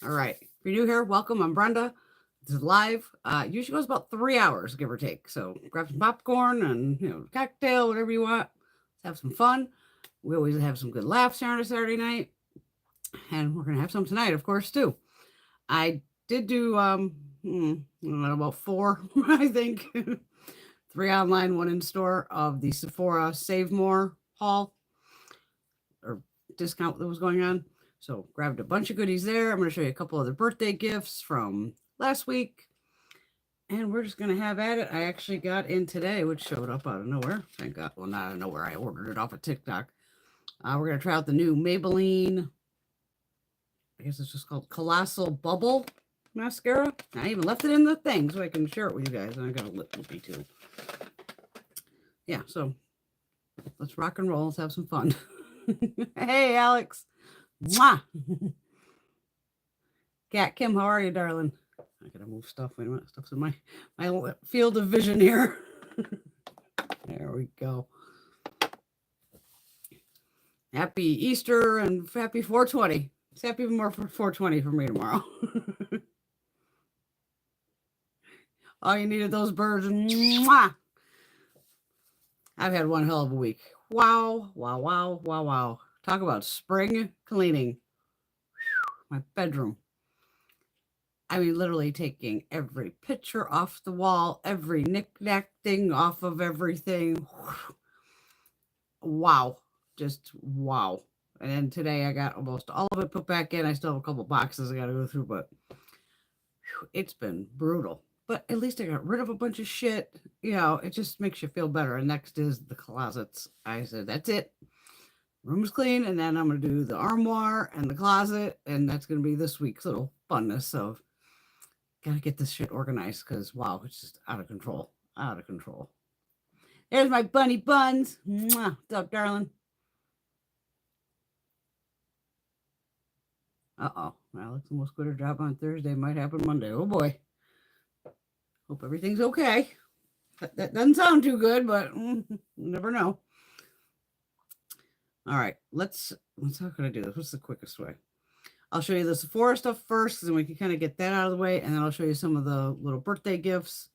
All right. If you're new here, welcome. I'm Brenda. This is live. Usually goes about 3 hours, give or take. So grab some popcorn and cocktail, whatever you want. Let's have some fun. We always have some good laughs here on a Saturday night, and we're gonna have some tonight, of course, too. I did do I don't know, about four, I think, three online, one in store of the Sephora SaveMore haul or discount that was going on. So grabbed a bunch of goodies there. I'm going to show you a couple other birthday gifts from last week. And we're just going to have at it. I actually got in today, which showed up out of nowhere. Thank God. Well, not out of nowhere. I ordered it off of TikTok. We're going to try out the new Maybelline, I guess it's just called Colossal Bubble Mascara. I even left it in the thing so I can share it with you guys. And I got a lip lippy too. Yeah, so let's rock and roll. Let's have some fun. Hey, Alex. Mwah! Cat Kim, how are you, darling? I gotta move stuff. Wait a minute. Stuff's in my field of vision here. There we go. Happy Easter and happy 420. It's happy more for 420 for me tomorrow. All you needed those birds. Mwah! I've had one hell of a week. Wow, wow, wow, wow, wow. Talk about spring cleaning. My bedroom. I mean, literally taking every picture off the wall, every knick-knack thing off of everything. Wow. Just wow. And then today I got almost all of it put back in. I still have a couple boxes I got to go through, but it's been brutal. But at least I got rid of a bunch of shit. It just makes you feel better. And next is the closets. I said, that's it. Room's clean. And then I'm going to do the armoire and the closet. And that's going to be this week's little funness of got to get this shit organized because, wow, it's just out of control. Out of control. There's my bunny buns. Mwah. What's up, darling? Uh-oh. Alex almost quit her job on Thursday. Might happen Monday. Oh, boy. Hope everything's okay. That doesn't sound too good, but you never know. All right. How can I do this? What's the quickest way? I'll show you the Sephora stuff first, because then we can kind of get that out of the way, and then I'll show you some of the little birthday gifts.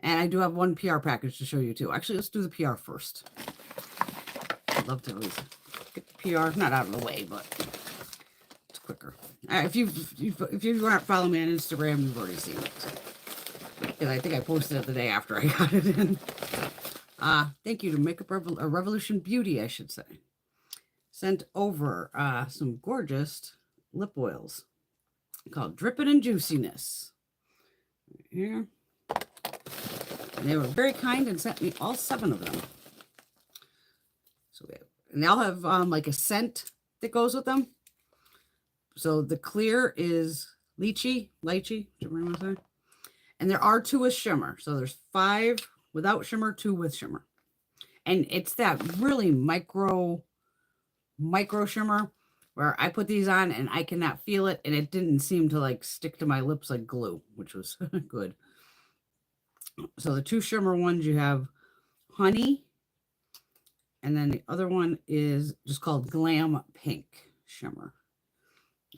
And I do have one PR package to show you, too. Actually, let's do the PR first. I'd love to at least get the PR, not out of the way, but it's quicker. All right, if you aren't following me on Instagram, you've already seen it. Because I think I posted it the day after I got it in. Thank you to Makeup Revolution Beauty, I should say. Sent over some gorgeous lip oils called Drippin' and Juiciness. Here. And they were very kind and sent me all 7 of them. So and they all have like a scent that goes with them. So the clear is lychee, whatever you want to say. And there are 2 with shimmer. So there's 5 without shimmer, 2 with shimmer. And it's that really micro shimmer where I put these on and I cannot feel it. And it didn't seem to like stick to my lips like glue, which was good. So the 2 shimmer ones, you have honey. And then the other one is just called Glam Pink Shimmer.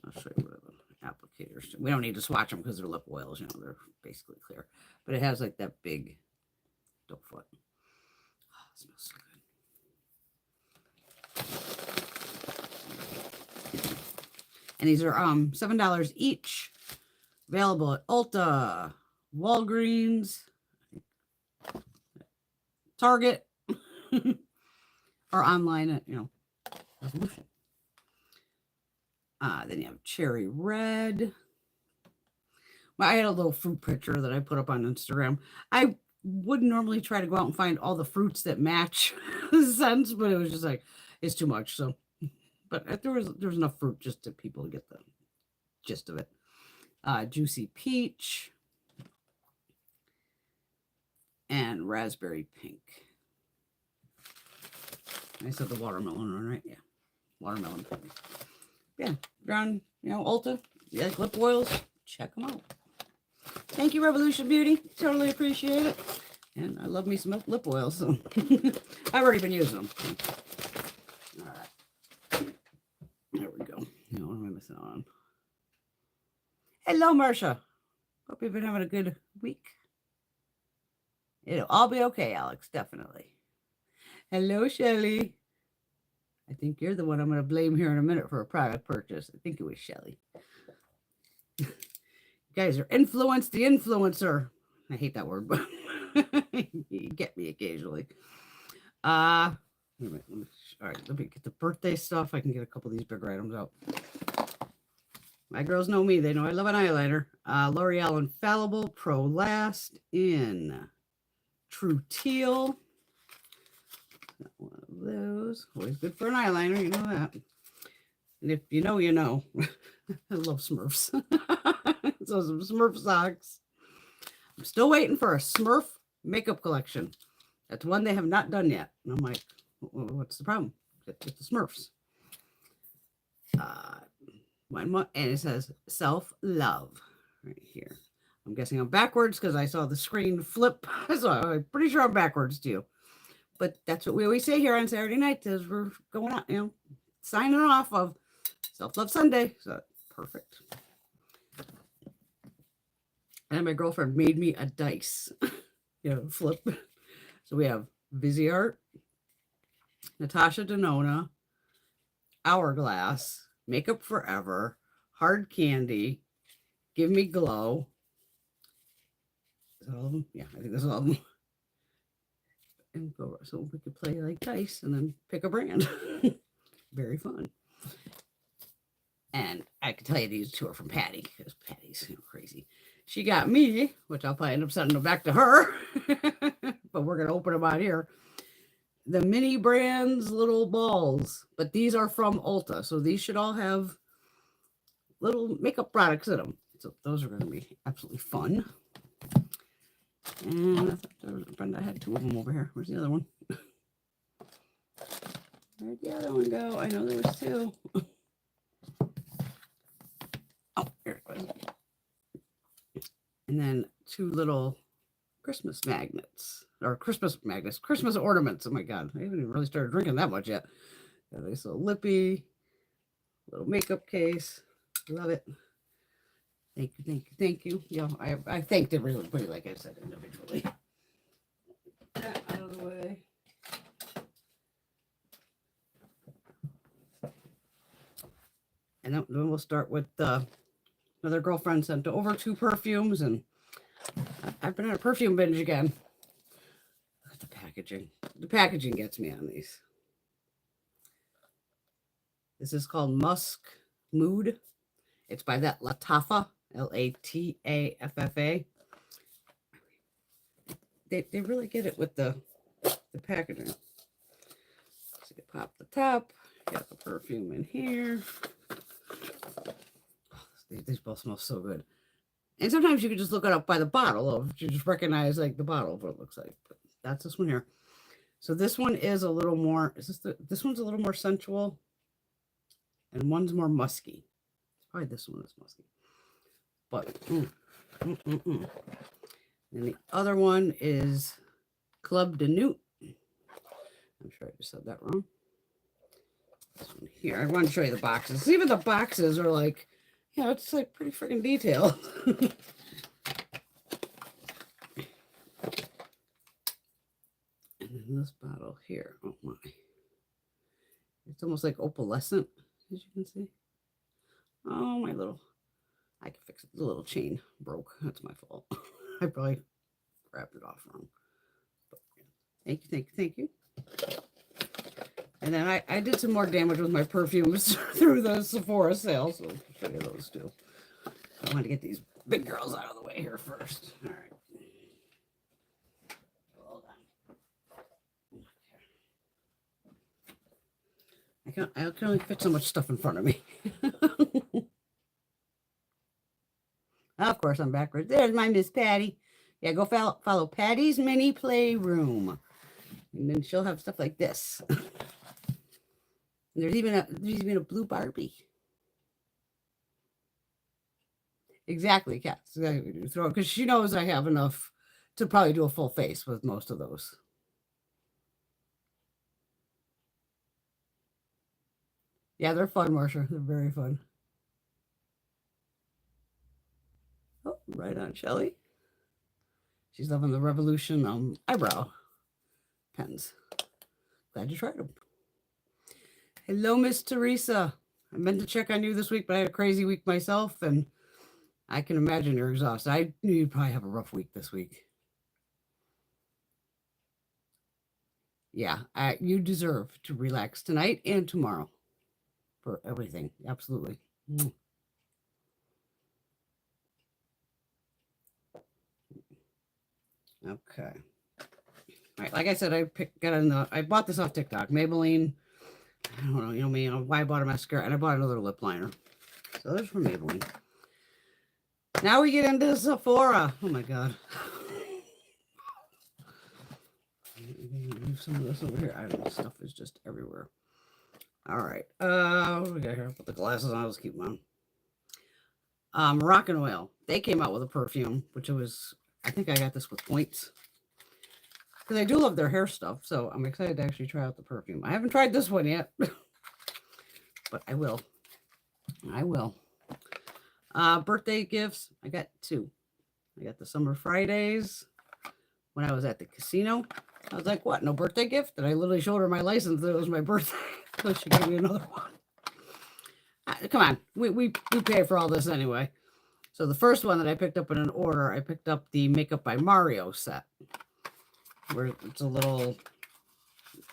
I'll show you what the applicators do. We don't need to swatch them because they're lip oils. They're basically clear. But it has like that big doe foot. Oh, it smells so good. And these are $7 each. Available at Ulta, Walgreens, Target, or online at, Revolution. Then you have cherry red. Well, I had a little fruit picture that I put up on Instagram. I wouldn't normally try to go out and find all the fruits that match the scents, but it was just like, it's too much. So, but there was enough fruit just to people to get the gist of it. Juicy peach and raspberry pink. I said the watermelon one, right? Yeah, watermelon pink. Yeah, around, Ulta, you like lip oils, check them out. Thank you, Revolution Beauty. Totally appreciate it. And I love me some lip oils, so I've already been using them. All right. There we go. What am I missing on? Hello, Marcia. Hope you've been having a good week. It'll all be okay, Alex. Definitely. Hello, Shelly. I think you're the one I'm going to blame here in a minute for a product purchase. I think it was Shelly. You guys are influenced the influencer. I hate that word, but you get me occasionally. All right, let me get the birthday stuff. I can get a couple of these bigger items out. My girls know me. They know I love an eyeliner. L'Oreal Infallible Pro Last in True Teal. Got one of those. Always good for an eyeliner. You know that. And if you know, you know. I love Smurfs. So some Smurf socks. I'm still waiting for a Smurf makeup collection. That's one they have not done yet. And I'm like, what's the problem? Get the Smurfs. One more, and it says self-love right here. I'm guessing I'm backwards because I saw the screen flip. So I'm pretty sure I'm backwards too. But that's what we always say here on Saturday night as we're going out, signing off of Self-Love Sunday. So perfect. And my girlfriend made me a dice, flip. So we have Viseart, Natasha Denona, Hourglass, Makeup Forever, Hard Candy, Give Me Glow. Is that all of them? Yeah, I think that's all of them. And go so we could play like dice and then pick a brand. Very fun. And I can tell you these two are from Patty because Patty's crazy. She got me, which I'll probably end up sending them back to her, but we're gonna open them out here. The mini brands little balls, but these are from Ulta, so these should all have little makeup products in them. So those are going to be absolutely fun. And I thought there was a friend. I had two of them over here. Where's the other one? Where'd the other one go? I know there was two. Oh, here it was. And then two little Christmas magnets. Or Christmas ornaments. Oh my God. I haven't even really started drinking that much yet. Got a nice little lippy, little makeup case. Love it. Thank you. Yeah, I thanked everybody, like I said, individually. That out of the way. And then we'll start with another girlfriend sent over 2 perfumes, and I've been on a perfume binge again. Look at the packaging. The packaging gets me on these. This is called Musk Mood. It's by that Lataffa, Lataffa. They really get it with the packaging. So you pop the top, got the perfume in here. Oh, these both smell so good. And sometimes you can just look it up by the bottle. You just recognize like the bottle of what it looks like. But that's this one here. So this one is a little more. This one's a little more sensual, and one's more musky. Probably this one is musky. But and the other one is Club de Nuit. I'm sure I just said that wrong. This one here. I want to show you the boxes. Even the boxes are like, it's like pretty freaking detailed. And then this bottle here. Oh my. It's almost like opalescent, as you can see. Oh, my little. I can fix it. The little chain broke. That's my fault. I probably grabbed it off wrong. But thank you. And then I did some more damage with my perfumes through the Sephora sale, so I'll show you those too. I want to get these big girls out of the way here first. All right. Hold on. I can only fit so much stuff in front of me. Of course, I'm backwards. There's my Miss Patty. Yeah, go follow Patty's Mini Playroom. And then she'll have stuff like this. There's even a blue Barbie. Exactly, cats. Exactly. Throw it because she knows I have enough to probably do a full face with most of those. Yeah, they're fun, Marsha. They're very fun. Right on, Shelly. She's loving the Revolution eyebrow pens. Glad you tried them. Hello, Miss Teresa. I meant to check on you this week, but I had a crazy week myself, and I can imagine you're exhausted. I knew you'd probably have a rough week this week. Yeah, you deserve to relax tonight and tomorrow for everything. Absolutely. Okay. All right, like I said, I bought this off TikTok. Maybelline. I don't know, you know me, why I bought a mascara, and I bought another lip liner. So there's from Maybelline. Now we get into Sephora. Oh my god. Move some of this over here. I don't know, stuff is just everywhere. All right. What do we got here? Put the glasses on. Let's keep them on. Moroccan Oil. They came out with a perfume, which I think I got this with points. Because I do love their hair stuff, so I'm excited to actually try out the perfume. I haven't tried this one yet, but I will. Birthday gifts. I got 2. I got the Summer Fridays when I was at the casino. I was like, what? No birthday gift? And I literally showed her my license that it was my birthday. So she gave me another one. Come on. We pay for all this anyway. So the first one that I picked up in an order, I picked up the Makeup by Mario set, where it's a little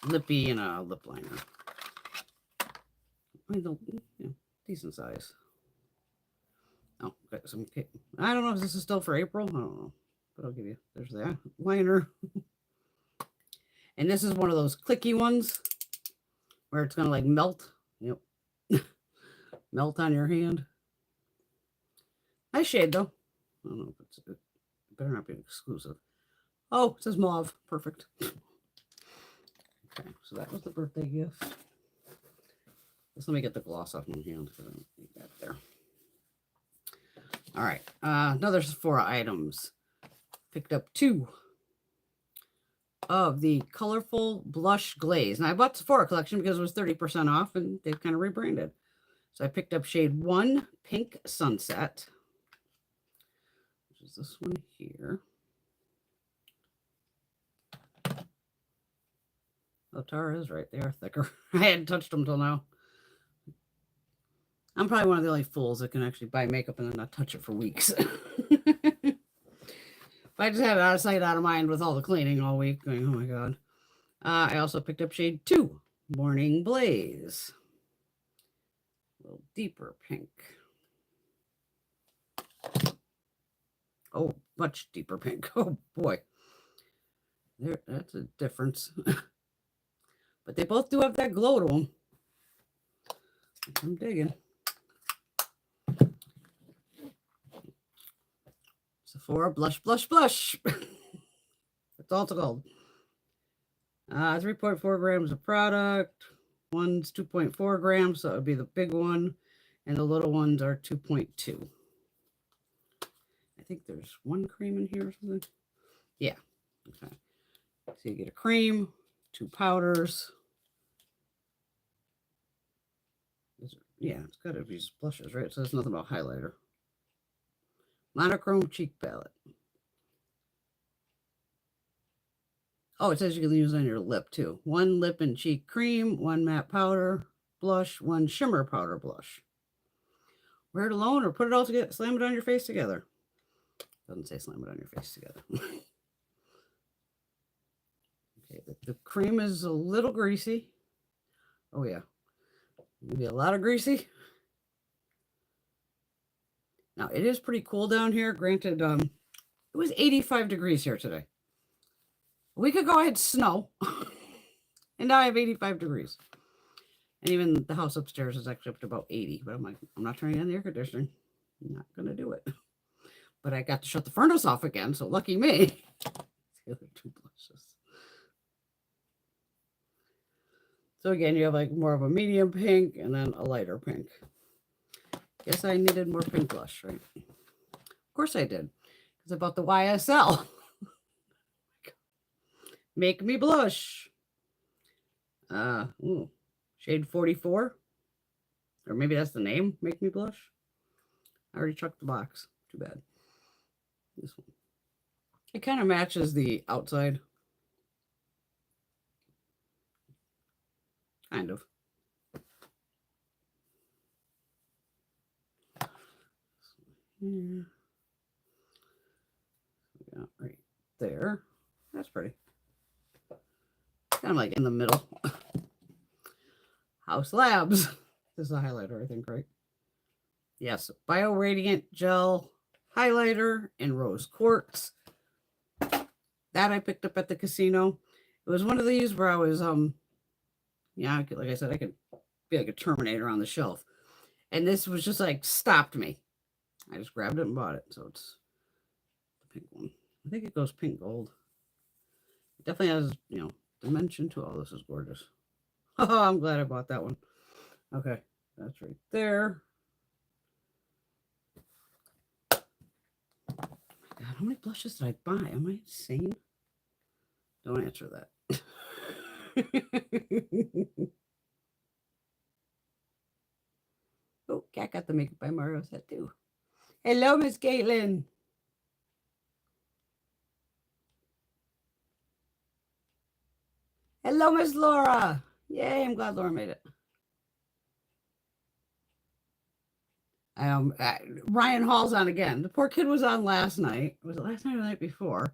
lippy and a lip liner. I mean, decent size. Oh, got some. I don't know if this is still for April. I don't know, but I'll give you. There's the liner, and this is one of those clicky ones where it's gonna like melt. Yep, melt on your hand. Nice shade though. I don't know if it better not be exclusive. Oh, it says mauve. Perfect. Okay, so that was the birthday gift. Just let me get the gloss off my hand because I don't need that there. All right, another Sephora items. Picked up 2 of the colorful blush glaze. And I bought Sephora collection because it was 30% off and they've kind of rebranded. So I picked up shade 1 Pink Sunset, which is this one here. Oh, Tara is right. They are thicker. I hadn't touched them till now. I'm probably one of the only fools that can actually buy makeup and then not touch it for weeks. I just had it out of sight, out of mind with all the cleaning all week. Going, oh my god. I also picked up shade 2, Morning Blaze. A little deeper pink. Oh, much deeper pink. Oh boy. That's a difference. But they both do have that glow to them. I'm digging. Sephora Blush, Blush, Blush. That's all it's called. 3.4 grams of product. One's 2.4 grams, so it would be the big one. And the little ones are 2.2. I think there's 1 cream in here or something. Yeah. Okay. So you get a cream, 2 powders. Yeah, it's got to be blushes, right? So there's nothing about highlighter. Monochrome cheek palette. Oh, it says you can use it on your lip too. 1 lip and cheek cream, 1 matte powder blush, 1 shimmer powder blush. Wear it alone or put it all together. Slam it on your face together. Doesn't say slam it on your face together. Okay, the cream is a little greasy. Oh yeah, maybe a lot of greasy. Now it is pretty cool down here. Granted, it was 85 degrees here today. A week ago I had snow, and now I have 85 degrees. And even the house upstairs is actually up to about 80. But I'm like, I'm not turning on the air conditioning. I'm not gonna do it. But I got to shut the furnace off again, so lucky me. The other 2 blushes. So again, you have like more of a medium pink and then a lighter pink. Guess I needed more pink blush, right? Of course I did. Because I bought the YSL. Make me blush. Shade 44. Or maybe that's the name. Make me blush. I already checked the box. Too bad. This one. It kind of matches the outside. Kind of. Yeah. Yeah, right there. That's pretty. Kind of like in the middle. House Labs. This is a highlighter, I think, right? Yes. Bio Radiant Gel highlighter in rose quartz. That I picked up at the casino. It was one of these where I was yeah, like I said, I could be like a Terminator on the shelf. And this was just like stopped me. I just grabbed it and bought it. So it's the pink one. I think it goes pink gold. It definitely has, dimension to all. This is gorgeous. Oh, I'm glad I bought that one. Okay, that's right there. God, how many blushes did I buy? Am I insane? Don't answer that. Oh, Cat got the Makeup by Mario set too. Hello, Miss Caitlin. Hello, Miss Laura. Yay, I'm glad Laura made it. Ryan Hall's on again. The poor kid was on last night. Was it last night or the night before?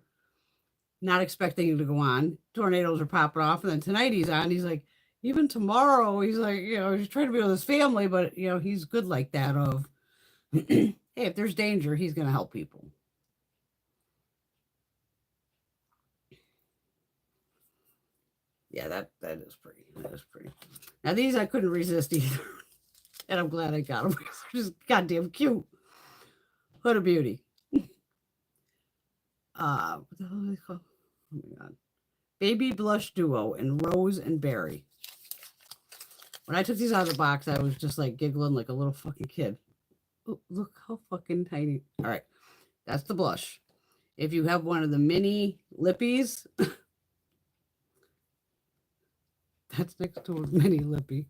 Not expecting him to go on. Tornadoes are popping off. And then tonight he's on. He's like, even tomorrow, he's like, he's trying to be with his family, but, he's good like that of, hey, if there's danger, he's going to help people. Yeah, that is pretty. That is pretty. Now, these I couldn't resist either. And I'm glad I got them because they're just goddamn cute. What a beauty. What the hell are they called? Oh my God. Baby Blush Duo in Rose and Berry. When I took these out of the box, I was just like giggling like a little fucking kid. Oh, look how fucking tiny. All right. That's the blush. If you have one of the mini lippies, that's next to a mini lippy.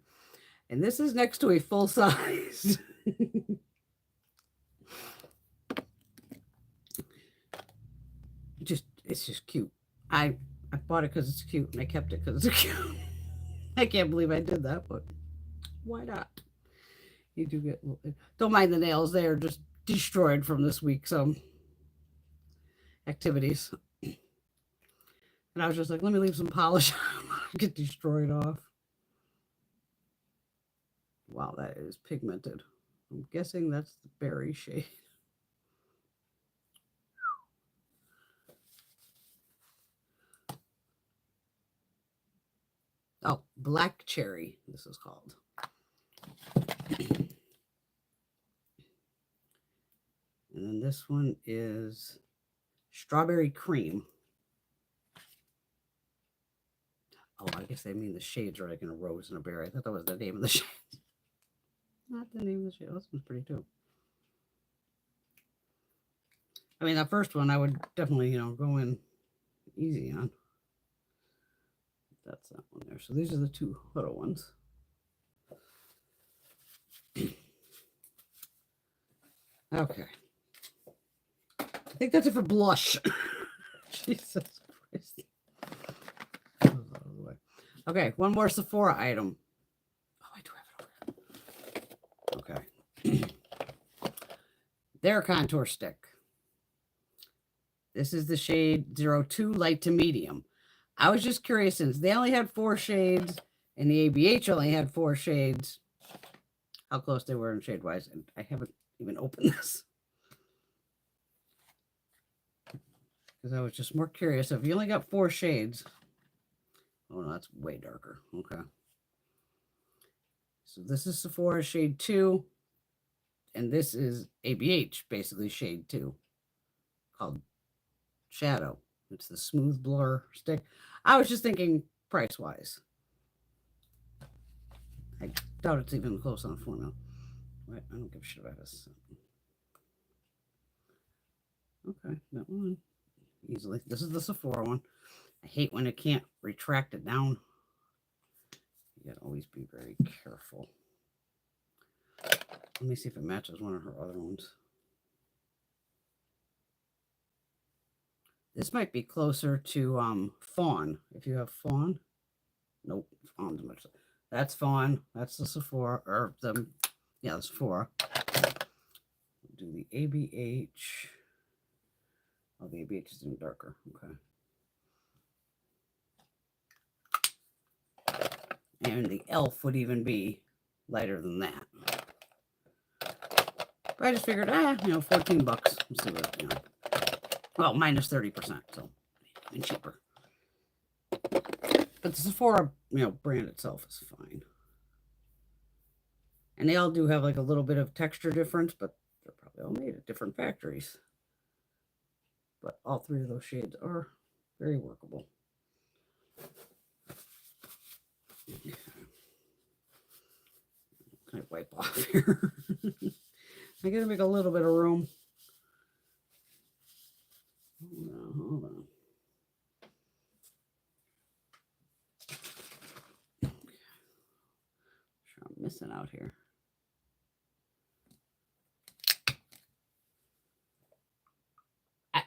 And this is next to a full size. It's just cute. I bought it because it's cute, and I kept it because it's cute. I can't believe I did that, but why not? You do get, don't mind the nails. They are just destroyed from this week's activities. And I was just like, let me leave some polish get destroyed off. Wow, that is pigmented. I'm guessing that's the berry shade. Oh, black cherry, this is called. And then this one is strawberry cream. Oh, I guess they mean the shades are like in a rose and a berry. I thought that was the name of the shade. Not the name of the shade. Oh, this one's pretty too. I mean, that first one I would definitely, go in easy on. That's that one there. So these are the two little ones. Okay. I think that's it for blush. Jesus Christ. Okay, one more Sephora item. Oh, I do have it over there. Okay. Their contour stick. This is the shade 02 light to medium. I was just curious, since they only had 4 shades and the ABH only had 4 shades, how close they were in shade wise. And I haven't even opened this because I was just more curious. If you only got 4 shades, oh no, that's way darker. Okay. So this is Sephora shade 2, and this is ABH, basically shade 2, called Shadow. It's the smooth blur stick. I was just thinking price-wise. I doubt it's even close on the formula. Right, I don't give a shit about this. Okay, that one easily. This is the Sephora one. I hate when it can't retract it down. You gotta always be very careful. Let me see if it matches one of her other ones. This might be closer to Fawn. If you have Fawn. Nope, Fawn's much. That's Fawn. That's the Sephora, or the Sephora. Do the ABH. Oh, the ABH is even darker. Okay. And the Elf would even be lighter than that. But I just figured, $14. Let's see what, well, minus 30%, so even cheaper. But the Sephora, brand itself is fine. And they all do have like a little bit of texture difference, but they're probably all made at different factories. But all three of those shades are very workable. Okay. Can I wipe off here? I gotta make a little bit of room. Hold on. Okay. Sure, I'm missing out here.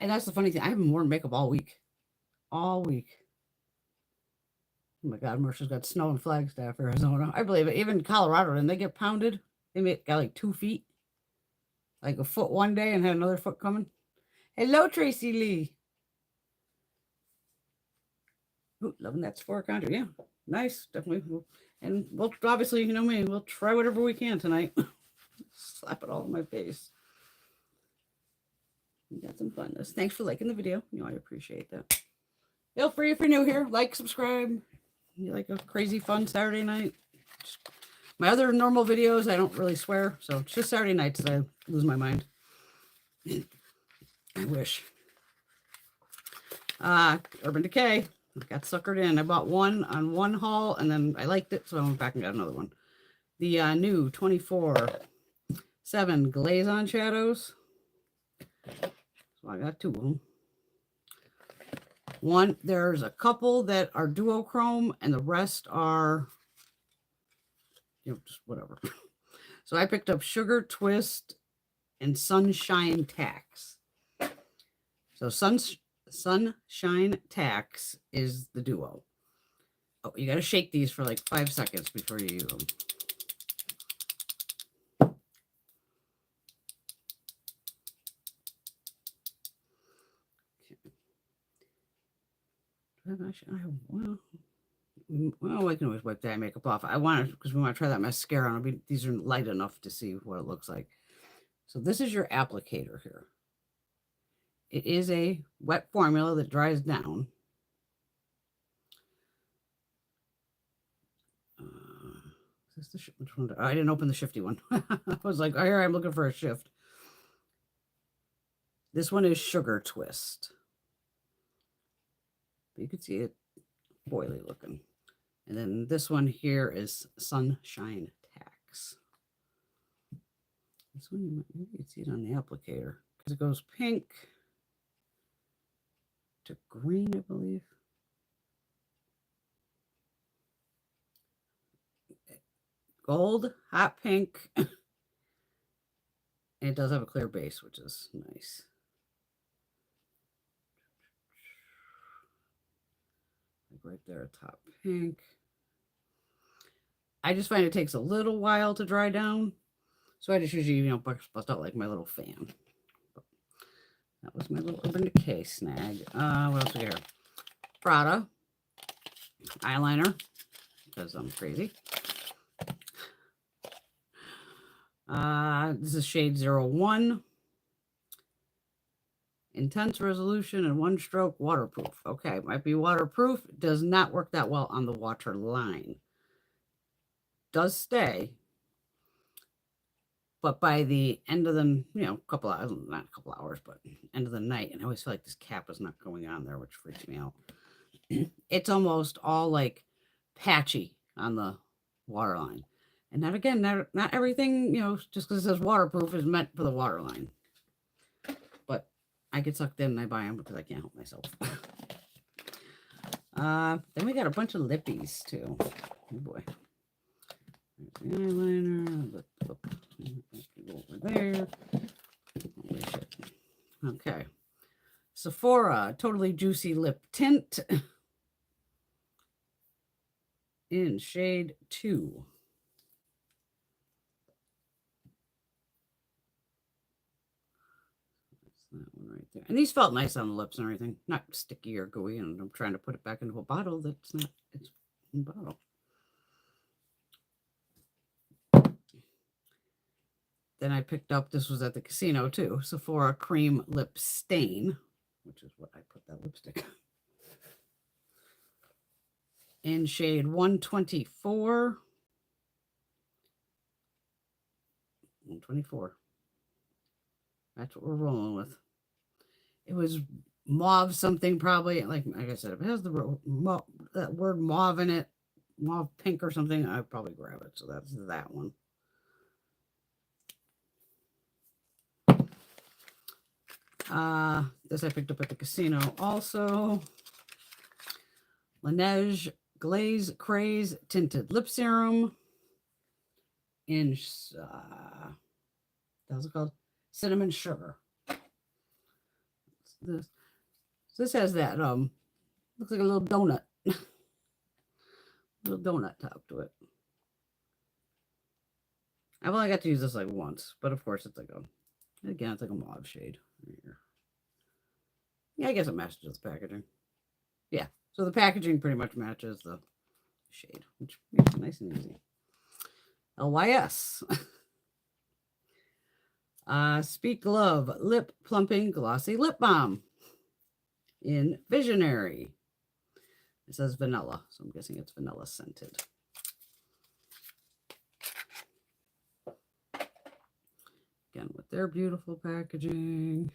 And that's the funny thing. I haven't worn makeup all week. All week. Oh my God, Mercer's got snow in Flagstaff, Arizona. I believe it. Even Colorado, and they get pounded. They got like 2 feet. Like a foot one day and had another foot coming. Hello, Tracy Lee. Ooh, loving that Sephora contour. Yeah, nice. Definitely. And we'll obviously, you know me, we'll try whatever we can tonight. Slap it all in my face. We got some fun. Thanks for liking the video. I appreciate that. Feel free if you're new here, like, subscribe. You like a crazy fun Saturday night? My other normal videos, I don't really swear, so it's just Saturday nights that I lose my mind. I wish. Urban Decay. I got suckered in. I bought one on one haul, and then I liked it, so I went back and got another one. The new 24/7 Glaze On Shadows. So I got 2 of them. There's a couple that are duochrome, and the rest are, just whatever. So I picked up Sugar Twist and Sunshine Tax. So Sunshine Tax is the duo. Oh, you got to shake these for like 5 seconds before you use them. Well, I can always wipe that makeup off. I want to, because we want to try that mascara on. These are light enough to see what it looks like. So this is your applicator here. It is a wet formula that dries down. Is this the which one? I didn't open the shifty one. I was like, oh, here I'm looking for a shift. This one is Sugar Twist. You can see it oily looking. And then this one here is Sunshine Tax. This one, maybe you can see it on the applicator because it goes pink to green, I believe. Gold, hot pink. And it does have a clear base, which is nice. Like right there, top pink. I just find it takes a little while to dry down. So I just usually, bust out like my little fan. But that was my little Urban Decay snag. What else we got here? Prada eyeliner, because I'm crazy. This is shade 01. Intense resolution and 1-stroke waterproof. Okay, it might be waterproof. It does not work that well on the water line. Does stay. But by the end of the, couple hours, not a couple hours, but end of the night, and I always feel like this cap is not going on there, which freaks me out. It's almost all like patchy on the water line. And not again, not everything, just because it says waterproof is meant for the water line. But I get sucked in and I buy them because I can't help myself. Then we got a bunch of lippies too. Oh boy. There's the eyeliner. Lip. Go over there. Holy shit. Okay. Sephora Totally Juicy Lip Tint in shade 2. That one right there. And these felt nice on the lips and everything. Not sticky or gooey. And I'm trying to put it back into a bottle that's not, it's in a bottle. Then I picked up, this was at the casino too, Sephora Cream Lip Stain, which is what I put that lipstick in shade 124. 124. That's what we're rolling with. It was mauve something probably. Like I said, if it has the that word mauve in it, mauve pink or something, I'd probably grab it. So that's that one. This I picked up at the casino also. Laneige Glaze Craze Tinted Lip Serum in, how's it called? Cinnamon Sugar. This has that, looks like a little donut. Little donut top to it. I've only got to use this like once, but of course it's like again, it's like a mauve shade. Here. Yeah, I guess it matches the packaging. Yeah, so the packaging pretty much matches the shade, which makes it nice and easy. LYS. Speak Love Lip Plumping Glossy Lip Balm in Visionary. It says vanilla, so I'm guessing it's vanilla scented. Again, with their beautiful packaging.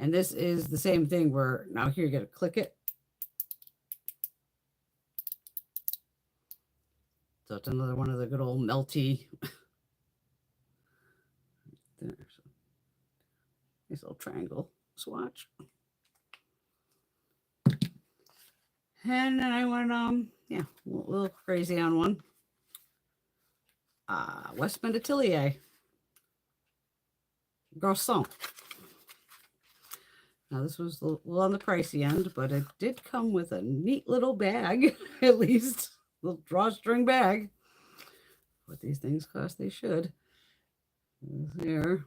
And this is the same thing where now here you got to click it. So it's another one of the good old melty. There. So nice little triangle swatch. And then I went, yeah, a little crazy on one. West Atelier. Garçon. Now, this was a little on the pricey end, but it did come with a neat little bag, at least. A little drawstring bag. What these things cost, they should. There.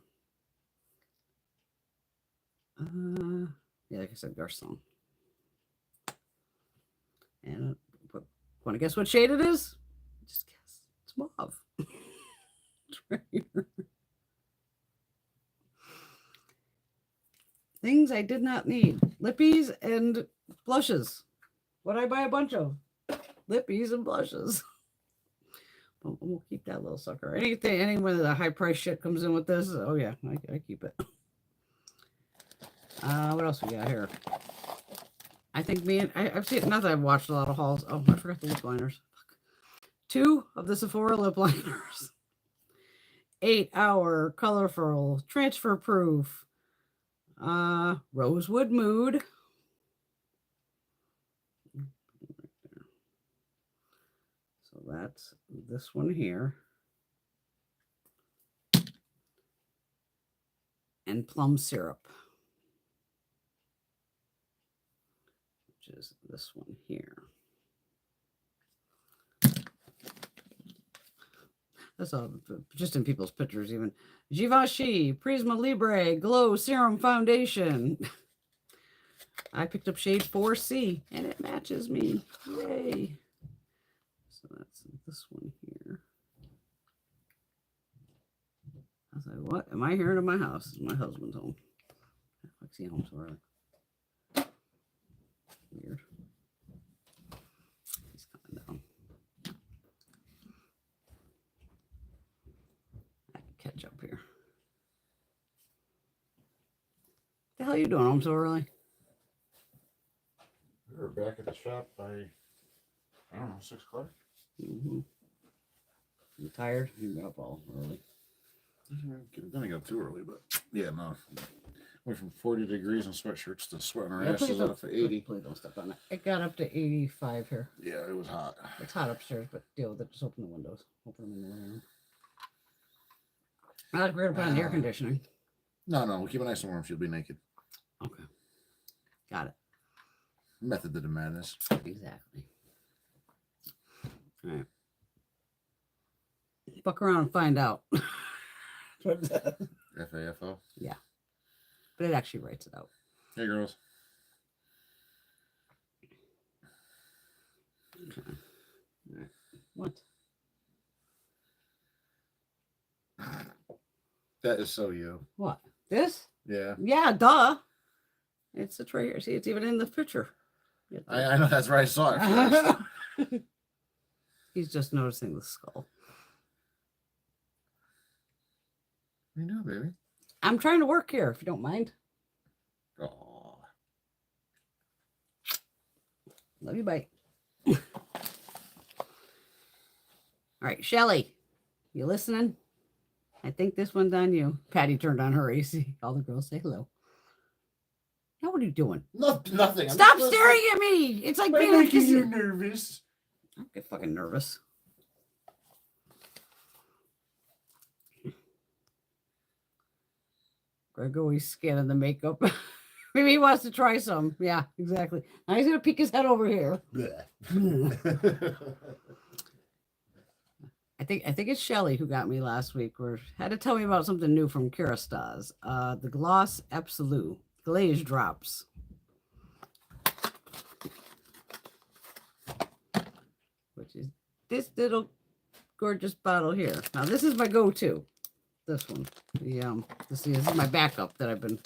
Yeah, like I said, Garçon. And want to guess what shade it is? Just guess. It's mauve. It's right here. Things I did not need. Lippies and blushes. What I buy a bunch of? Lippies and blushes. We'll keep that little sucker. Anyone of the high price shit comes in with this, oh yeah, I keep it. What else we got here? I think I've seen, not that I've watched a lot of hauls. Oh, I forgot the lip liners. 2 of the Sephora lip liners. 8-hour, colorful, transfer proof. Rosewood Mood. So that's this one here. And Plum Syrup. Which is this one here. That's all just in people's pictures even. Givenchy Prisma Libre Glow Serum Foundation. I picked up shade 4C and it matches me. Yay. So that's this one here. I was like, what am I hearing in my house? This is my husband's home. Let's see home so early. Weird. He's coming down. I can catch up here. What the hell are you doing home so early? We were back at the shop by, I don't know, 6 o'clock. Mm-hmm. You tired? You got up all early. Then I got too early, but yeah, no. Went from 40 degrees in sweatshirts to sweating our asses off at 80. Please don't step on it. It got up to 85 here. Yeah, it was hot. It's hot upstairs, but deal with it. Just open the windows. Open them in the living room. I like we're going to put on air conditioning. No, we'll keep it nice and warm. She'll be naked. Okay. Got it. Method to the madness. Exactly. All right. Fuck around and find out. What's that? FAFO. Yeah. But it actually writes it out. Hey, girls. Okay. All right. What? That is so you. What? This? Yeah. Yeah, duh. It's right here. See, it's even in the picture. I know that's right. I saw it first. He's just noticing the skull. You know, baby. I'm trying to work here, if you don't mind. Oh. Love you, bye. All right, Shelly, you listening? I think this one's on you. Patty turned on her AC. All the girls say hello. Now what are you doing? Nothing. Stop staring at me. It's like being making you nervous. I get fucking nervous. Greg always scanning the makeup. Maybe he wants to try some. Yeah, exactly. Now he's gonna peek his head over here. I think it's Shelly who got me last week, or had to tell me about something new from Kerastase. The Gloss Absolute Glaze Drops. Which is this little gorgeous bottle here. Now this is my go-to. This one. This is my backup that I've been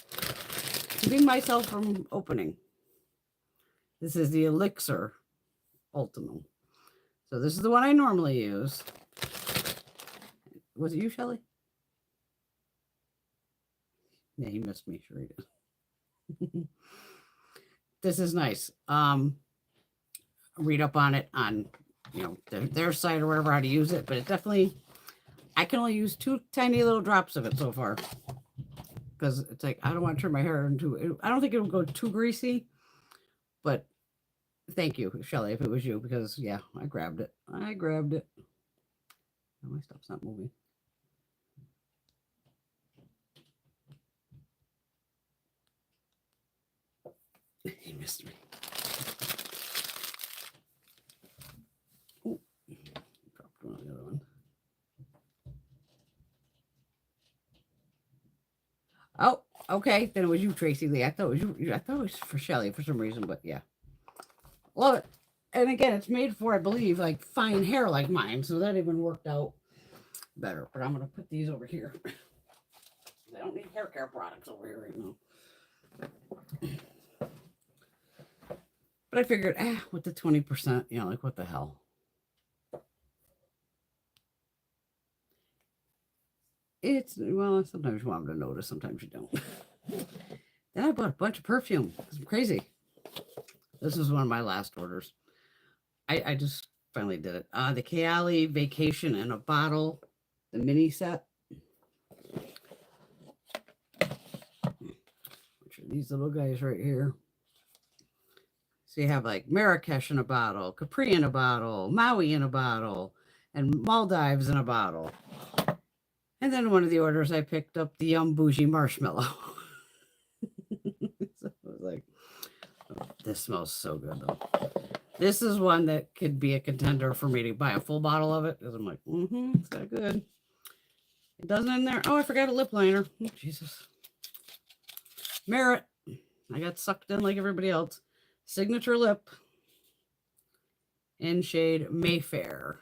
keeping myself from opening. This is the Elixir Ultimate. So this is the one I normally use. Was it you, Shelly? Yeah, he missed me. Sure he did. This is nice. Read up on it on their site or whatever, how to use it, but it definitely, I can only use 2 tiny little drops of it so far, because it's like I don't want to turn my hair into, I don't think it'll go too greasy, but thank you, Shelly, if it was you, because yeah, I grabbed it. Oh, my stuff's not moving. He missed me. Ooh. Dropped one on the other one. Oh, okay. Then it was you, Tracy Lee. I thought it was you. I thought it was for Shelly for some reason, but yeah. Love it. And again, it's made for, I believe, like fine hair like mine. So that even worked out better. But I'm going to put these over here. I don't need hair care products over here right now. But I figured, with the 20%, like what the hell? Well, sometimes you want them to notice, sometimes you don't. Then I bought a bunch of perfume. It's crazy. This is one of my last orders. I just finally did it. The Kayali Vacation in a Bottle, the mini set. Which are these little guys right here. So you have like Marrakesh in a bottle, Capri in a bottle, Maui in a bottle, and Maldives in a bottle. And then one of the orders I picked up the Bougie Marshmallow. So I was like, oh, this smells so good though. This is one that could be a contender for me to buy a full bottle of it, because I'm like, it's got good. It doesn't in there. Oh, I forgot a lip liner. Oh, Jesus. Merit. I got sucked in like everybody else. Signature lip in shade Mayfair.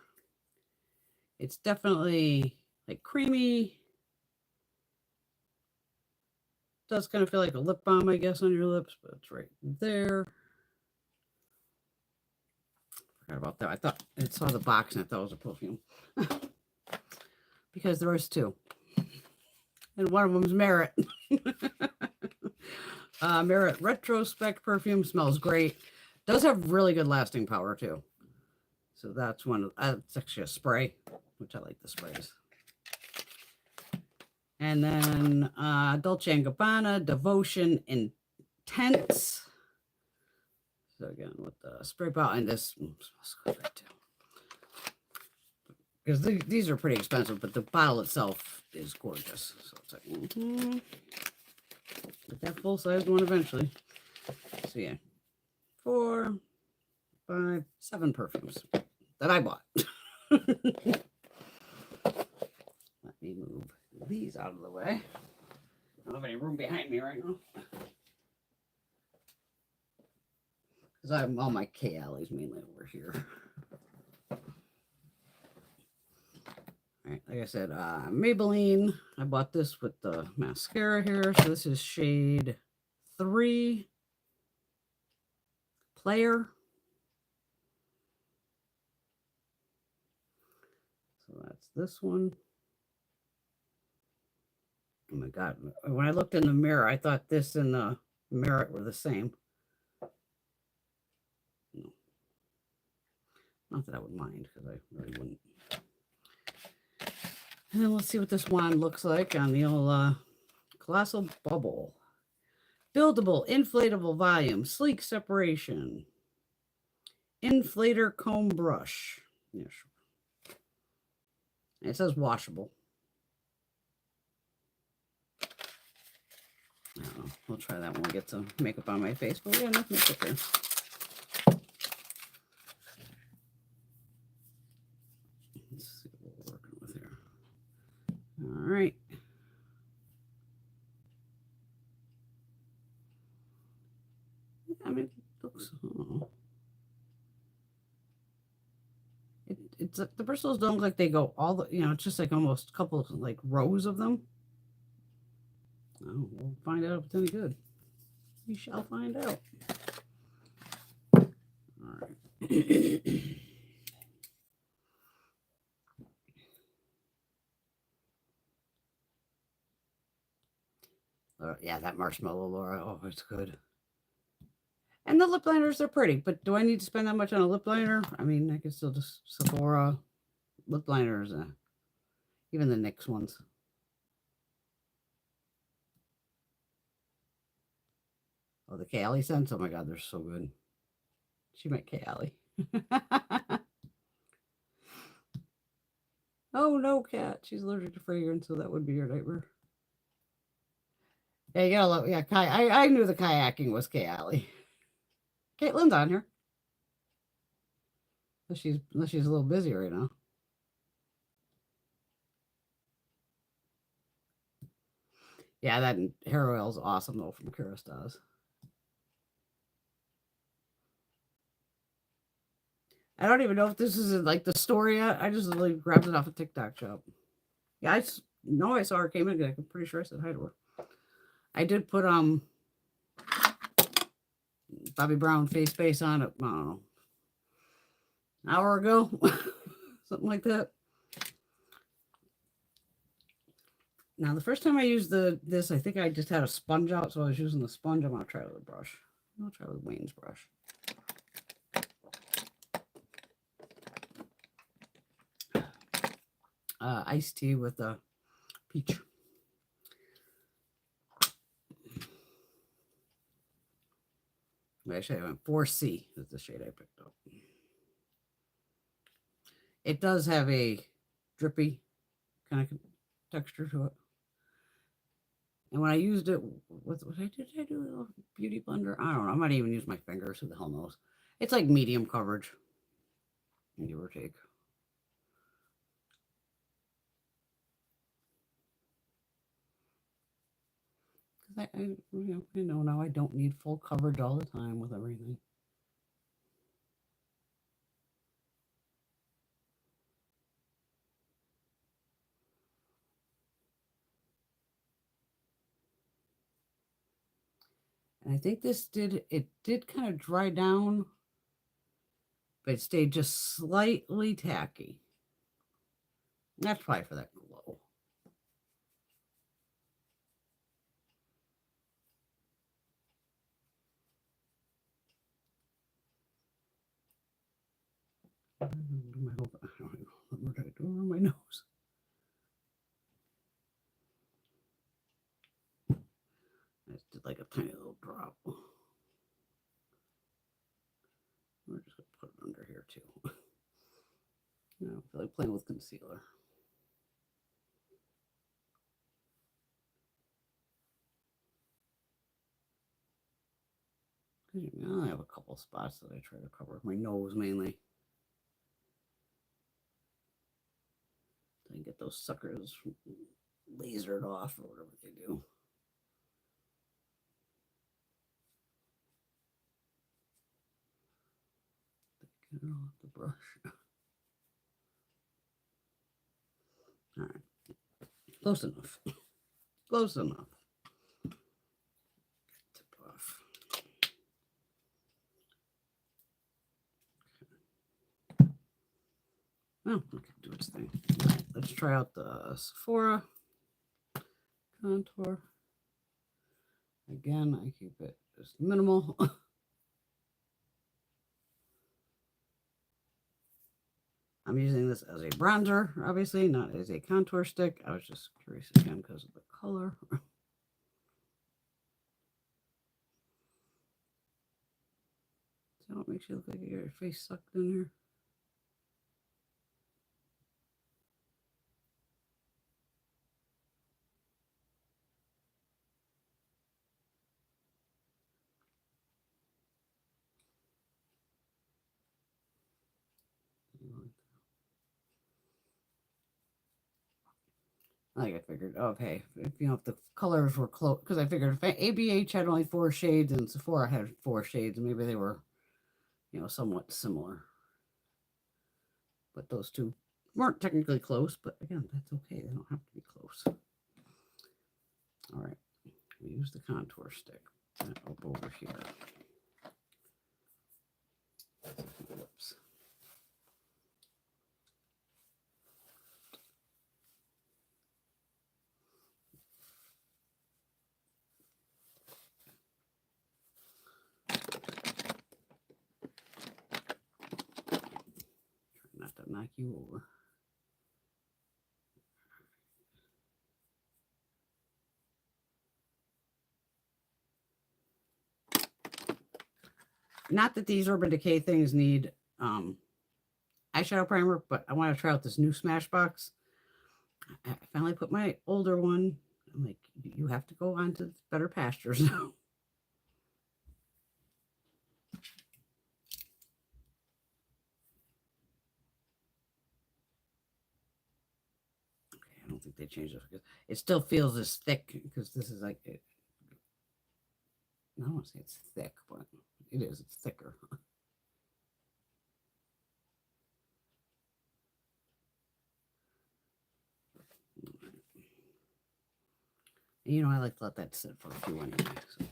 It's definitely like creamy. Does kind of feel like a lip balm, I guess, on your lips, but it's right there. Forgot about that. I thought I saw the box and I thought it was a perfume. Because there was 2. And one of them's Merit. Merit Retrospect perfume smells great. Does have really good lasting power too. So that's one. It's actually a spray, which I like the sprays. And then Dolce & Gabbana Devotion Intense. So again, with the spray bottle, and this smells good right too. Because these are pretty expensive, but the bottle itself is gorgeous. So it's like, get that full-sized one eventually. So yeah, 4, 5, 7 perfumes that I bought. Let me move these out of the way. I don't have any room behind me right now. Because I have all my K-Alleys mainly over here. Alright, like I said, Maybelline. I bought this with the mascara here. So this is shade 3 Player. So that's this one. Oh my God. When I looked in the mirror, I thought this and the Merit were the same. No. Not that I would mind, because I really wouldn't. And then let's see what this wand looks like on the old Colossal Bubble. Buildable, inflatable volume, sleek separation. Inflator comb brush. Yeah, sure. It says washable. I don't know. We'll try that when we get some makeup on my face, but we got enough makeup here. Let's see what we're working with here. All right. I mean, it looks. It's the bristles don't look like they go all the. It's just like almost a couple of like rows of them. Oh, we'll find out if it's any good. We shall find out. All right. Yeah, that marshmallow Laura. Oh, it's good. And the lip liners are pretty, but do I need to spend that much on a lip liner? I mean, I can still just Sephora lip liners, even the NYX ones. Oh, the Kaylee scents. Oh my God, they're so good. She met Kaylee. Oh no, Cat. She's allergic to fragrance, so that would be your nightmare. Yeah, you gotta love. Yeah, I knew the kayaking was Kaylee. Caitlin's on here. Unless she's a little busy right now. Yeah, that hair oil is awesome though from Kerastase. I don't even know if this is like the store yet. I just really grabbed it off a TikTok shop. Yeah, I know I saw her came in. I'm pretty sure I said hi to her. I did put Bobbi Brown face base on it. I don't know, an hour ago, something like that. Now the first time I used this, I think I just had a sponge out, so I was using the sponge. I'm gonna try with a brush. I'll try with Wayne's brush. Iced tea with a peach. Actually, I went 4C is the shade I picked up. It does have a drippy kind of texture to it. And when I used it, what did I do? A beauty blender? I don't know. I might even use my fingers. Who the hell knows? It's like medium coverage, give or take. I know now I don't need full coverage all the time with everything. And I think this did kind of dry down, but it stayed just slightly tacky. And that's probably for that glow. What did I do on my nose? I just did like a tiny little drop. We're just gonna put it under here too. I feel like playing with concealer. I have a couple spots that I try to cover. My nose mainly. I get those suckers lasered off or whatever they do. Get it off the brush. All right. Close enough. Close enough. Tip off. Well, okay, do its thing. All right, let's try out the Sephora contour. Again, I keep it just minimal. I'm using this as a bronzer, obviously, not as a contour stick. I was just curious again because of the color. So it makes you look like you got your face sucked in here. Like I figured, okay, if the colors were close, because I figured if ABH had only 4 shades and Sephora had 4 shades, maybe they were, somewhat similar. But those two weren't technically close, but again, that's okay. They don't have to be close. All right, we use the contour stick up over here. Whoops. Not to knock you over. Not that these Urban Decay things need eyeshadow primer, but I want to try out this new Smashbox. I finally put my older one. I'm like, you have to go on to better pastures now. I don't think they changed it. It still feels as thick because this is like, I don't want to say it's thick, but it is. It's thicker. And, I like to let that sit for a few anyway. So.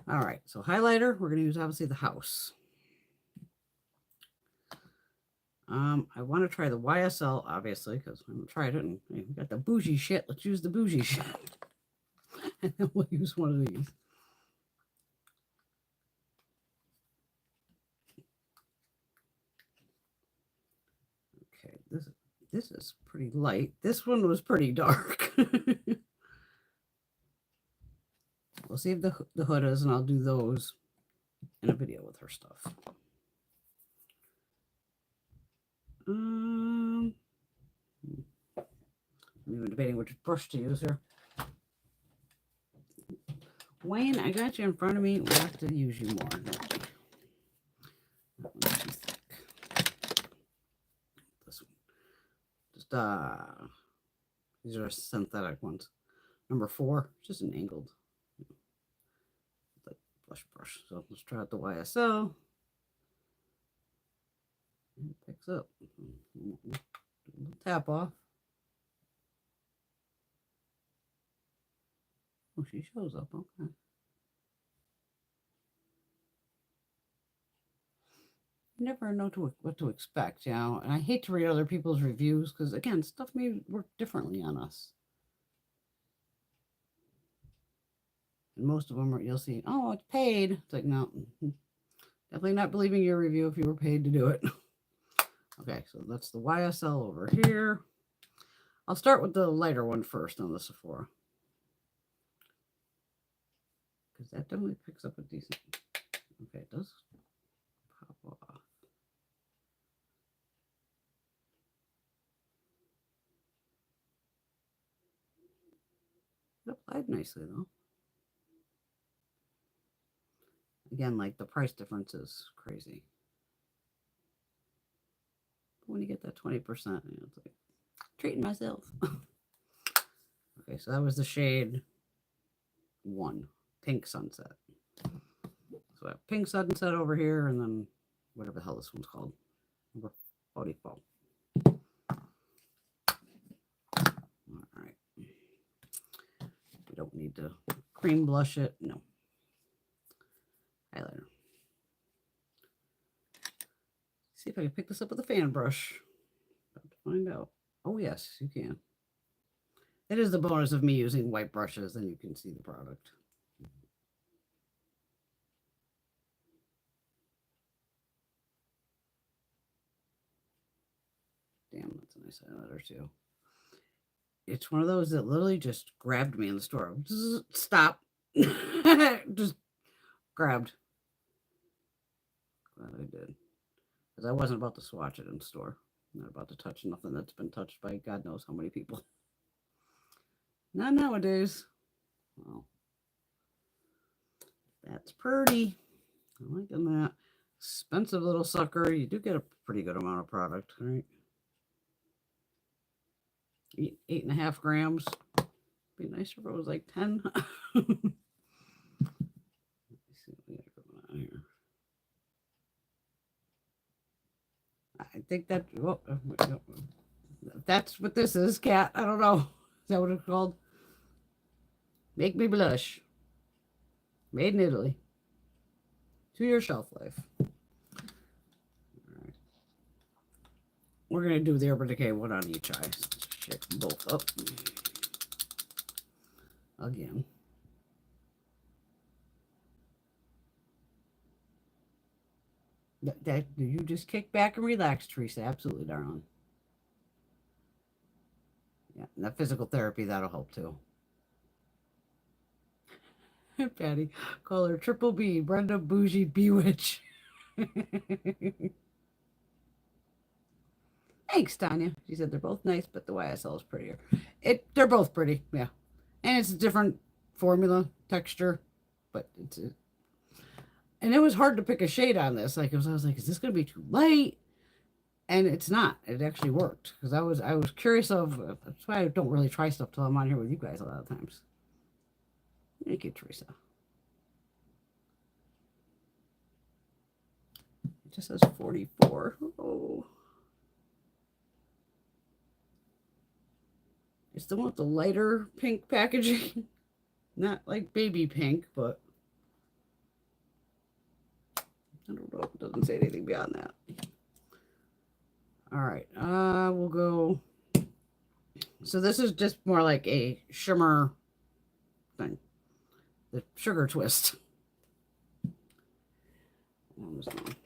All right, so highlighter, we're going to use obviously the House. I want to try the YSL, obviously, because I haven't tried it, and we got the bougie shit. Let's use the bougie shit. And then we'll use one of these. Okay, this is pretty light. This one was pretty dark. We'll see if the hood is, and I'll do those in a video with her stuff. I'm even debating which brush to use here. Wayne, I got you in front of me. We'll have to use you more. That one's too thick. This one. Just these are synthetic ones. Number 4, just an angled like blush brush. So let's try out the YSL. And it picks up. Tap off. Oh, she shows up. Okay. You never know what to expect, And I hate to read other people's reviews because, again, stuff may work differently on us. And most of them are, you'll see, oh, it's paid. It's like, no, definitely not believing your review if you were paid to do it. Okay, so that's the YSL over here. I'll start with the lighter one first on the Sephora. Because that definitely picks up a decent. Okay, it does pop off. It applied nicely, though. Again, like the price difference is crazy. When you get that 20%, it's like treating myself. Okay, so that was the shade 1, Pink Sunset. So I have Pink Sunset over here, and then whatever the hell this one's called. Number 44. All right. We don't need to cream blush it. No. Highlighter. See if I can pick this up with a fan brush. About to find out. Oh, yes, you can. It is the bonus of me using white brushes, then you can see the product. Damn, that's a nice highlighter too. It's one of those that literally just grabbed me in the store. Stop. Just grabbed. Glad I did. Because I wasn't about to swatch it in the store. I'm not about to touch nothing that's been touched by God knows how many people. Not nowadays. Well, that's pretty. I'm liking that. Expensive little sucker. You do get a pretty good amount of product, right? 8.5 grams. Be nicer if it was like 10. Let me see what we got going on here. I think that, well, that's what this is, Cat. I don't know. Is that what it's called? Make Me Blush. Made in Italy. 2-year shelf life. All right. We're going to do the Urban Decay one on each eye. So let's shake them both up. Again. You just kick back and relax, Teresa. Absolutely, darling. Yeah, and that physical therapy, that'll help too. Patty, call her Triple B, Brenda Bougie Bewitch. Thanks, Tanya. She said they're both nice, but the YSL is prettier. They're both pretty, yeah. And it's a different formula, texture, but it's and it was hard to pick a shade on this. Like I was like, is this gonna be too light? And it's not. It actually worked because I was curious of. That's why I don't really try stuff till I'm on here with you guys a lot of times. Thank you, Teresa. It just says 44. Oh. It's the one with the lighter pink packaging. Not like baby pink, but I don't know. It doesn't say anything beyond that. All right. We'll go. So this is just more like a shimmer thing. The sugar twist. I'm just going to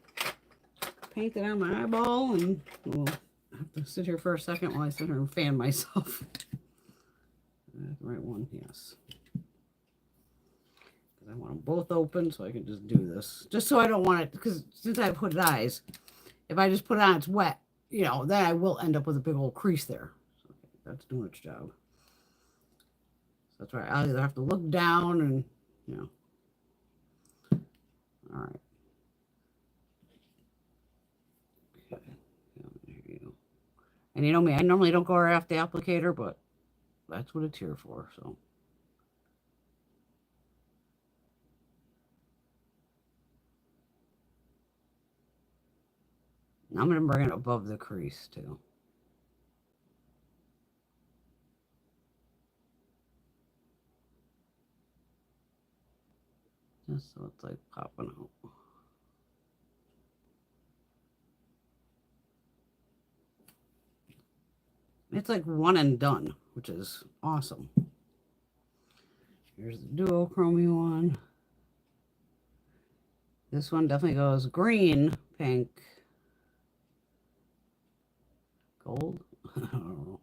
paint it on my eyeball, and we'll have to sit here for a second while I sit here and fan myself. The right one, yes. Because I want them both open so I can just do this. Just so I don't want it, because since I have hooded eyes, if I just put it on, it's wet, you know, then I will end up with a big old crease there. So that's doing its job. So that's right. I'll either have to look down and, you know. All right. Okay. Here you go. And you know me, I normally don't go right off the applicator, but that's what it's here for, so. Now I'm going to bring it above the crease, too. Just so it's like popping out. It's like one and done, which is awesome. Here's the duochrome one. This one definitely goes green, pink, gold. I don't know.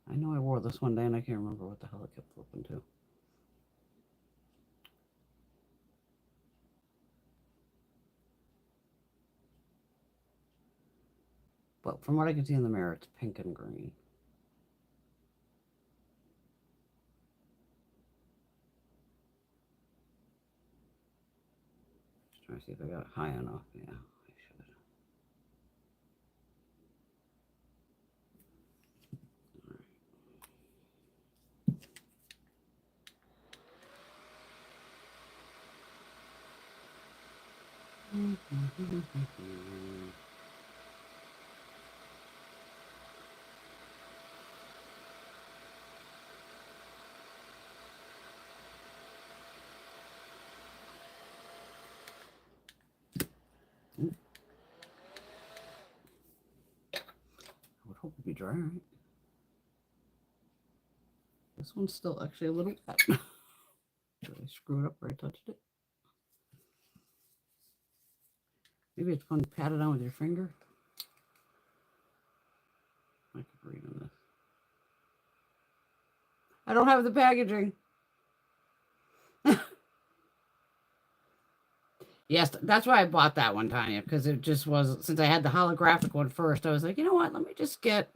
I know I wore this one day and I can't remember what the hell it kept flipping to. But from what I can see in the mirror, it's pink and green. Trying to see if I got it high enough. Yeah, I should. I would hope it'd be dry, right? This one's still actually a little wet. Did I screw it up where I touched it? Maybe it's fun to pat it on with your finger. I could read on this. I don't have the packaging. Yes, that's why I bought that one, Tanya, because it just was, since I had the holographic one first, I was like, you know what, let me just get,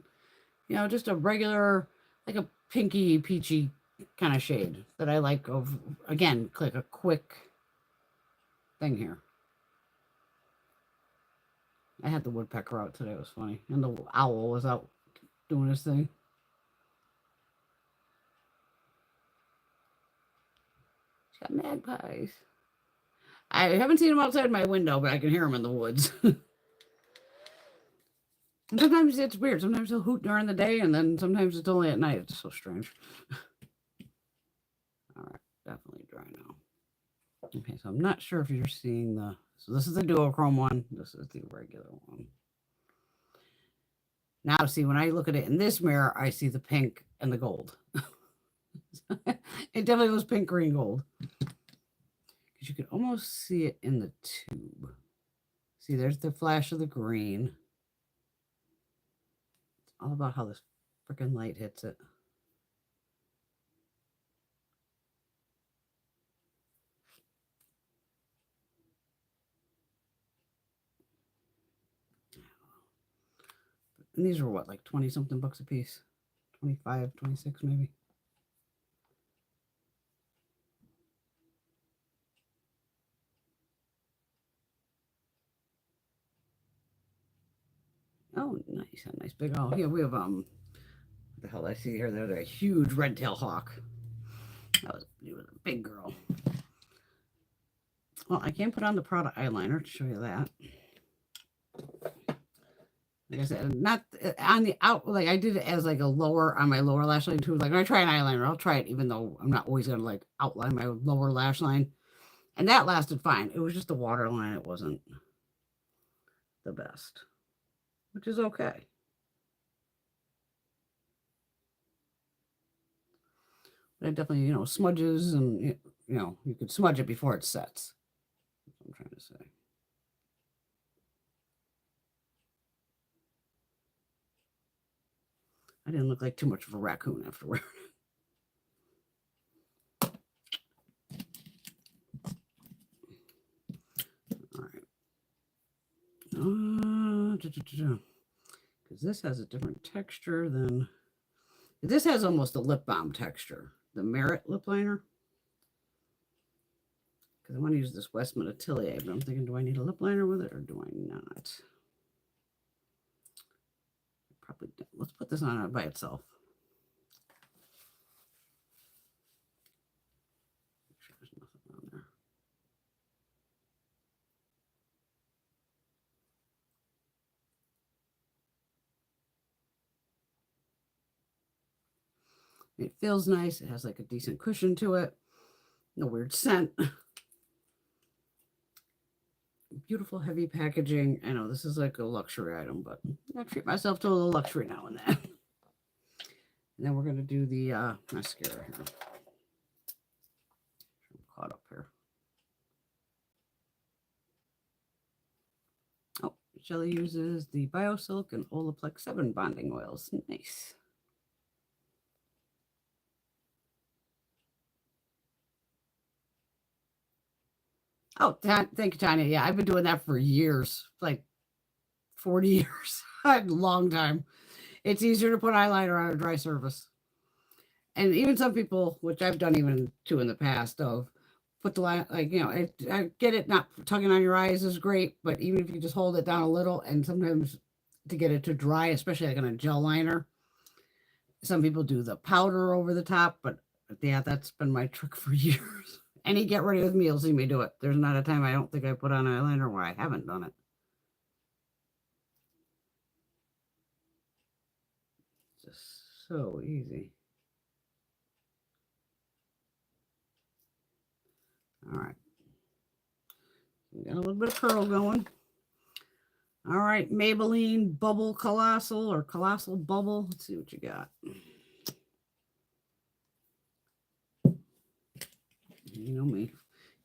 just a regular, like a pinky, peachy kind of shade that I like of, again, click a quick thing here. I had the woodpecker out today. It was funny. And the owl was out doing his thing. She's got magpies. I haven't seen them outside my window, but I can hear them in the woods. And sometimes it's weird. Sometimes they'll hoot during the day, and then sometimes it's only at night. It's so strange. All right, definitely dry now. Okay, so I'm not sure if you're seeing the... So this is the duochrome one. This is the regular one. Now, see, when I look at it in this mirror, I see the pink and the gold. It definitely was pink, green, gold. Because you could almost see it in the tube. See, there's the flash of the green. It's all about how this freaking light hits it. And these were what, like 20 something bucks a piece? 25, 26 maybe. Oh, nice. A nice big owl. Here we have what the hell I see here? There's a huge red-tailed hawk. He was a big girl. Well, I can't put on the Prada eyeliner to show you that. Like I said, not on the out, like I did it as like a lower on my lower lash line too. Like when I try an eyeliner, I'll try it even though I'm not always gonna like outline my lower lash line. And that lasted fine. It was just the waterline. It wasn't the best, which is okay. But it definitely, smudges and, you could smudge it before it sets. That's what I'm trying to say. I didn't look like too much of a raccoon afterward. All right. Because this has a different texture than... This has almost a lip balm texture. The Merit lip liner. Because I want to use this Westman Atelier, but I'm thinking, do I need a lip liner with it or do I not? Probably don't. Let's put this on by itself. Make sure there's nothing on there. It feels nice. It has like a decent cushion to it. No weird scent. Beautiful heavy packaging. I know this is like a luxury item, but I treat myself to a little luxury now and then. And then we're going to do the mascara here. I'm caught up here. Oh, Shelly uses the BioSilk and Olaplex 7 bonding oils. Nice. Oh, thank you, Tanya. Yeah, I've been doing that for years, like 40 years. A long time. It's easier to put eyeliner on a dry surface. And even some people, which I've done even too in the past, of put the line, like, you know, I get it, not tugging on your eyes is great, but even if you just hold it down a little, and sometimes to get it to dry, especially like on a gel liner, some people do the powder over the top, but yeah, that's been my trick for years. Any Get Ready With Me, you'll see me do it. There's not a time I don't think I put on eyeliner where I haven't done it. Just so easy. All right. We got a little bit of curl going. All right, Maybelline Bubble Colossal or Colossal Bubble. Let's see what you got. You know me.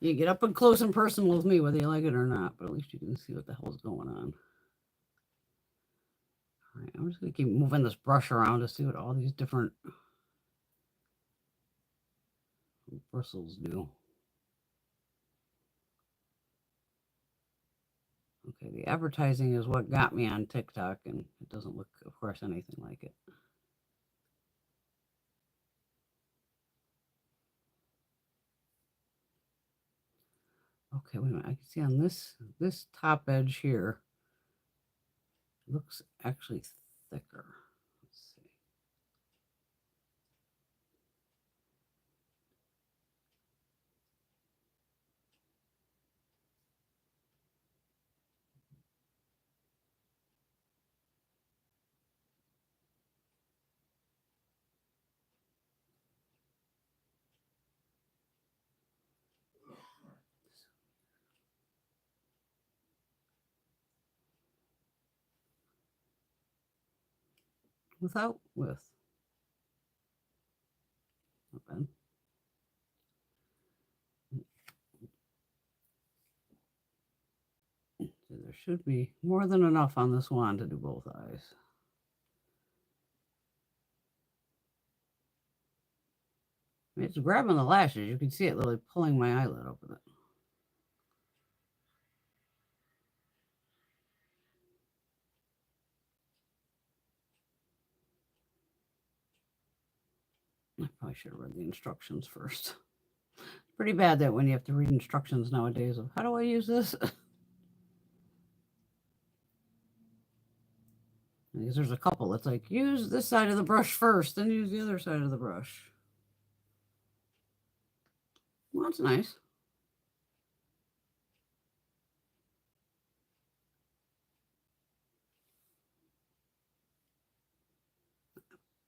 You get up and close and personal with me, whether you like it or not, but at least you can see what the hell's going on. All right, I'm just going to keep moving this brush around to see what all these different bristles do. Okay, the advertising is what got me on TikTok, and it doesn't look, of course, anything like it. Okay, wait a minute. I can see on this top edge here, it looks actually thicker. Let's see. Without with. Not bad. So there should be more than enough on this wand to do both eyes. I mean, it's grabbing the lashes. You can see it literally pulling my eyelid up with it. I probably should have read the instructions first. Pretty bad that when you have to read instructions nowadays of how do I use this? Because there's a couple. It's like, use this side of the brush first, then use the other side of the brush. Well, that's nice.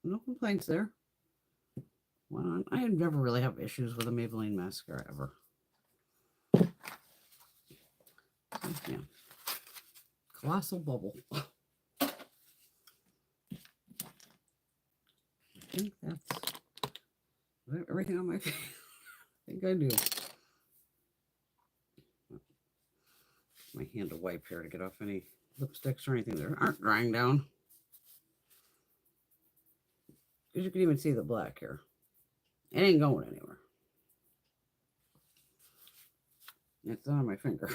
No complaints there. Well, I never really have issues with a Maybelline mascara ever. Yeah. Colossal Bubble. I think that's everything on my face. I think I do. My hand to wipe here to get off any lipsticks or anything that aren't drying down. Because you can even see the black here. It ain't going anywhere. It's on my finger.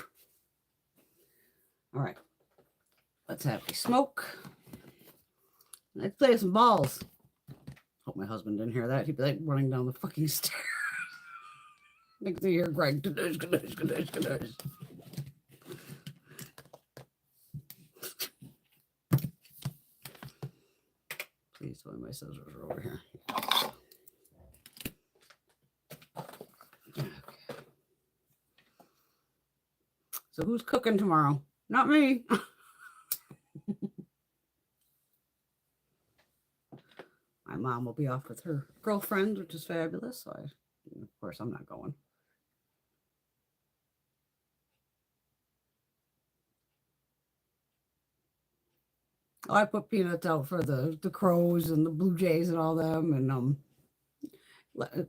All right. Let's have a smoke. Let's play some balls. Hope my husband didn't hear that. He'd be like running down the fucking stairs. Next thing you hear Greg. Kadosh. Please tell me my scissors are over here. Okay. So who's cooking tomorrow? Not me. My mom will be off with her girlfriend, which is fabulous. So of course, I'm not going. Oh, I put peanuts out for the crows and the blue jays and all them, and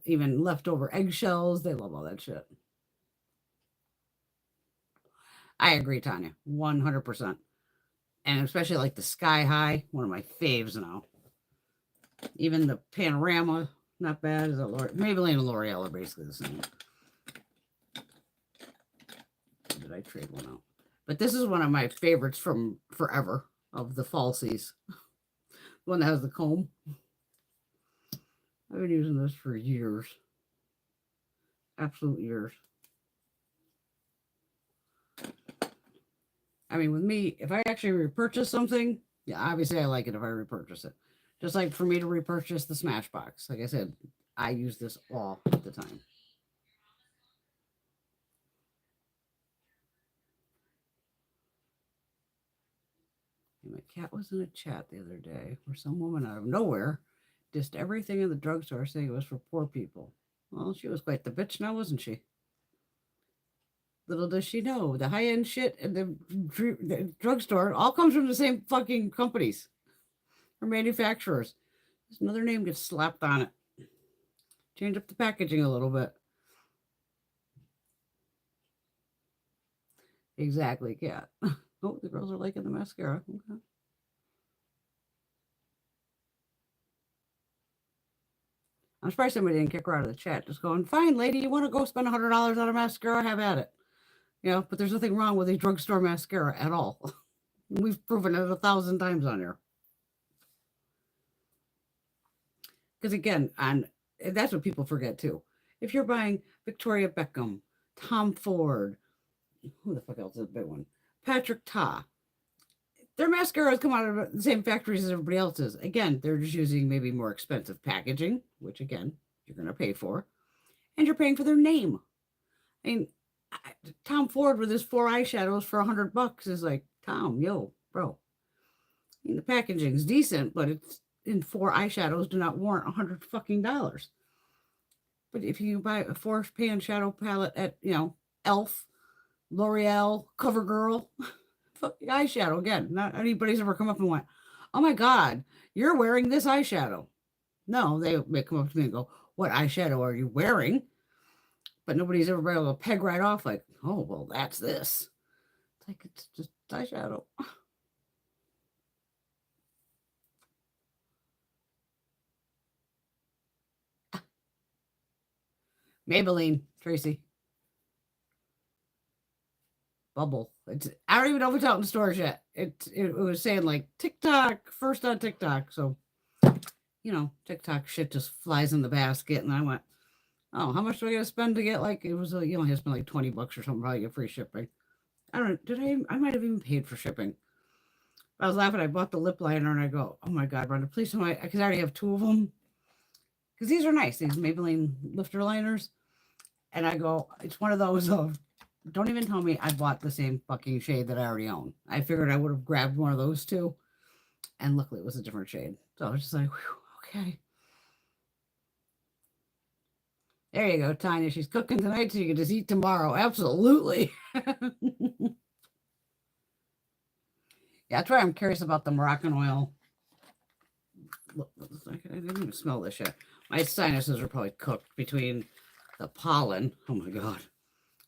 even leftover eggshells. They love all that shit. I agree, Tanya, 100%. And especially like the Sky High, one of my faves now. Even the Panorama, not bad. Is Maybelline and L'Oreal are basically the same. Did I trade one out? But this is one of my favorites from forever of the falsies. One that has the comb. I've been using this for years. Absolute years. I mean, with me, if I actually repurchase something, yeah, obviously I like it if I repurchase it. Just like for me to repurchase the Smashbox. Like I said, I use this all the time. And my cat was in a chat the other day where some woman out of nowhere dissed everything in the drugstore saying it was for poor people. Well, she was quite the bitch now, wasn't she? Little does she know, the high-end shit in the drugstore all comes from the same fucking companies or manufacturers. Just another name gets slapped on it. Change up the packaging a little bit. Exactly, cat. Oh, the girls are liking the mascara. Okay. I'm surprised somebody didn't kick her out of the chat. Just going, fine, lady, you want to go spend $100 on a mascara? Have at it. You know, but there's nothing wrong with a drugstore mascara at all. We've proven it 1,000 times on here. Because again, that's what people forget too. If you're buying Victoria Beckham, Tom Ford, who the fuck else is a big one? Patrick Ta. Their mascaras come out of the same factories as everybody else's. Again, they're just using maybe more expensive packaging, which again, you're going to pay for. And you're paying for their name. I mean, Tom Ford with his 4 eyeshadows for $100 is like, Tom, yo, bro. I mean, the packaging's decent, but it's in 4 eyeshadows do not warrant $100. But if you buy a 4-pan shadow palette at, Elf, L'Oreal, CoverGirl, eyeshadow, again, not anybody's ever come up and went, oh my God, you're wearing this eyeshadow. No, they may come up to me and go, what eyeshadow are you wearing? But nobody's ever been able to peg right off like, oh, well, that's this. It's like, it's just eyeshadow. Maybelline, Tracy. Bubble. I don't even know if it's out in stores yet. It was saying like TikTok, first on TikTok. So, TikTok shit just flies in the basket. And I went, oh, how much do I got to spend to get like, it was, you only have to spend like $20 or something, probably get free shipping. I don't know. I might have even paid for shipping. I was laughing. I bought the lip liner and I go, oh my God, Brenda, please tell me, because I already have 2 of them. Because these are nice, these Maybelline lifter liners. And I go, it's one of those of, don't even tell me I bought the same fucking shade that I already own. I figured I would have grabbed one of those too. And luckily it was a different shade. So I was just like, whew, okay. There you go, Tanya. She's cooking tonight so you can just eat tomorrow. Absolutely. Yeah, that's why I'm curious about the Moroccan oil. Look, I didn't even smell this yet. My sinuses are probably cooked between the pollen. Oh my God.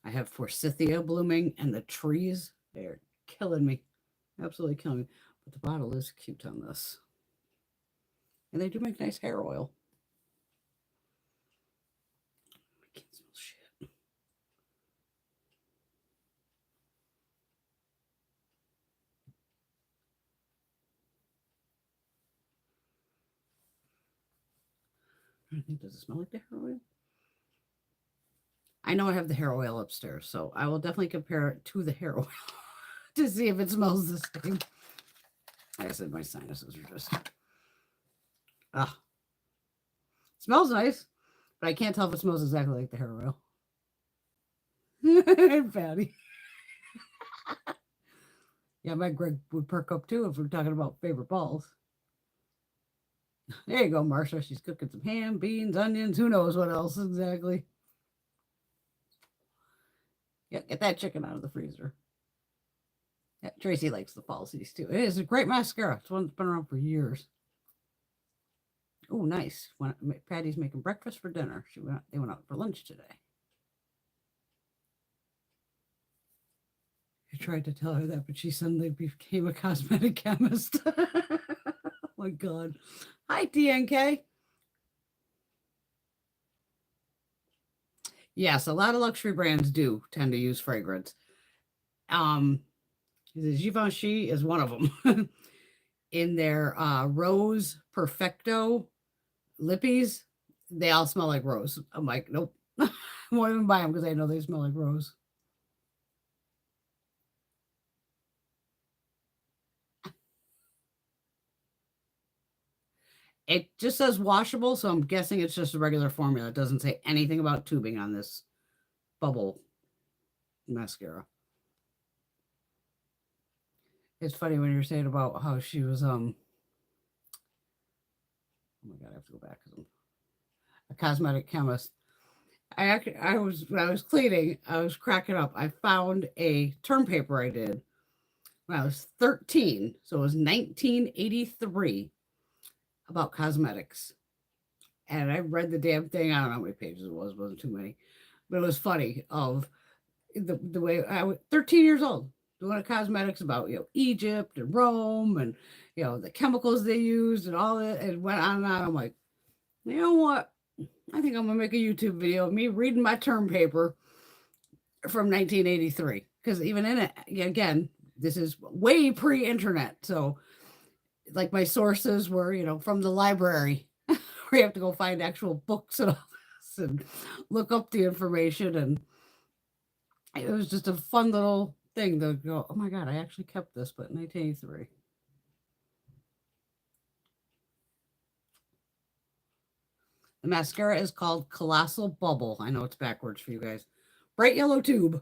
I have forsythia blooming and the trees. They're killing me. Absolutely killing me. But the bottle is cute on this. And they do make nice hair oil. I can't smell shit. Does it smell like the hair oil? I know I have the hair oil upstairs, so I will definitely compare it to the hair oil to see if it smells the same. Like I said, my sinuses are just... Smells nice, but I can't tell if it smells exactly like the hair oil. Fatty. Yeah, my Greg would perk up too if we're talking about favorite balls. There you go, Marsha. She's cooking some ham, beans, onions, who knows what else exactly. Yeah, get that chicken out of the freezer. Yeah, Tracy likes the falsies too. It is a great mascara. It's one that's been around for years. Oh, nice. Patty's making breakfast for dinner. They went out for lunch today. I tried to tell her that, but she suddenly became a cosmetic chemist. Oh my God. Hi, TNK. Yes, a lot of luxury brands do tend to use fragrance. Givenchy is one of them. In their Rose Perfecto lippies, they all smell like rose. I'm like, nope. I won't even buy them because I know they smell like rose. It just says washable, so I'm guessing it's just a regular formula. It doesn't say anything about tubing on this bubble mascara. It's funny when you're saying about how she was oh my god, I have to go back because I'm a cosmetic chemist. I was when I was cleaning, I was cracking up. I found a term paper I did when I was 13, so it was 1983, about cosmetics. And I read the damn thing. I don't know how many pages it wasn't too many, but it was funny of the way I was 13 years old doing a cosmetics about Egypt and Rome and the chemicals they used and all that, and went on and on. I'm like, you know what? I think I'm gonna make a YouTube video of me reading my term paper from 1983, because even in it, again, this is way pre-internet, so like my sources were from the library, where you have to go find actual books and all this and look up the information, and it was just a fun little thing to go, oh my god, I actually kept this, but 1983. The mascara is called Colossal Bubble. I know it's backwards for you guys. Bright yellow tube.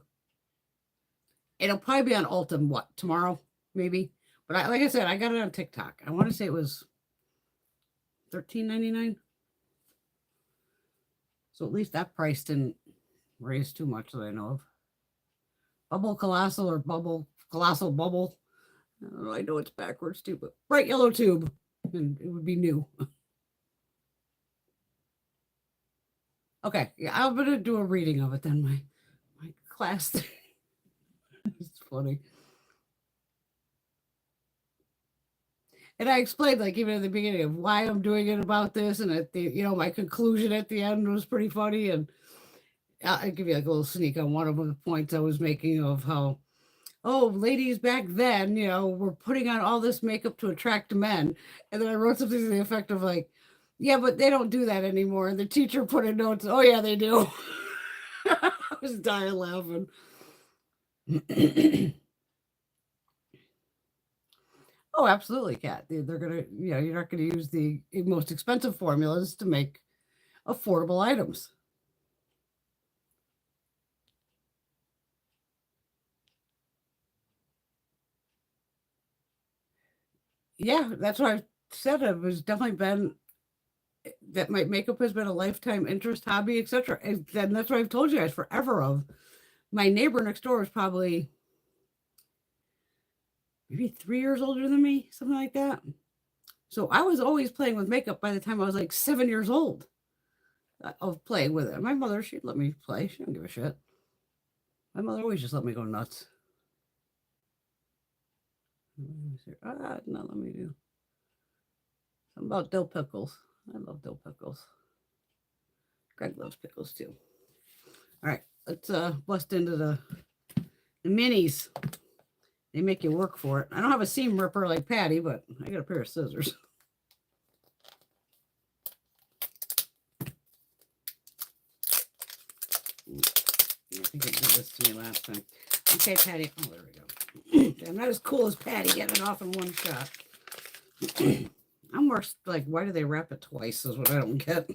It'll probably be on Ulta, tomorrow, maybe. But like I said, I got it on TikTok. I want to say it was $13.99. So at least that price didn't raise too much that I know of. Bubble Colossal or Bubble Colossal Bubble. I know it's backwards too, but bright yellow tube. And it would be new. Okay, yeah, I'm gonna do a reading of it then. My class. It's funny. And I explained, like, even at the beginning of why I'm doing it about this, and at the my conclusion at the end was pretty funny. And I'll give you like a little sneak on one of the points I was making of how, ladies back then, were putting on all this makeup to attract men. And then I wrote something to the effect of like, yeah, but they don't do that anymore. And the teacher put in notes, oh yeah, they do. I was dying laughing. Oh, absolutely, Kat. They're gonna, you're not gonna use the most expensive formulas to make affordable items. Yeah, that's what I said. It was definitely been that my makeup has been a lifetime interest, hobby, etc. And that's what I've told you guys forever of. My neighbor next door is probably maybe 3 years older than me, something like that. So I was always playing with makeup by the time I was like 7 years old, of playing with it. My mother, she'd let me play. She don't give a shit. My mother always just let me go nuts. No, let me do something about dill pickles. I love dill pickles. Greg loves pickles too. All right, let's bust into the minis. They make you work for it. I don't have a seam ripper like Patty, but I got a pair of scissors. I think it did this to me last time. Okay, Patty. Oh, there we go. I'm not as cool as Patty getting it off in one shot. I'm worse. Like, why do they wrap it twice? Is what I don't get.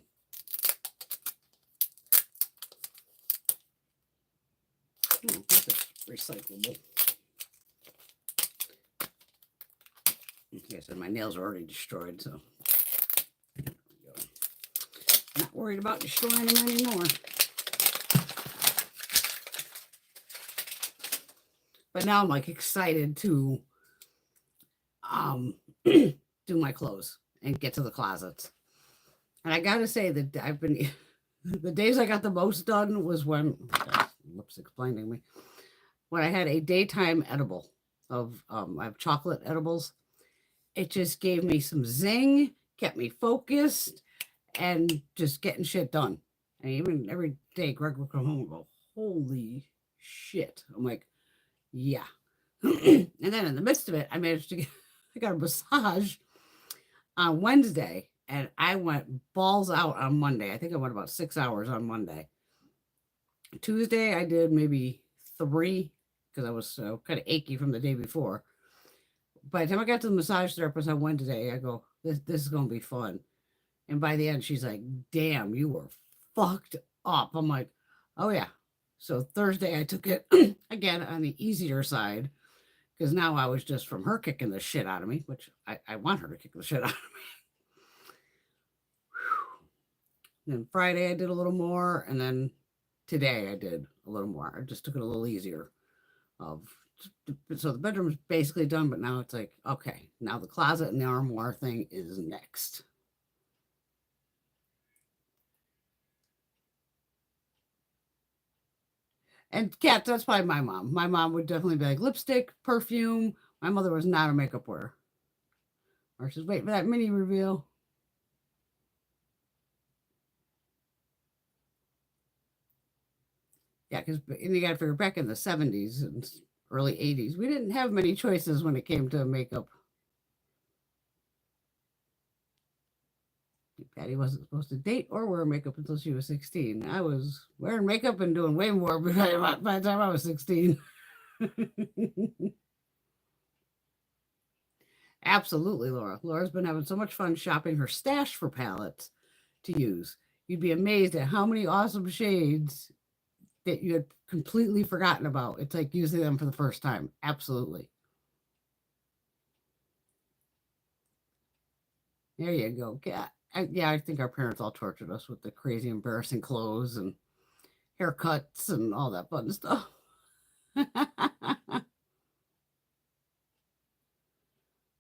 Oh, that's recyclable. Okay, so my nails are already destroyed, so not worried about destroying them anymore. But now I'm like excited to do my clothes and get to the closets. And I gotta say that I've been the days I got the most done was when lips explaining me when I had a daytime edible of I have chocolate edibles. It just gave me some zing, kept me focused, and just getting shit done. And even every day Greg would come home and go, holy shit. I'm like, yeah. And then in the midst of it, I managed to get, I got a massage on Wednesday, and I went balls out on Monday. I think I went about 6 hours on Monday. Tuesday, I did maybe 3 because I was so kind of achy from the day before. By the time I got to the massage therapist on Wednesday, I go, this is going to be fun. And by the end, she's like, damn, you were fucked up. I'm like, oh, yeah. So Thursday, I took it again on the easier side because now I was just from her kicking the shit out of me, which I want her to kick the shit out of me. Then Friday, I did a little more. And then today, I did a little more. I just took it a little easier. So the bedroom's basically done, but now it's like, okay, now the closet and the armoire thing is next. And cats, that's probably my mom. My mom would definitely be like lipstick, perfume. My mother was not a makeup wearer. Or she's waiting for that mini reveal. Yeah, because you got to figure back in the 70s and early 80s, we didn't have many choices when it came to makeup. Patty wasn't supposed to date or wear makeup until she was 16. I was wearing makeup and doing way more by the time I was 16. Absolutely, Laura. Laura's been having so much fun shopping her stash for palettes to use. You'd be amazed at how many awesome shades that you had completely forgotten about. It's like using them for the first time. Absolutely. There you go, cat. Yeah, I think our parents all tortured us with the crazy, embarrassing clothes and haircuts and all that fun stuff.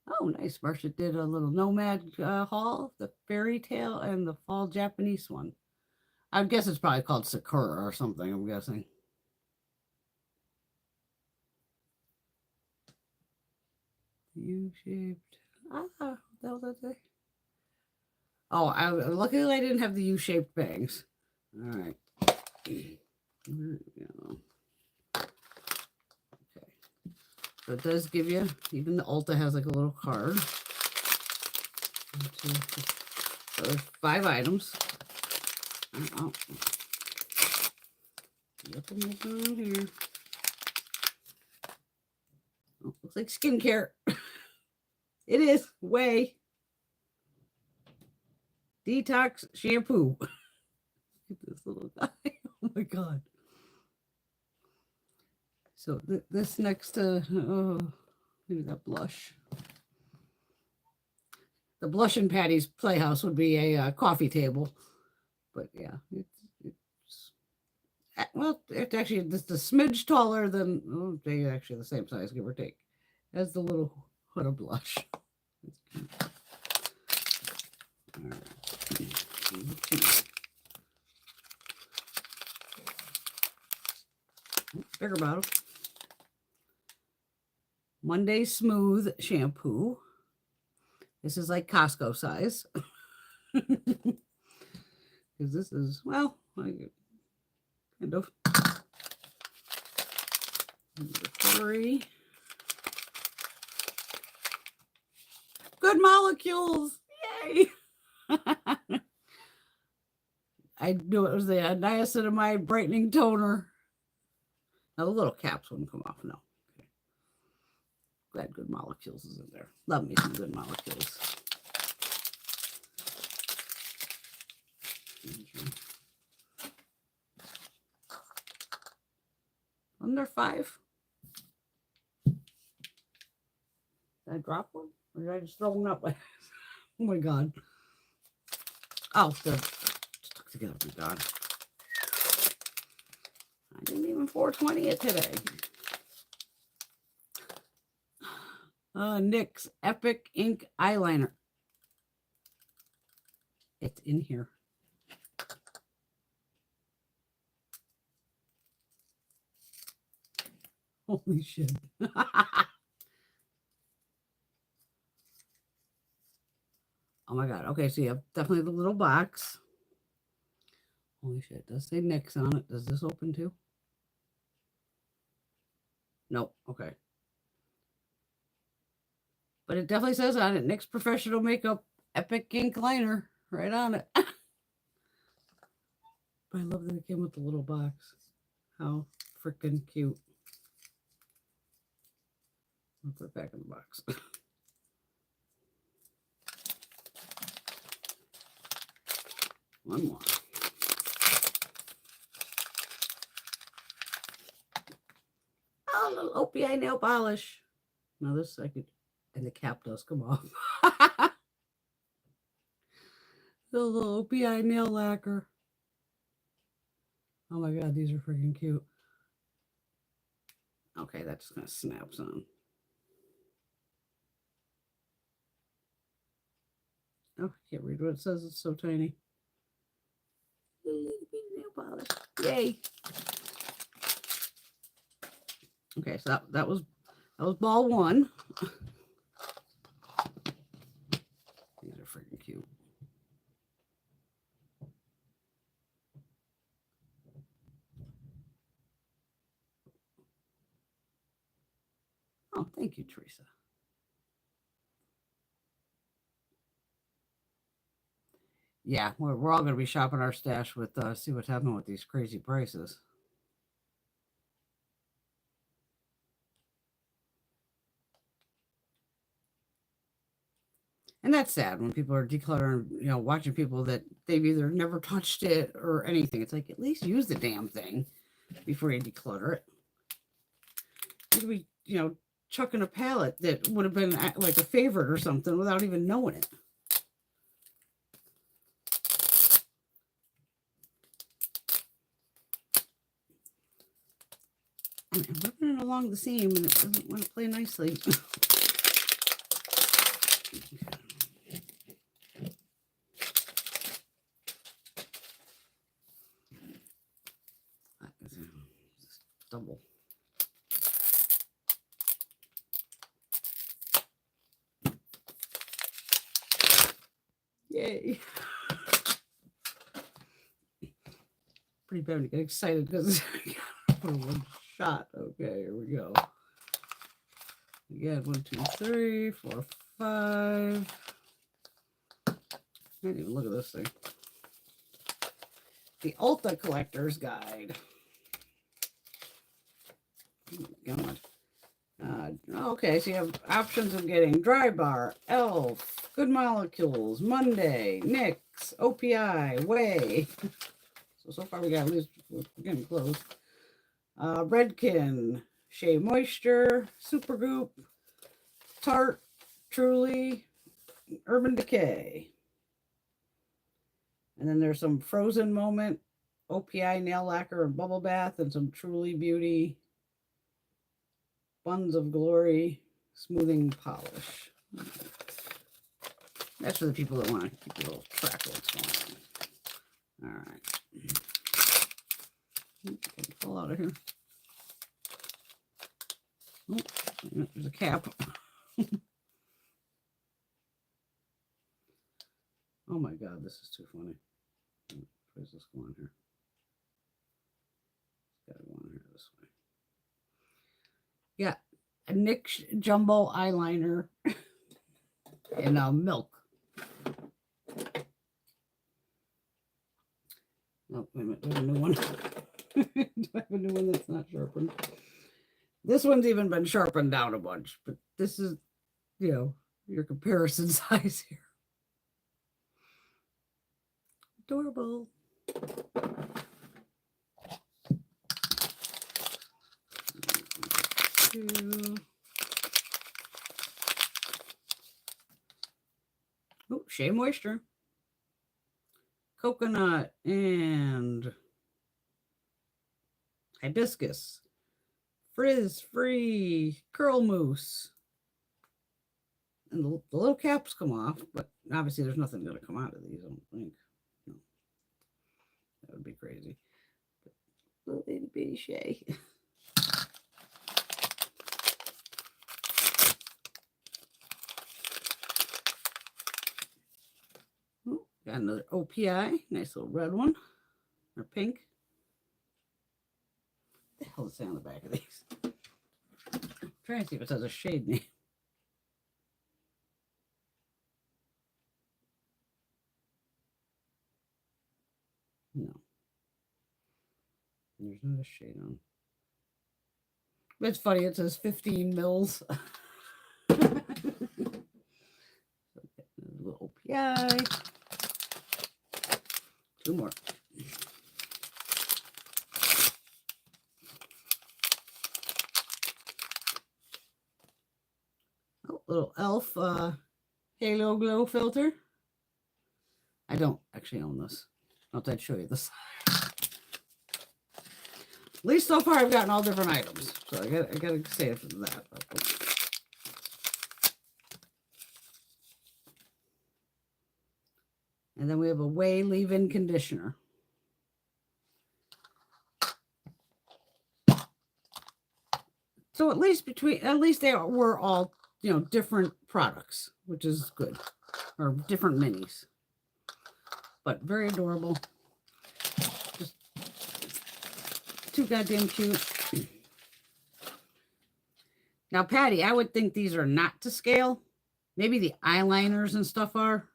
Oh, nice. Marcia did a little nomad haul, the fairy tale and the fall Japanese one. I would guess it's probably called Sakura or something, I'm guessing. U-shaped. Ah, that's it. Oh, luckily I didn't have the U-shaped bangs. All right. There we go. Okay. So it does give you, even the Ulta has like a little card. So there's 5 items. Oh. Yep, on here. Oh, looks like skincare. It is. Way. Detox shampoo. Look at this little guy. Oh my God. So this next to, maybe that blush. The blush in Patty's Playhouse would be a coffee table. But yeah, it's well, it's actually just a smidge taller than, oh, they're actually the same size, give or take, as the little Huda blush. All right. Bigger bottle. Monday Smooth shampoo. This is like Costco size. Because this is, well, kind of. 3. Good molecules. Yay. I knew it was the niacinamide brightening toner. Now the little caps wouldn't come off. No. Okay. Glad Good Molecules is in there. Love me some Good Molecules. Under 5. Did I drop one? Or did I just throw one up? Oh my God. Oh, good. Stuck together. Oh my God. I didn't even 420 it today. NYX Epic Ink Eyeliner. It's in here. Holy shit. Oh my God. Okay, so you have definitely the little box. Holy shit. It does say NYX on it. Does this open too? Nope. Okay. But it definitely says on it, NYX Professional Makeup Epic Ink Liner. Right on it. But I love that it came with the little box. How freaking cute. I'll put it back in the box. One more. Oh, a little OPI nail polish. Now this I could, and the cap does come off. The little OPI nail lacquer. Oh my God, these are freaking cute. Okay, that just kind of snaps on. Oh, I can't read what it says. It's so tiny. Nail polish. Yay. Okay, so that was ball one. These are freaking cute. Oh, thank you, Teresa. Yeah, we're all going to be shopping our stash with see what's happening with these crazy prices. And that's sad when people are decluttering, watching people that they've either never touched it or anything. It's like, at least use the damn thing before you declutter it. You could be, chucking a palette that would have been like a favorite or something without even knowing it. I'm ripping it along the seam and it doesn't want to play nicely. Double. Yay. Pretty bad to get excited because one shot. Okay, here we go. Again, 1, 2, 3, 4, 5. I didn't even look at this thing. The Ulta Collector's Guide. Oh my God. Okay, so you have options of getting Dry Bar, Elf, Good Molecules, Monday, NYX, OPI, Way. So far we got at least, we're getting close. Redken, Shea Moisture, Supergoop, Tarte, Truly, Urban Decay. And then there's some Frozen Moment, OPI Nail Lacquer and Bubble Bath, and some Truly Beauty, Buns of Glory, Smoothing Polish. That's for the people that want to keep a little track of what's going on. All right. Pull out of here. Oh, there's a cap. Oh my God, this is too funny. Where's this going here? It's got to go on here this way. Yeah, a NYX Jumbo Eyeliner in milk. Oh, wait a minute, there's a new one. Do I have a new one that's not sharpened? This one's even been sharpened down a bunch, but this is, your comparison size here. Adorable. Oh, Shea Moisture. Coconut and hibiscus. Frizz-free curl mousse. And the little caps come off, but obviously there's nothing going to come out of these, I don't think. No. That would be crazy. But little itty bitty Shea. Oh, got another OPI. Nice little red one. Or pink. What the hell is that on the back of these? I'm trying to see if it has a shade name. No. There's not a shade on. But it's funny, it says 15 mils. Little OPI. 2 more. Oh, little e.l.f. Halo Glow filter. I don't actually own this. Not that I'd show you this. At least so far I've gotten all different items. So I gotta say it for that. And then we have a Way leave-in conditioner. So at least they were all, different products, which is good. Or different minis. But very adorable. Just too goddamn cute. Now, Patty, I would think these are not to scale. Maybe the eyeliners and stuff are.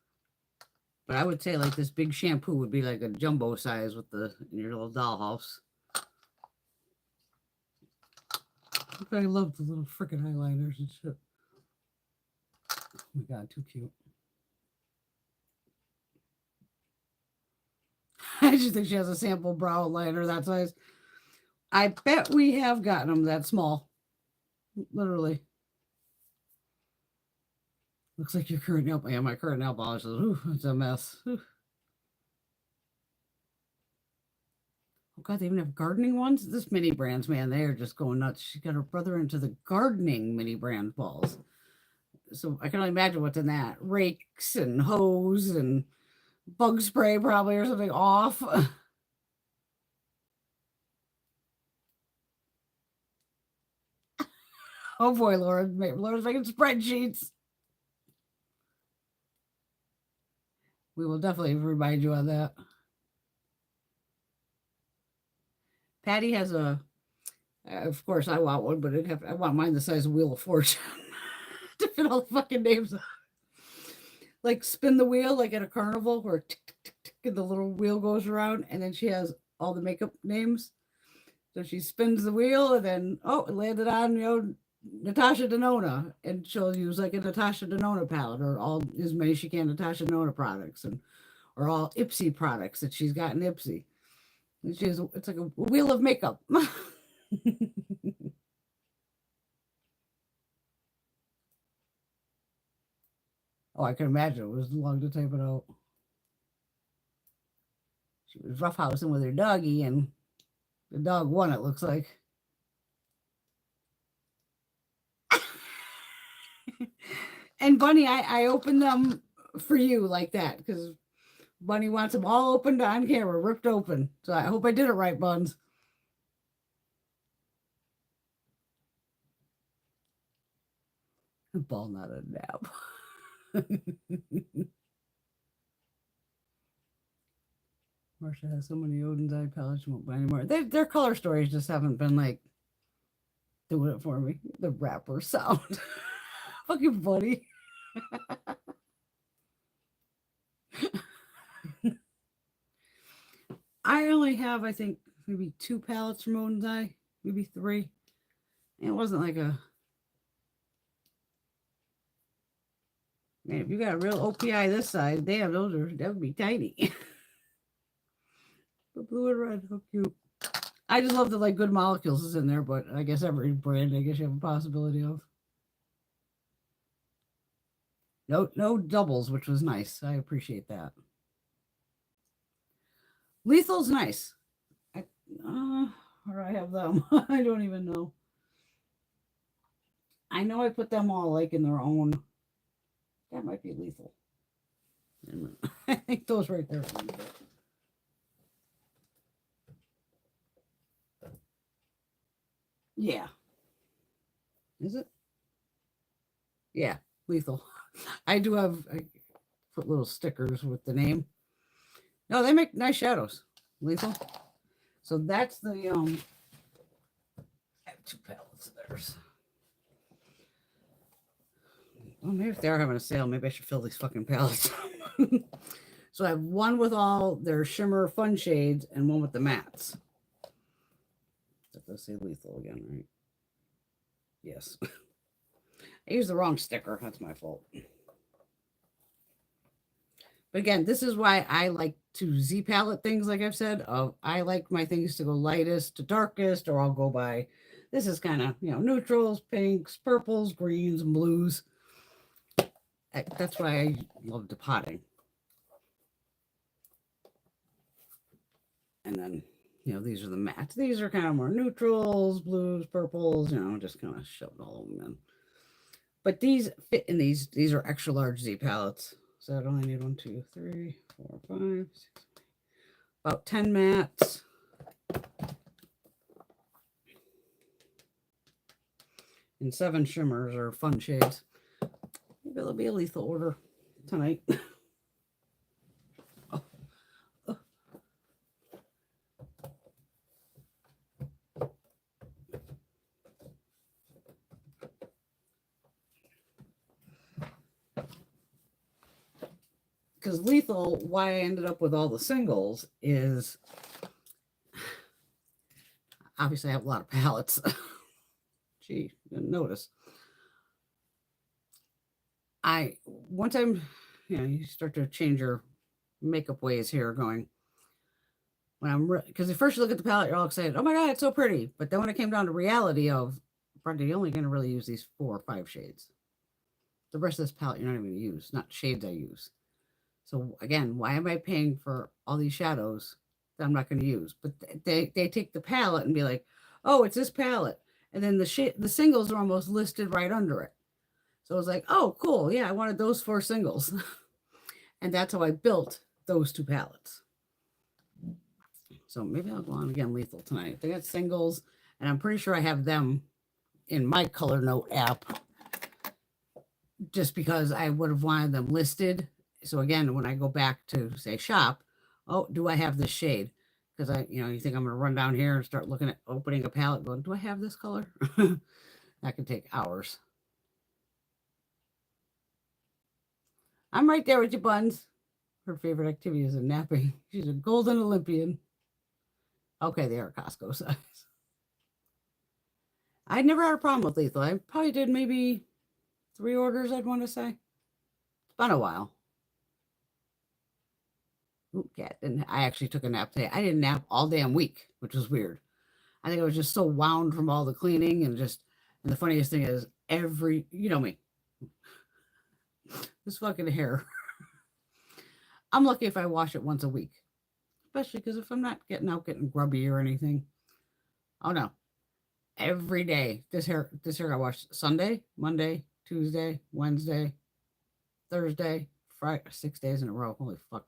But I would say like this big shampoo would be like a jumbo size with in your little dollhouse. I love the little freaking eyeliners and shit. Oh my God, too cute. I just think she has a sample brow liner that size. I bet we have gotten them that small. Literally. Looks like your current nail. Yeah, my current nail polish is, ooh, it's a mess. Ooh. Oh God, they even have gardening ones. This mini brands, man, they are just going nuts. She got her brother into the gardening mini brand balls. So I can only imagine what's in that. Rakes and hose and bug spray probably or something off. Oh boy, Laura's making spreadsheets. We will definitely remind you on that. Patty has of course I want one, but I want mine the size of Wheel of Fortune to fit all the fucking names. Like spin the wheel like at a carnival where tick, tick, tick, tick, and the little wheel goes around, and then she has all the makeup names. So she spins the wheel, and then it landed on Natasha Denona, and she'll use like a Natasha Denona palette or all as many she can Natasha Denona products or all Ipsy products that she's got in Ipsy. And it's like a wheel of makeup. Oh, I can imagine it was long to type it out. She was roughhousing with her doggy, and the dog won, it looks like. And Bunny, I opened them for you like that because Bunny wants them all opened on camera, ripped open. So I hope I did it right, Buns. Ball, not a nap. Marsha has so many Odin's eye palettes she won't buy anymore. Their color stories just haven't been like doing it for me. The rapper sound. Fucking Bunny. I only have, I think, maybe 2 palettes from Odin's eye, maybe 3. And it wasn't like a. Man, if you got a real OPI this size, damn, that would be tiny. But blue and red, how cute. I just love the like Good Molecules is in there, but I guess every brand, I guess you have a possibility of. No doubles, which was nice. I appreciate that. Lethal's nice. Where do I have them? I don't even know. I know I put them all like in their own. That might be Lethal. I think those right there. Yeah. Is it? Yeah, Lethal. I put little stickers with the name. No, they make nice shadows. Lethal. So that's the I have 2 palettes of theirs. Well, maybe if they are having a sale, maybe I should fill these fucking palettes. So I have one with all their shimmer fun shades and one with the mattes. Let's say Lethal again, right? Yes. I used the wrong sticker. That's my fault. But again, this is why I like to Z palette things, like I've said. I like my things to go lightest to darkest, or I'll go by, this is kind of, neutrals, pinks, purples, greens, and blues. That's why I love depotting. And then, these are the mattes. These are kind of more neutrals, blues, purples, just kind of shoved all of them in. But these fit in these. These are extra large Z palettes. So I'd only need 1, 2, 3, 4, 5, 6, about 10 mattes. And 7 shimmers or fun shades. Maybe it'll be a lethal order tonight. Because lethal, why I ended up with all the singles is obviously I have a lot of palettes. Gee, didn't notice. One time, you start to change your makeup ways here, going, because at first you look at the palette, you're all excited, oh my god, it's so pretty. But then when it came down to reality of, Brenda, you're only going to really use these 4 or 5 shades. The rest of this palette you're not even going to use, not shades I use. So again, why am I paying for all these shadows that I'm not going to use? But they take the palette and be like, oh, it's this palette. And then the singles are almost listed right under it. So I was like, oh, cool. Yeah, I wanted those 4 singles. And that's how I built those 2 palettes. So maybe I'll go on again lethal tonight. They got singles, and I'm pretty sure I have them in my Color Note app just because I would have wanted them listed. So again, when I go back to, say, shop, oh, do I have this shade? Because you think I'm going to run down here and start looking at opening a palette going, do I have this color? That could take hours. I'm right there with you, Buns. Her favorite activity is napping. She's a golden Olympian. Okay, they are Costco size. I never had a problem with lethal. I probably did maybe 3 orders, I'd want to say. It's been a while. Ooh, cat didn't. I actually took a nap today. I didn't nap all damn week, which was weird. I think I was just so wound from all the cleaning and the funniest thing is you know me. This fucking hair. I'm lucky if I wash it once a week. Especially because if I'm not getting grubby or anything. Oh no. Every day. This hair I washed Sunday, Monday, Tuesday, Wednesday, Thursday, Friday, 6 days in a row. Holy fuck.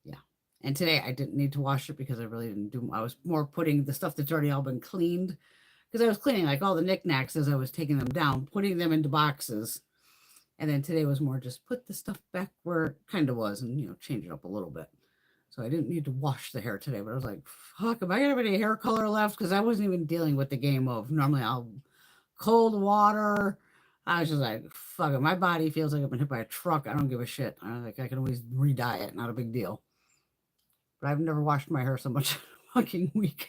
Yeah. And today I didn't need to wash it because I really didn't do. I was more putting the stuff that's already all been cleaned. Because I was cleaning like all the knickknacks as I was taking them down, putting them into boxes. And then today was more just put the stuff back where it kind of was and, change it up a little bit. So I didn't need to wash the hair today, but I was like, fuck, am I going to have any hair color left? Because I wasn't even dealing with the game of normally I'll cold water. I was just like, fuck it. My body feels like I've been hit by a truck. I don't give a shit. I can always re-dye it. Not a big deal. But I've never washed my hair so much fucking week.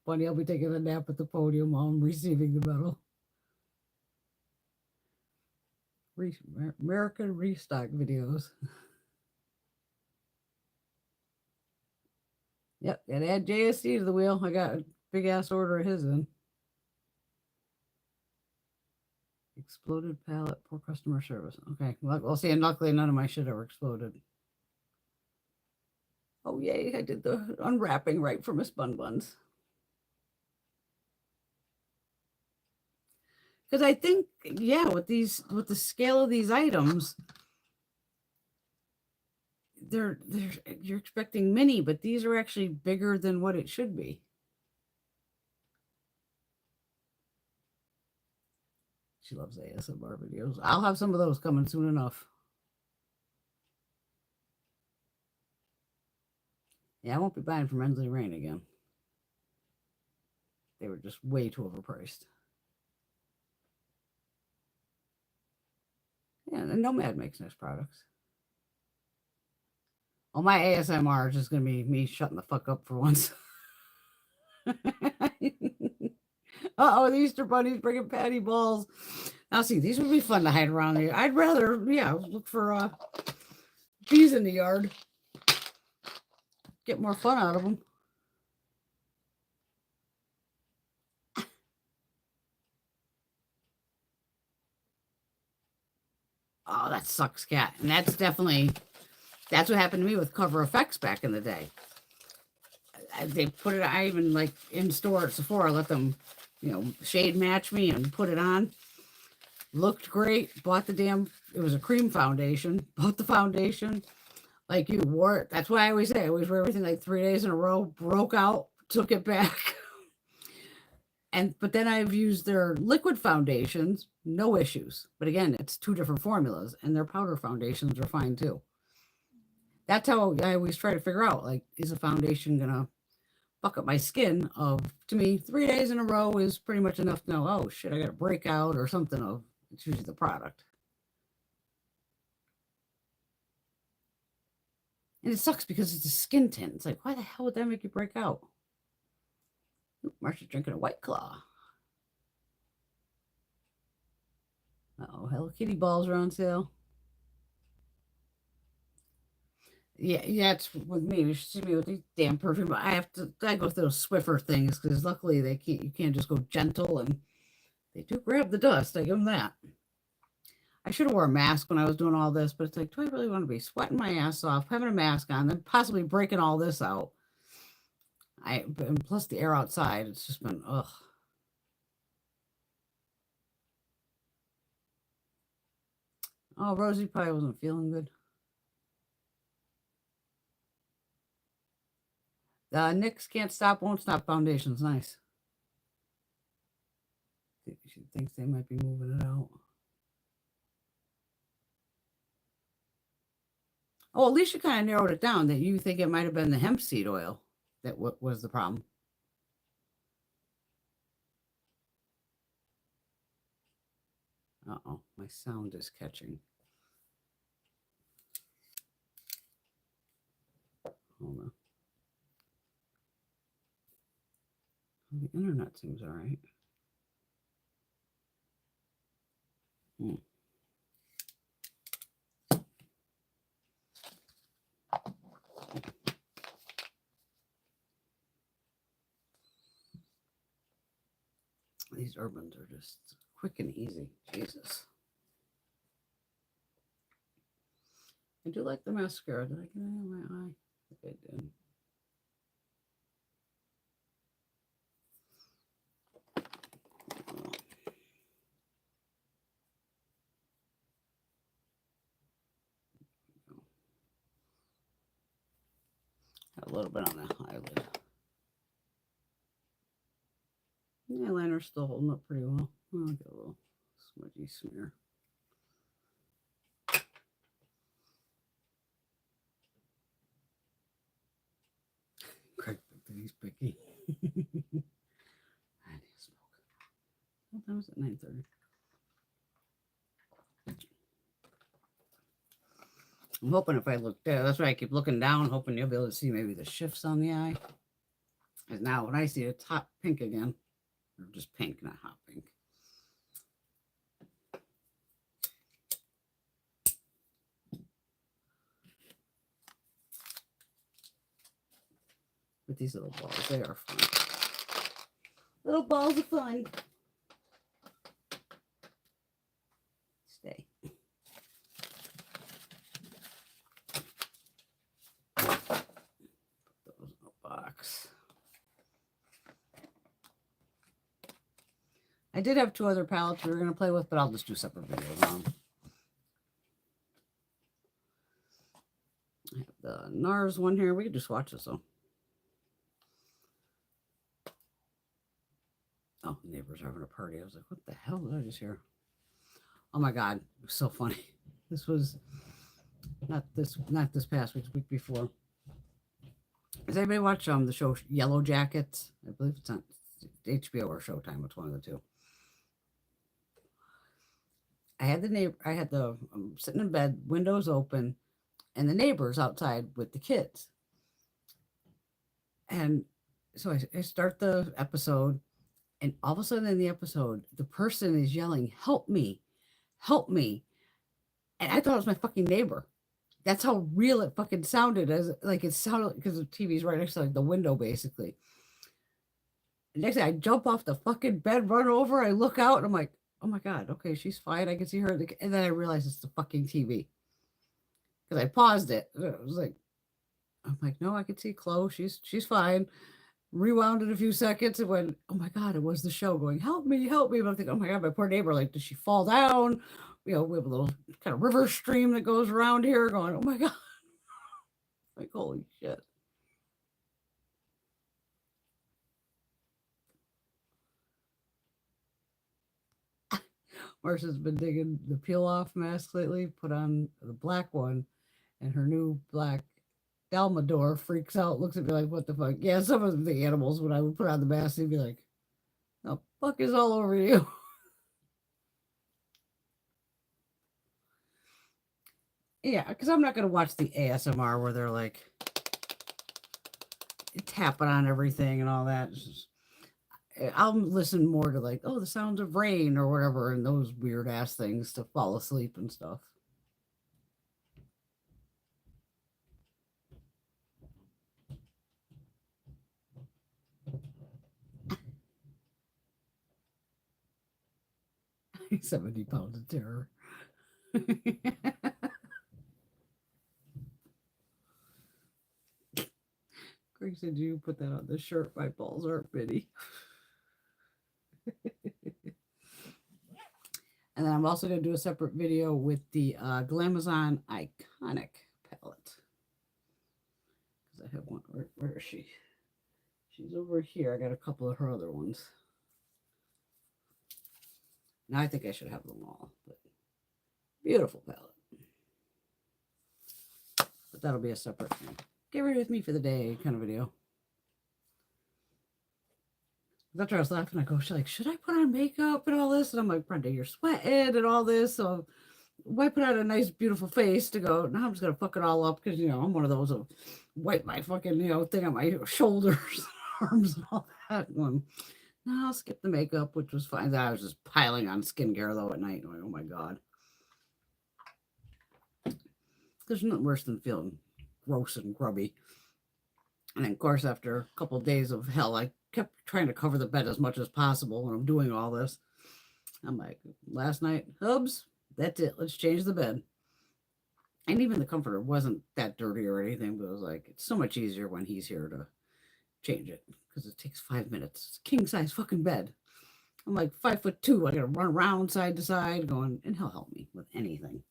Funny, I'll be taking a nap at the podium while I'm receiving the medal. American restock videos. Yep, and add JSC to the wheel. I got a big ass order of his in. Exploded palette, poor customer service. Okay, well, see, and luckily none of my shit ever exploded. Oh yay, I did the unwrapping right for Miss Bun Buns. Because I think, yeah, with the scale of these items, they're you're expecting mini, but these are actually bigger than what it should be. She loves ASMR videos. I'll have some of those coming soon enough. Yeah, I won't be buying from Ensley Rain again. They were just way too overpriced. Yeah, and Nomad makes nice products. Oh, my ASMR is just going to be me shutting the fuck up for once. Uh-oh, the Easter Bunny's bringing patty balls. Now, see, these would be fun to hide around here. I'd rather, yeah, look for bees in the yard. Get more fun out of them. Oh, that sucks, cat. And that's what happened to me with Cover Effects back in the day. They put it, I even like in store at Sephora, let them, shade match me and put it on. Looked great. Bought the it was a cream foundation. Bought the foundation. Like you wore it. That's why I always say, I always wear everything like 3 days in a row. Broke out, took it back. But then I've used their liquid foundations, no issues. But again, it's 2 different formulas, and their powder foundations are fine too. That's how I always try to figure out, like, is a foundation gonna fuck up my skin? To me, 3 days in a row is pretty much enough to know, oh shit, I got a breakout or something. It's usually the product. And it sucks because it's a skin tint. It's like, why the hell would that make you break out? Ooh, Marsha's drinking a White Claw. Uh-oh, Hello Kitty balls are on sale. Yeah, it's with me. You should see me with these damn perfume. I go through those Swiffer things because luckily you can't just go gentle, and they do grab the dust. I give them that. I should have wore a mask when I was doing all this, but it's like, do I really want to be sweating my ass off, having a mask on, then possibly breaking all this out? And plus the air outside, it's just been ugh. Oh, Rosie probably wasn't feeling good. NYX Can't Stop, Won't Stop foundation's nice. She thinks they might be moving it out. Oh, at least you kind of narrowed it down that you think it might have been the hemp seed oil that was the problem. Uh-oh, my sound is catching. Hold on. The internet seems all right. These Urbans are just quick and easy. Jesus. I do like the mascara. Did I get it in my eye? I think I did. A little bit on the eyelid. The eyeliner's still holding up pretty well. I'll get a little smudgy smear. Craig, he's picky. I need to smoke. What time is it? 9:30. I'm hoping if I look there, that's why I keep looking down, hoping you'll be able to see maybe the shifts on the eye. And now when I see it's hot pink again, or just pink, not hot pink. With these little balls, they are fun. Little balls of fun. Stay. Put those in a box. I did have 2 other palettes we were going to play with, but I'll just do separate videos on them. I have the NARS one here. We could just watch this though. Oh, neighbors are having a party. I was like, what the hell did I just hear? Oh my God, it was so funny. This was not this past week, week before. Does anybody watch the show Yellow Jackets? I believe it's on HBO or Showtime. It's one of the two. I had sitting in bed, windows open, and the neighbors outside with the kids. And so I start the episode, And all of a sudden in the episode, the person is yelling, "Help me, help me." And I thought it was my fucking neighbor. That's how real it fucking sounded, as like it sounded, because the TV's right next to like the window basically. And next thing I jump off the fucking bed, run over, I look out, and I'm like, oh my God, okay, she's fine. I can see her. And then I realize it's the fucking TV. Because I paused it. It was like, I'm like, no, I can see Chloe. She's fine. Rewound it a few seconds and went, oh my God, it was the show going, help me, help me. But I'm thinking, oh my God, my poor neighbor, like, did she fall down? You know, we have a little kind of river stream that goes around here going, oh my God. Like, holy shit. Marsha's been digging the peel off mask lately, put on the black one, and her new black Dalmador freaks out, looks at me like, what the fuck? Yeah, some of the animals, when I would put on the mask, they'd be like, the fuck is all over you? Yeah, because I'm not going to watch the ASMR where they're like tapping on everything and all that. I'll listen more to like, oh, the sounds of rain or whatever, and those weird ass things to fall asleep and stuff. £70 of terror. Greg said, you put that on the shirt. My balls aren't bitty. And then I'm also going to do a separate video with the Glamazon Iconic palette. Because I have one. Where is she? She's over here. I got a couple of her other ones. Now I think I should have them all. But beautiful palette. But that'll be a separate thing. Get ready with me for the day kind of video. That's why I was laughing. I go, she's like, should I put on makeup and all this? And I'm like, Brenda, you're sweating and all this. So why put on a nice, beautiful face to go, now I'm just going to fuck it all up because, you know, I'm one of those who wipe my fucking, you know, thing on my shoulders, arms, and all that. Going, no, I'll skip the makeup, which was fine. I was just piling on skincare, though, at night. Going, oh, my God. There's nothing worse than feeling gross and grubby. And then, of course, after a couple of days of hell, I kept trying to cover the bed as much as possible when I'm doing all this. I'm like, last night, Hubs, that's it. Let's change the bed. And even the comforter wasn't that dirty or anything, but it was like, it's so much easier when he's here to change it because it takes 5 minutes. It's a king size fucking bed. I'm like 5'2". I got to run around side to side going, and he'll help me with anything.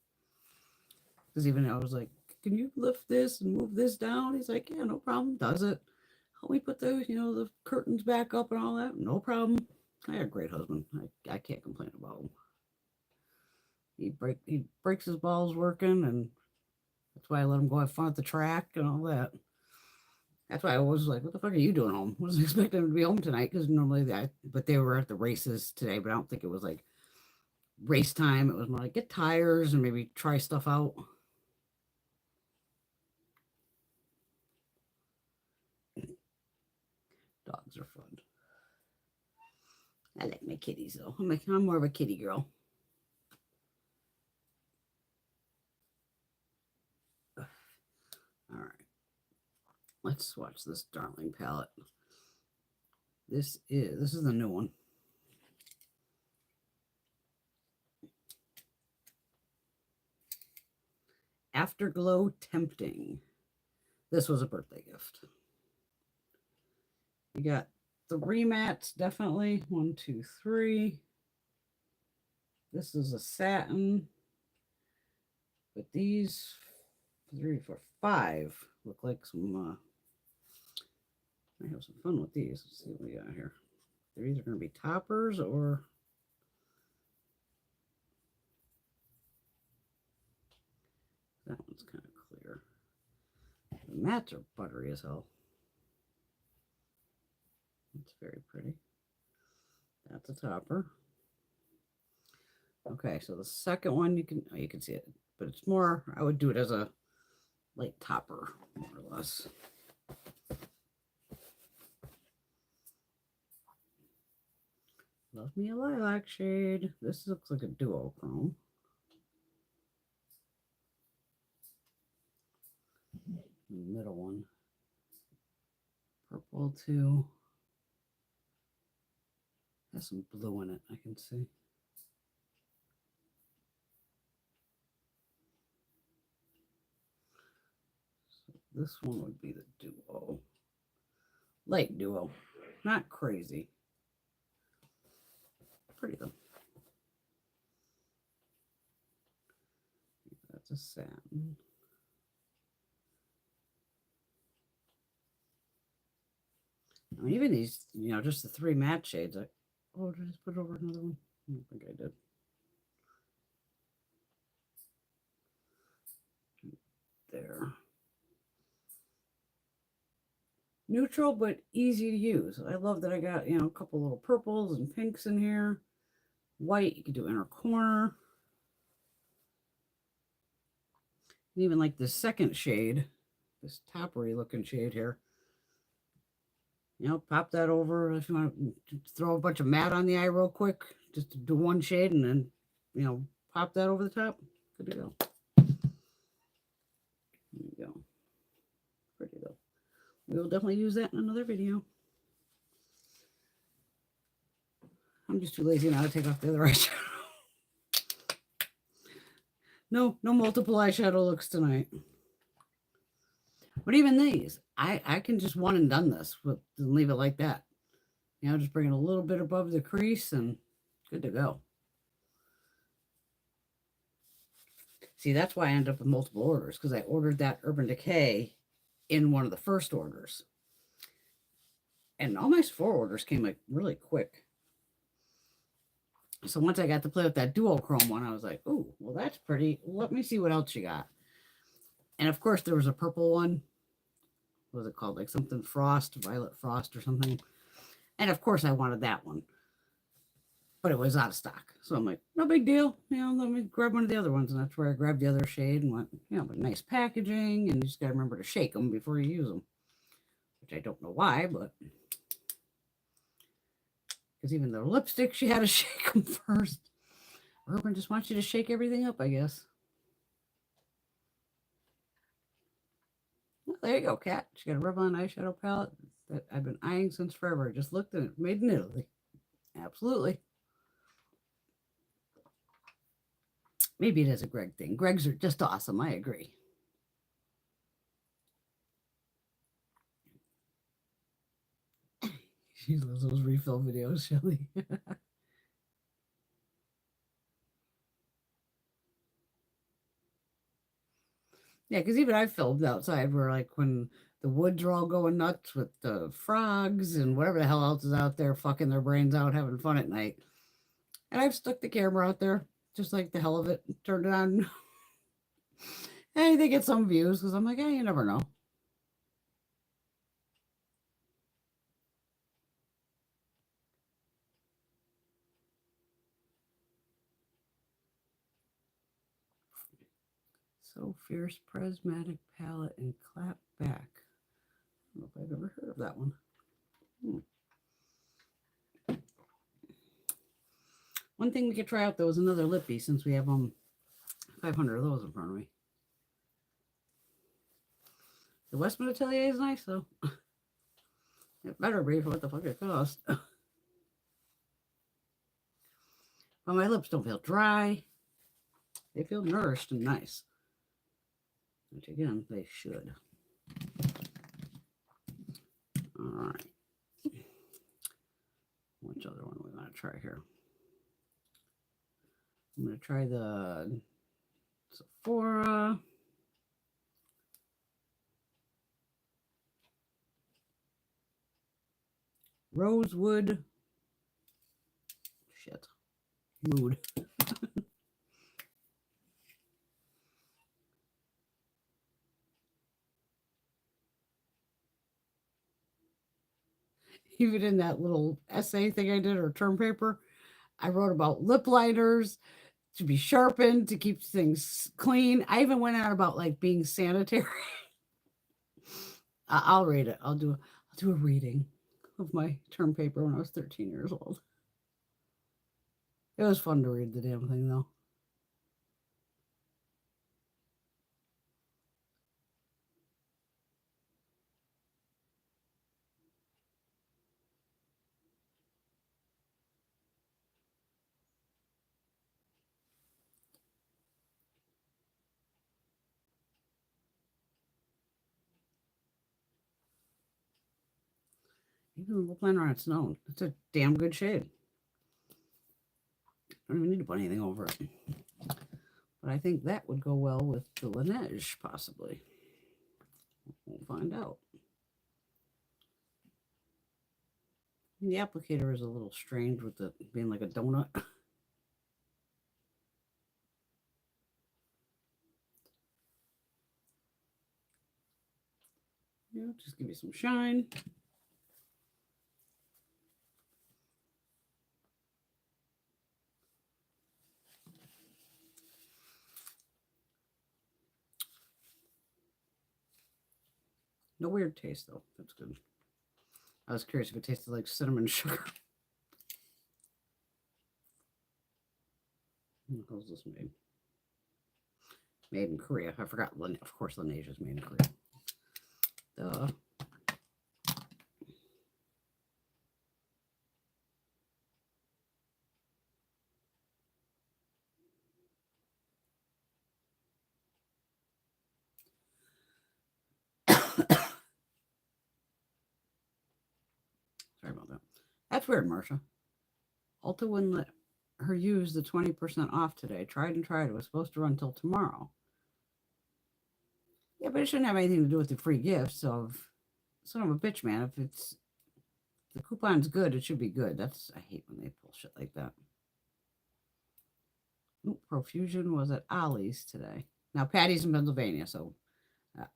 Because even I was like, can you lift this and move this down? He's like, yeah, no problem. Does it. Help me put the, you know, the curtains back up and all that. No problem. I had a great husband. I can't complain about him. He breaks his balls working, and that's why I let him go have fun at the track and all that. That's why I was like, what the fuck are you doing home? I wasn't expecting him to be home tonight because normally but they were at the races today, but I don't think it was like race time. It was more like get tires and maybe try stuff out. Dogs are fun. I like my kitties though. I'm more of a kitty girl. All right. Let's swatch this darling palette. This is the new one. Afterglow Tempting. This was a birthday gift. You got 3 mattes, definitely. 1, 2, 3. This is a satin. But these 3, 4, 5 look like some. I have some fun with these. Let's see what we got here. These are going to be toppers or. That one's kind of clear. The mattes are buttery as hell. It's very pretty. That's a topper. Okay, so the second one you can see it, but it's more, I would do it as a light topper, more or less. Love me a lilac shade. This looks like a duochrome. Middle one. Purple too. Has some blue in it, I can see. So this one would be the duo. Light duo. Not crazy. Pretty though. That's a satin. I mean, even these, just the 3 matte shades. Oh, did I just put over another one? I don't think I did. There. Neutral, but easy to use. I love that I got, a couple little purples and pinks in here. White, you can do inner corner. And even like the second shade, this toppery looking shade here. Pop that over if you want to throw a bunch of matte on the eye real quick. Just to do one shade and then, pop that over the top. Good to go. There you go. Pretty though. We will definitely use that in another video. I'm just too lazy now to take off the other eyeshadow. No multiple eyeshadow looks tonight. But even these, I can just one and done this and leave it like that. Just bring it a little bit above the crease and good to go. See, that's why I end up with multiple orders, because I ordered that Urban Decay in one of the first orders. And all my Sephora orders came like really quick. So once I got to play with that duochrome one, I was like, oh, well, that's pretty. Let me see what else you got. And of course, there was a purple one. What was it called? Like something Frost, Violet Frost or something. And of course, I wanted that one. But it was out of stock. So I'm like, no big deal. Let me grab one of the other ones. And that's where I grabbed the other shade and went, with nice packaging. And you just got to remember to shake them before you use them. Which I don't know why, but. Because even the lipsticks, you had to shake them first. Urban just wants you to shake everything up, I guess. Well, there you go, Kat. She got a Revlon eyeshadow palette that I've been eyeing since forever. I just looked at it. Made in Italy. Absolutely. Maybe it is a Greg thing. Gregs are just awesome. I agree. She loves those refill videos, Shelly. Yeah, because even I filmed outside where, like, when the woods are all going nuts with the frogs and whatever the hell else is out there fucking their brains out, having fun at night. And I've stuck the camera out there, just like the hell of it, turned it on. Hey, they get some views because I'm like, hey, you never know. So Fierce Prismatic Palette and Clap Back. I don't know if I've ever heard of that one. One thing we could try out, though, is another lippy, since we have 500 of those in front of me. The Westman Atelier is nice, though. It better be for what the fuck it costs. But my lips don't feel dry. They feel nourished and nice. Which, again, they should. All right. Which other one we want to try here? I'm going to try the Sephora. Rosewood. Shit. Mood. Even in that little essay thing I did, or term paper, I wrote about lip liners to be sharpened, to keep things clean. I even went out about like being sanitary. I'll read it. I'll do a reading of my term paper when I was 13 years old. It was fun to read the damn thing, though. Even the lip liner on its own. It's a damn good shade. I don't even need to put anything over it. But I think that would go well with the Laneige, possibly. We'll find out. The applicator is a little strange with it being like a donut. Yeah, just give you some shine. No weird taste, though. That's good. I was curious if it tasted like cinnamon sugar. How's this made? Made in Korea. I forgot. Of course, Laneige is made in Korea. Duh. Sorry about that. That's weird, Marsha. Ulta wouldn't let her use the 20% off today. Tried and tried. It was supposed to run till tomorrow. Yeah, but it shouldn't have anything to do with the free gifts. So, son of a bitch, man. If the coupon's good, it should be good. I hate when they pull shit like that. Ooh, Profusion was at Ollie's today. Now, Patty's in Pennsylvania, so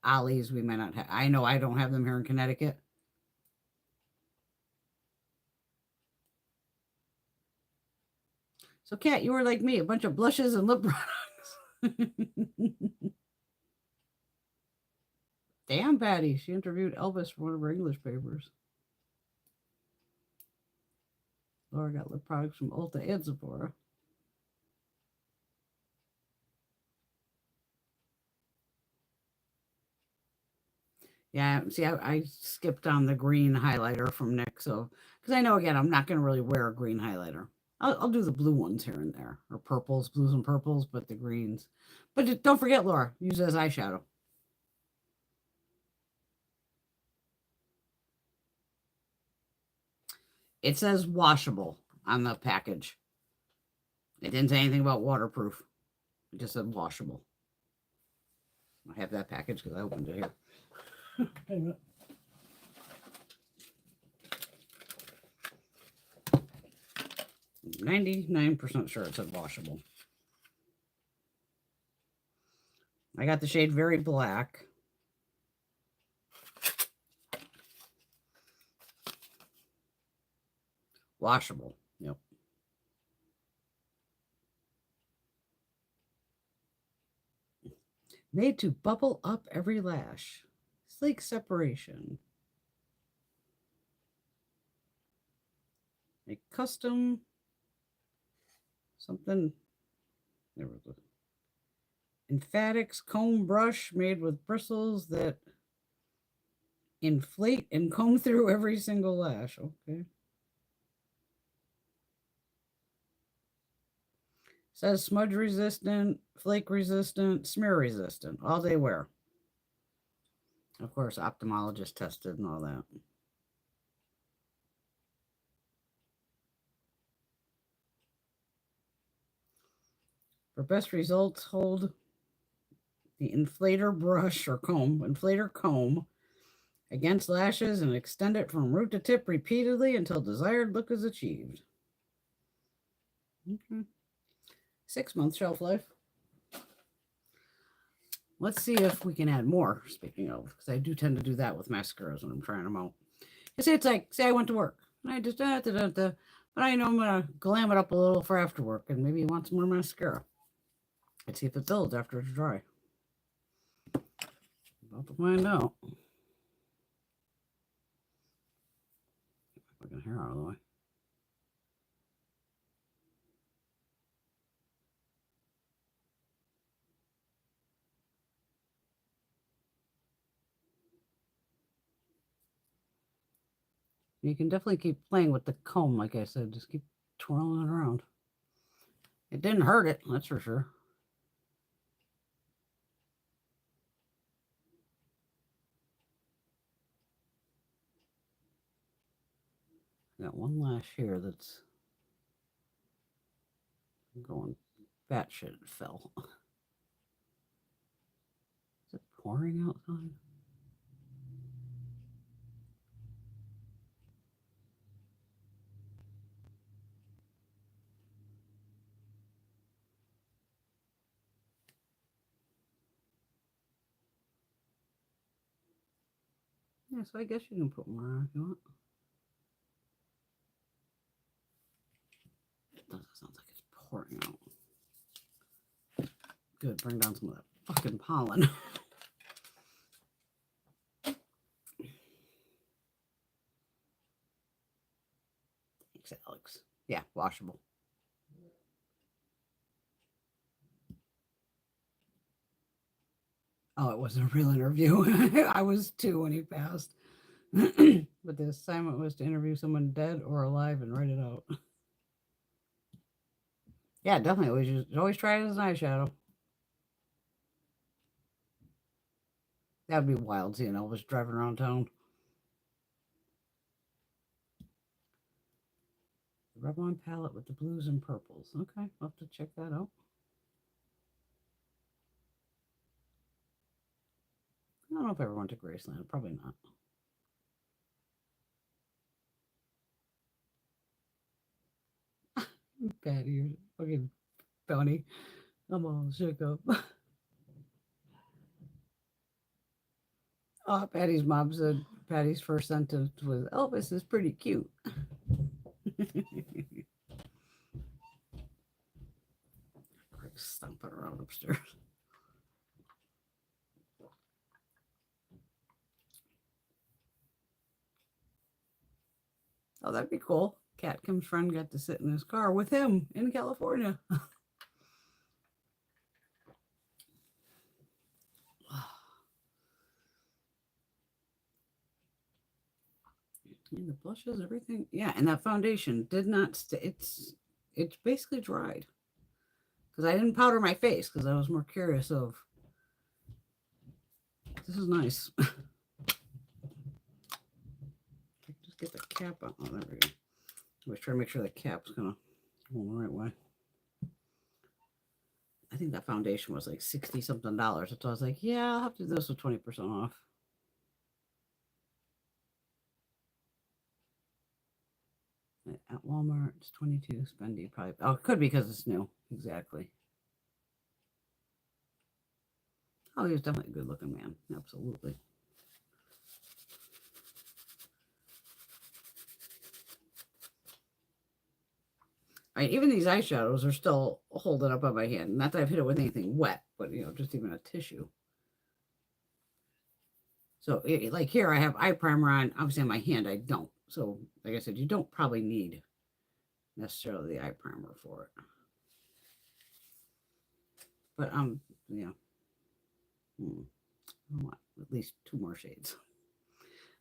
Ollie's we might not have. I know I don't have them here in Connecticut. So, Kat, you were like me, a bunch of blushes and lip products. Damn, Patty. She interviewed Elvis for one of her English papers. Laura got lip products from Ulta and Sephora. Yeah, see, I skipped on the green highlighter from Nick, so because I know again I'm not going to really wear a green highlighter. I'll do the blue ones here and there, or purples, blues and purples, but the greens. But don't forget, Laura, use it as eyeshadow. It says washable on the package. It didn't say anything about waterproof. It just said washable. I have that package because I opened it here. 99% sure it said washable. I got the shade Very Black. Washable. Yep. Made to bubble up every lash. Sleek separation. A custom something. There was a Emphatics comb brush made with bristles that inflate and comb through every single lash. Okay. Says smudge resistant, flake resistant, smear resistant. All they wear. Of course, ophthalmologist tested and all that. For best results, hold the inflator brush or inflator comb against lashes and extend it from root to tip repeatedly until desired look is achieved. Okay. 6-month shelf life. Let's see if we can add more, speaking of, because I do tend to do that with mascaras when I'm trying them out. You see, it's like, say I went to work, and I just, but I know I'm going to glam it up a little for after work, and maybe you want some more mascara. Let's see if it builds after it's dry. About to find out. Get my fucking hair out of the way. You can definitely keep playing with the comb, like I said. Just keep twirling it around. It didn't hurt it, that's for sure. Got one lash here that's going batshit. It fell. Is it pouring outside? Yeah, so I guess you can put more on if you want. That sounds like it's pouring out. Good, bring down some of that fucking pollen. Thanks, Alex. Yeah, washable. Oh, it wasn't a real interview. I was 2 when he passed. But the assignment was to interview someone dead or alive and write it out. Yeah, definitely. Always try it as an eyeshadow. That'd be wild seeing Elvis driving around town. The Revlon palette with the blues and purples. Okay, I'll have to check that out. I don't know if I ever went to Graceland. Probably not. Patty, you're fucking funny. I'm all shook up. Oh, Patty's mom said Patty's first sentence was, Elvis is pretty cute. Stomping around upstairs. Oh, that'd be cool. Cat Kim's friend got to sit in his car with him in California. And the blushes, everything. Yeah, and that foundation did not stay. It's basically dried. Because I didn't powder my face because I was more curious of. This is nice. Just get the cap on. Oh, there we go. I was trying to make sure the cap's gonna go the right way. I think that foundation was like $60 something. So I was like, yeah, I'll have to do this with 20% off. At Walmart, it's $22 spendy. Probably. Oh, it could be because it's new. Exactly. Oh, he was definitely a good looking man. Absolutely. I mean, even these eyeshadows are still holding up on my hand. Not that I've hit it with anything wet, but just even a tissue. So, like here, I have eye primer on. Obviously, on my hand, I don't. So, like I said, you don't probably need necessarily the eye primer for it. But yeah. I want at least 2 more shades.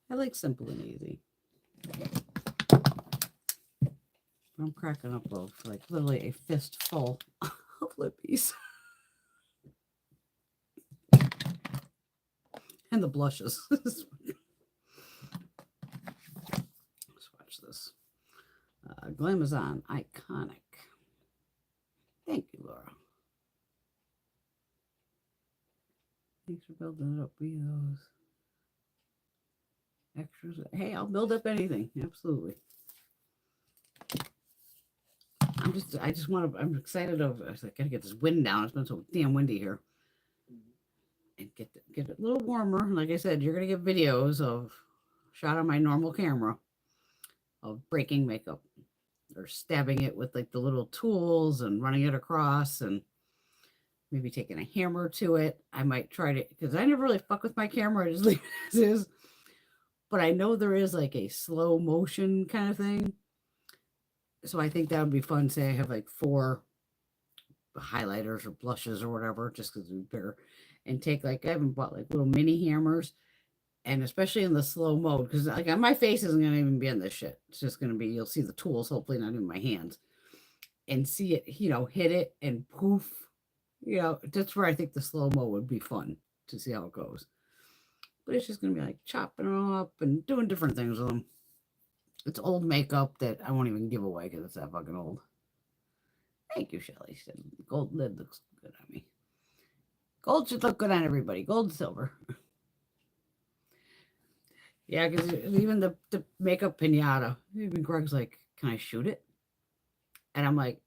I like simple and easy. I'm cracking up of like literally a fistful of lippies. And the blushes. Let's watch this. Glamazon Iconic. Thank you, Laura. Thanks for building it up. Be those extras. Hey, I'll build up anything. Absolutely. I'm excited of, I gotta get this wind down. It's been so damn windy here. And get it a little warmer. Like I said, you're gonna get videos of shot on my normal camera of breaking makeup or stabbing it with like the little tools and running it across and maybe taking a hammer to it. I might try to, because I never really fuck with my camera. I just leave it as is. But I know there is like a slow motion kind of thing. So I think that would be fun. Say I have like 4 highlighters or blushes or whatever, just because it's bigger. And take like, I haven't bought like little mini hammers And especially in the slow mode, because like my face isn't going to even be in this shit. It's just going to be, you'll see the tools, hopefully not in my hands, and see it, hit it and poof. That's where I think the slow mo would be fun to see how it goes. But it's just going to be like chopping them up and doing different things with them. It's old makeup that I won't even give away because it's that fucking old. Thank you, Shelly. She said gold lid looks good on me. Gold should look good on everybody. Gold and silver. Yeah, because even the makeup pinata, even Greg's like, can I shoot it? And I'm like,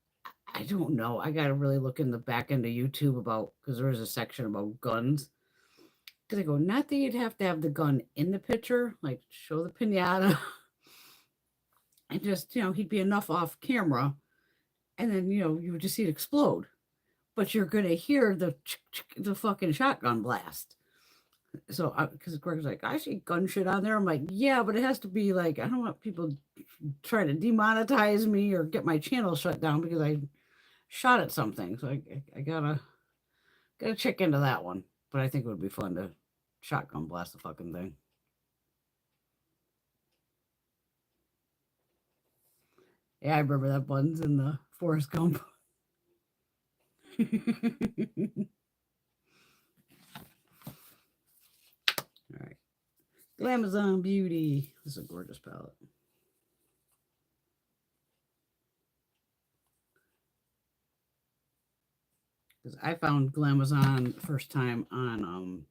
I don't know. I got to really look in the back end of YouTube because there is a section about guns. Because I go, not that you'd have to have the gun in the picture, like show the pinata. And just, he'd be enough off camera. And then, you would just see it explode. But you're going to hear the fucking shotgun blast. So, because Greg's like, I see gun shit on there. I'm like, yeah, but it has to be like, I don't want people trying to demonetize me or get my channel shut down because I shot at something. So I gotta check into that one. But I think it would be fun to shotgun blast the fucking thing. Yeah, I remember that buttons in the Forrest Gump. All right. Glamazon Beauty. This is a gorgeous palette. Because I found Glamazon first time on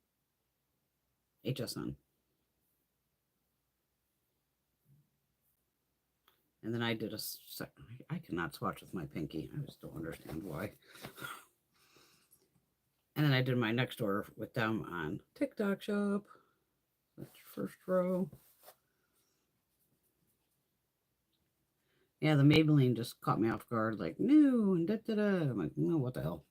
HSN. And then I did I cannot swatch with my pinky. I just don't understand why. And then I did my next order with them on TikTok Shop. That's first row. Yeah, the Maybelline just caught me off guard, like, no, and da-da-da. I'm like, no, what the hell?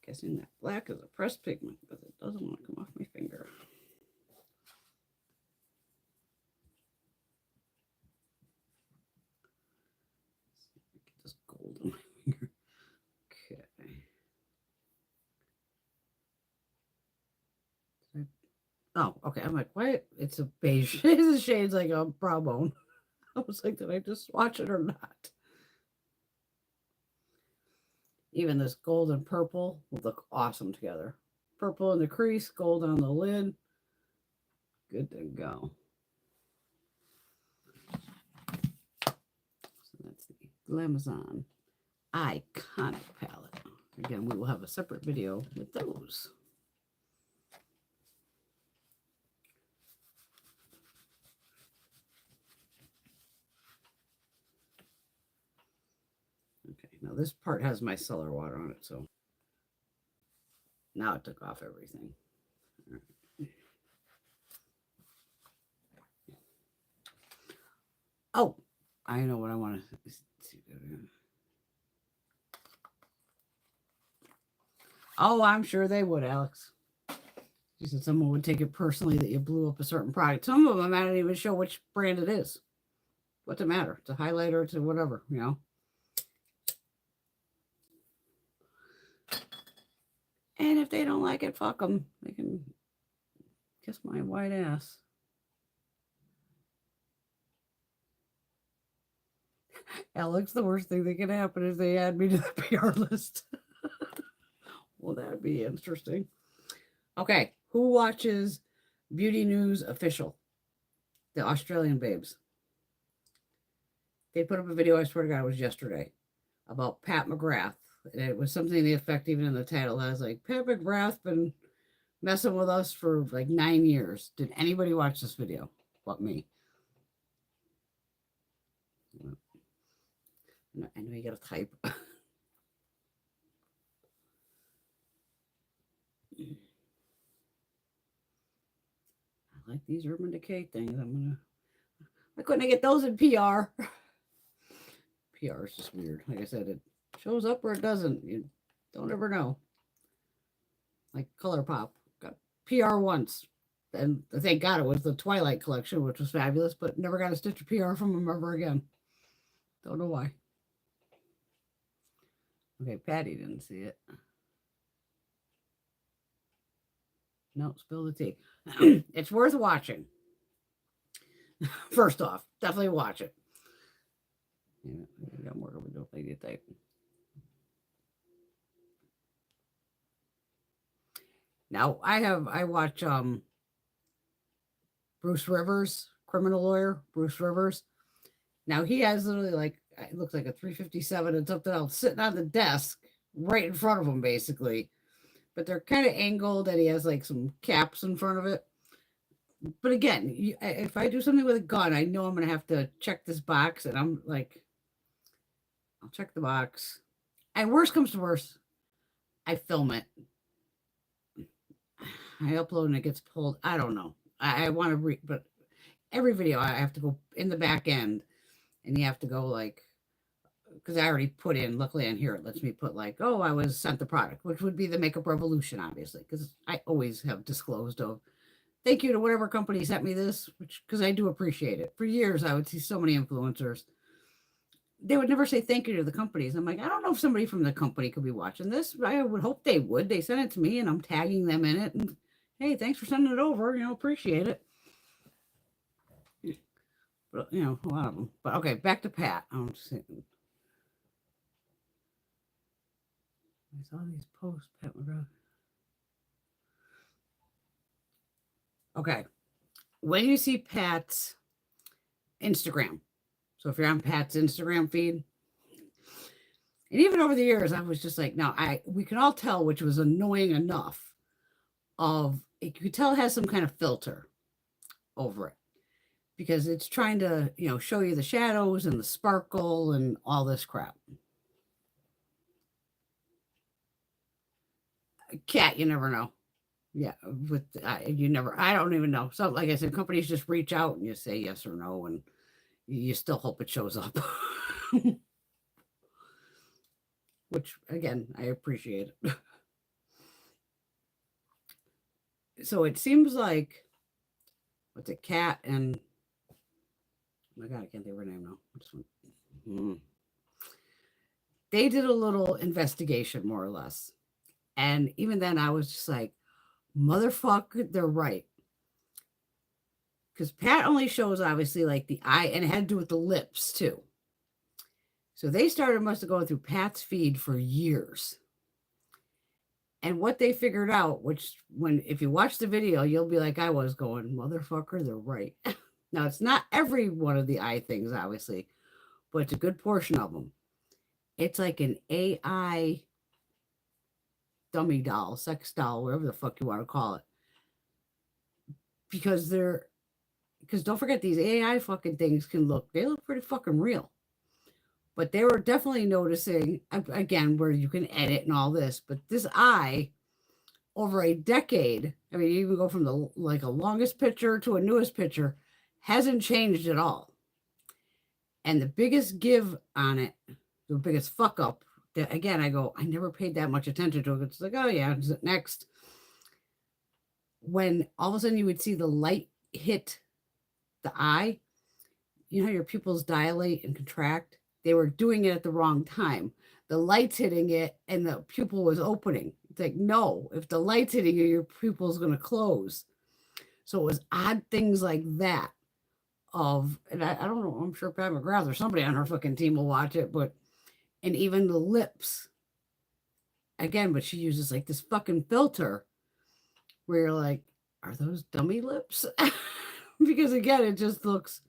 Guessing that black is a pressed pigment, but it doesn't want to come off my finger. Get this gold on my finger. Okay. Oh, okay. I'm like, why? It's a beige. His shade's like a brow bone. I was like, did I just swatch it or not? Even this gold and purple will look awesome together. Purple in the crease, gold on the lid. Good to go. So that's the Glamazon Iconic palette. Again, we will have a separate video with those. Okay, now this part has my cellar water on it, so now it took off everything. Right. Oh, I know what I want to see. Oh, I'm sure they would, Alex. You said someone would take it personally that you blew up a certain product. Some of them I don't even show which brand it is. What's it matter? It's a highlighter, it's a whatever, And if they don't like it, fuck them. They can kiss my white ass. Alex, the worst thing that can happen is they add me to the PR list. Well, that would be interesting. Okay, who watches Beauty News Official? The Australian babes. They put up a video, I swear to God, it was yesterday, about Pat McGrath. It was something to the effect, even in the title, I was like, Pat McGrath been messing with us for like 9 years. Did anybody watch this video? But me. I know you gotta type. I like these Urban Decay things. Why couldn't I get those in PR? PR is just weird. Like I said, it shows up or it doesn't. You don't ever know. Like ColourPop got PR once, And thank God it was the Twilight collection, which was fabulous, but never got a stitch of PR from him ever again. Don't know why. Okay, Patty didn't see it. No, spill the tea. It's worth watching. First off, definitely watch it. Yeah, we got more to do. Lady type. Now I watch Bruce Rivers, criminal lawyer, Bruce Rivers. Now he has literally like it looks like a 357 and something else sitting on the desk right in front of him, basically. But they're kind of angled, and he has like some caps in front of it. But again, if I do something with a gun, I know I'm gonna have to check this box, and I'm like, I'll check the box. And worst comes to worst, I film it. I upload and it gets pulled. I don't know. I want to read, but every video I have to go in the back end, and you have to go like, because I already put in. Luckily, on here it lets me put like, oh, I was sent the product, which would be the Makeup Revolution, obviously, because I always have disclosed of thank you to whatever company sent me this, which because I do appreciate it. For years, I would see so many influencers. They would never say thank you to the companies. I'm like, I don't know if somebody from the company could be watching this. I would hope they would. They sent it to me, and I'm tagging them in it. And hey, thanks for sending it over. Appreciate it. But a lot of them. But okay, back to Pat. I'm just saying. I saw these posts, Pat McGrath. Okay. When you see Pat's Instagram, so if you're on Pat's Instagram feed, and even over the years, I was just like, no, we can all tell, which was annoying enough, you could tell it has some kind of filter over it because it's trying to, show you the shadows and the sparkle and all this crap. Cat, you never know. Yeah, I don't even know. So, like I said, companies just reach out and you say yes or no, and you still hope it shows up. Which, again, I appreciate it. So it seems like, what's it, Cat and, oh my God, I can't think of her name now. They did a little investigation, more or less. And even then, I was just like, motherfucker, they're right. Because Pat only shows, obviously, like the eye, and it had to do with the lips, too. So they must have gone through Pat's feed for years. And what they figured out, which if you watch the video, you'll be like I was going, motherfucker, they're right. Now, it's not every one of the eye things, obviously, but it's a good portion of them. It's like an AI dummy doll, sex doll, whatever the fuck you want to call it. Because don't forget, these AI fucking things they look pretty fucking real. But they were definitely noticing, again, where you can edit and all this, but this eye, over a decade, I mean, you even go from a longest picture to a newest picture, hasn't changed at all. And the biggest give on it, the biggest fuck up, again, I never paid that much attention to it. It's like, oh yeah, next. When all of a sudden you would see the light hit the eye, you know how your pupils dilate and contract? They were doing it at the wrong time. The light's hitting it and the pupil was opening. It's like, no, if the light's hitting you, your pupil's going to close. So it was odd things like that and I don't know, I'm sure Pat McGrath or somebody on her fucking team will watch it, and even the lips. Again, but she uses like this fucking filter where you're like, are those dummy lips? Because again, it just looks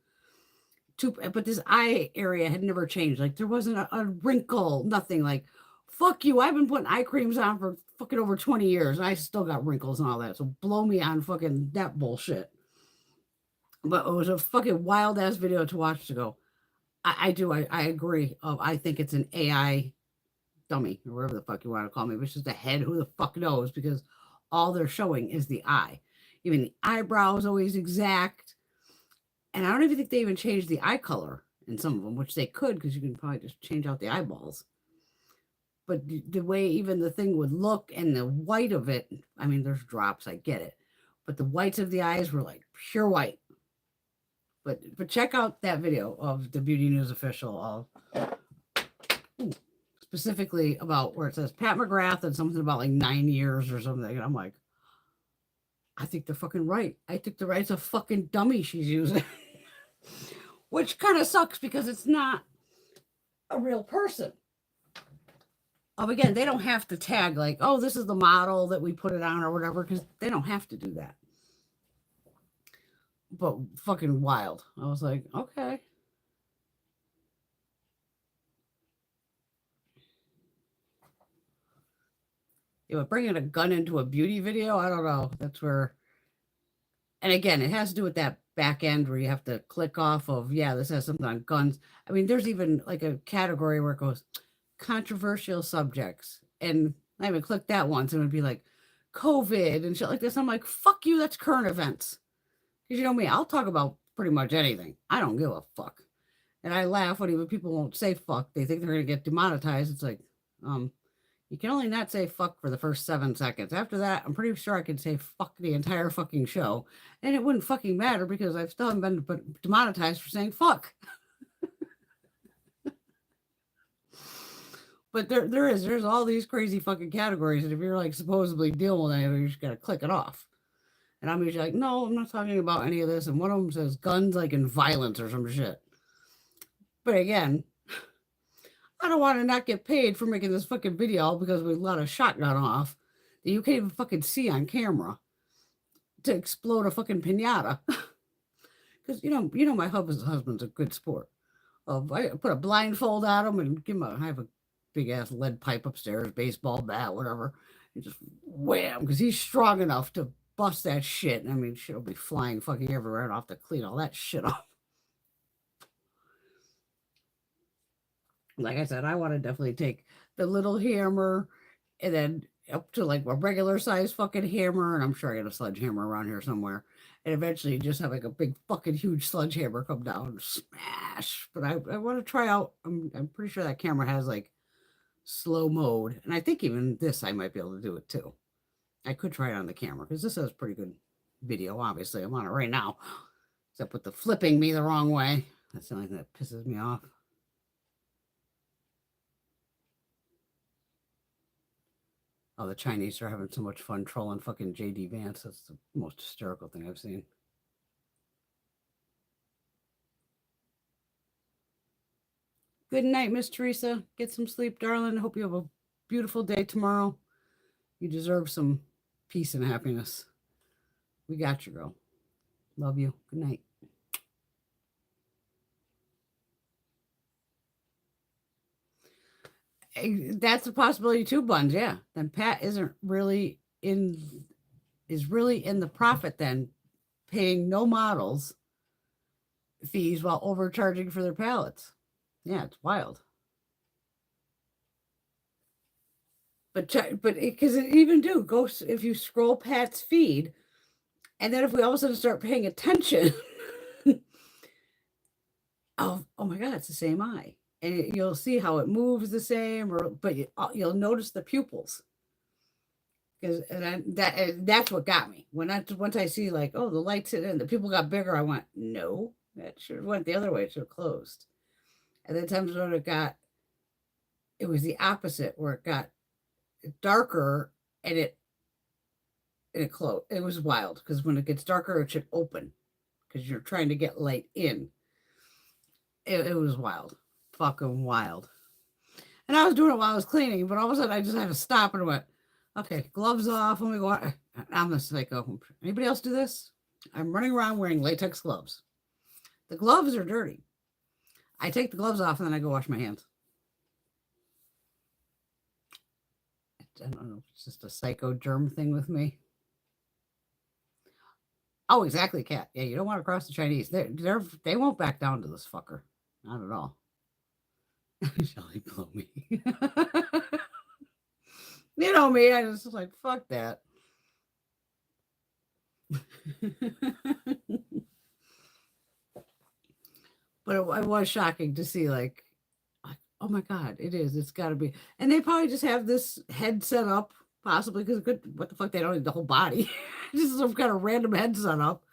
but this eye area had never changed. Like there wasn't a wrinkle, nothing. Like, fuck you. I've been putting eye creams on for fucking over 20 years and I still got wrinkles and all that. So blow me on fucking that bullshit. But it was a fucking wild ass video to watch to go. I agree. I think it's an AI dummy or whatever the fuck you want to call me. But it's just a head. Who the fuck knows? Because all they're showing is the eye. Even the eyebrows always exact. And I don't even think they even changed the eye color in some of them, which they could because you can probably just change out the eyeballs. But the way even the thing would look and the white of it, I mean, there's drops, I get it. but the whites of the eyes were like pure white. But check out that video of the Beauty News official of specifically about where it says Pat McGrath and something about like 9 years or something. And I'm like, I think they're fucking right. I think the right's a fucking dummy she's using. Which kind of sucks because it's not a real person. Again, they don't have to tag like, oh, this is the model that we put it on or whatever, because they don't have to do that. But fucking wild. I was like, okay. Yeah, but bringing a gun into a beauty video, I don't know. That's where, and again, it has to do with that back end where you have to click off of, yeah, this has something on guns. I mean, there's even like a category where it goes controversial subjects. And I even clicked that once and it would be like COVID and shit like this. I'm like, fuck you, that's current events. Because you know me, I'll talk about pretty much anything. I don't give a fuck. And I laugh when even people won't say fuck. They think they're going to get demonetized. It's like, you can only not say fuck for the first 7 seconds. After that, I'm pretty sure I could say fuck the entire fucking show. And it wouldn't fucking matter because I still haven't been demonetized for saying fuck. But there's all these crazy fucking categories. And if you're like supposedly dealing with it, you just got to click it off. And I'm usually like, no, I'm not talking about any of this. And one of them says guns like in violence or some shit. But again, I don't want to not get paid for making this fucking video because we let a shotgun off that you can't even fucking see on camera to explode a fucking piñata. Because you know my husband's a good sport. I put a blindfold on him and give him I have a big ass lead pipe upstairs, baseball bat, whatever, and just wham, because he's strong enough to bust that shit. I mean, shit will be flying fucking everywhere, and I'll have to clean all that shit up. Like I said, I want to definitely take the little hammer and then up to like a regular size fucking hammer. And I'm sure I got a sledgehammer around here somewhere. And eventually just have like a big fucking huge sledgehammer come down and smash. But I want to try out. I'm pretty sure that camera has like slow mode. And I think even this, I might be able to do it too. I could try it on the camera because this has pretty good video. Obviously, I'm on it right now. Except with the flipping me the wrong way. That's the only thing that pisses me off. Oh, the Chinese are having so much fun trolling fucking J.D. Vance. That's the most hysterical thing I've seen. Good night, Miss Teresa. Get some sleep, darling. Hope you have a beautiful day tomorrow. You deserve some peace and happiness. We got you, girl. Love you. Good night. That's a possibility too, Buns. Yeah. Then Pat is really in the profit then, paying no models fees while overcharging for their palettes. Yeah, it's wild. But because it even goes if you scroll Pat's feed, and then if we all of a sudden start paying attention, oh my God, it's the same eye. And you'll see how it moves the same, but you'll notice the pupils. Because that's what got me. Once I see like, oh, the lights hit in, the pupil got bigger, I went, no, that should have went the other way. It should have closed. And then times when it was the opposite, where it got darker and it closed. It was wild because when it gets darker, it should open because you're trying to get light in. It was wild. Fucking wild. And I was doing it while I was cleaning, but all of a sudden I just had to stop and went, okay, gloves off. Let me go. I'm a psycho. Anybody else do this? I'm running around wearing latex gloves. The gloves are dirty. I take the gloves off and then I go wash my hands. I don't know if it's just a psycho germ thing with me. Oh, exactly, Kat. Yeah, you don't want to cross the Chinese. They won't back down to this fucker. Not at all. Shall he blow me? You know me, I just was like, fuck that. But it was shocking to see, like, oh my God, it is. It's got to be. And they probably just have this head set up Possibly because what the fuck, they don't need the whole body. Just some kind of random headset up,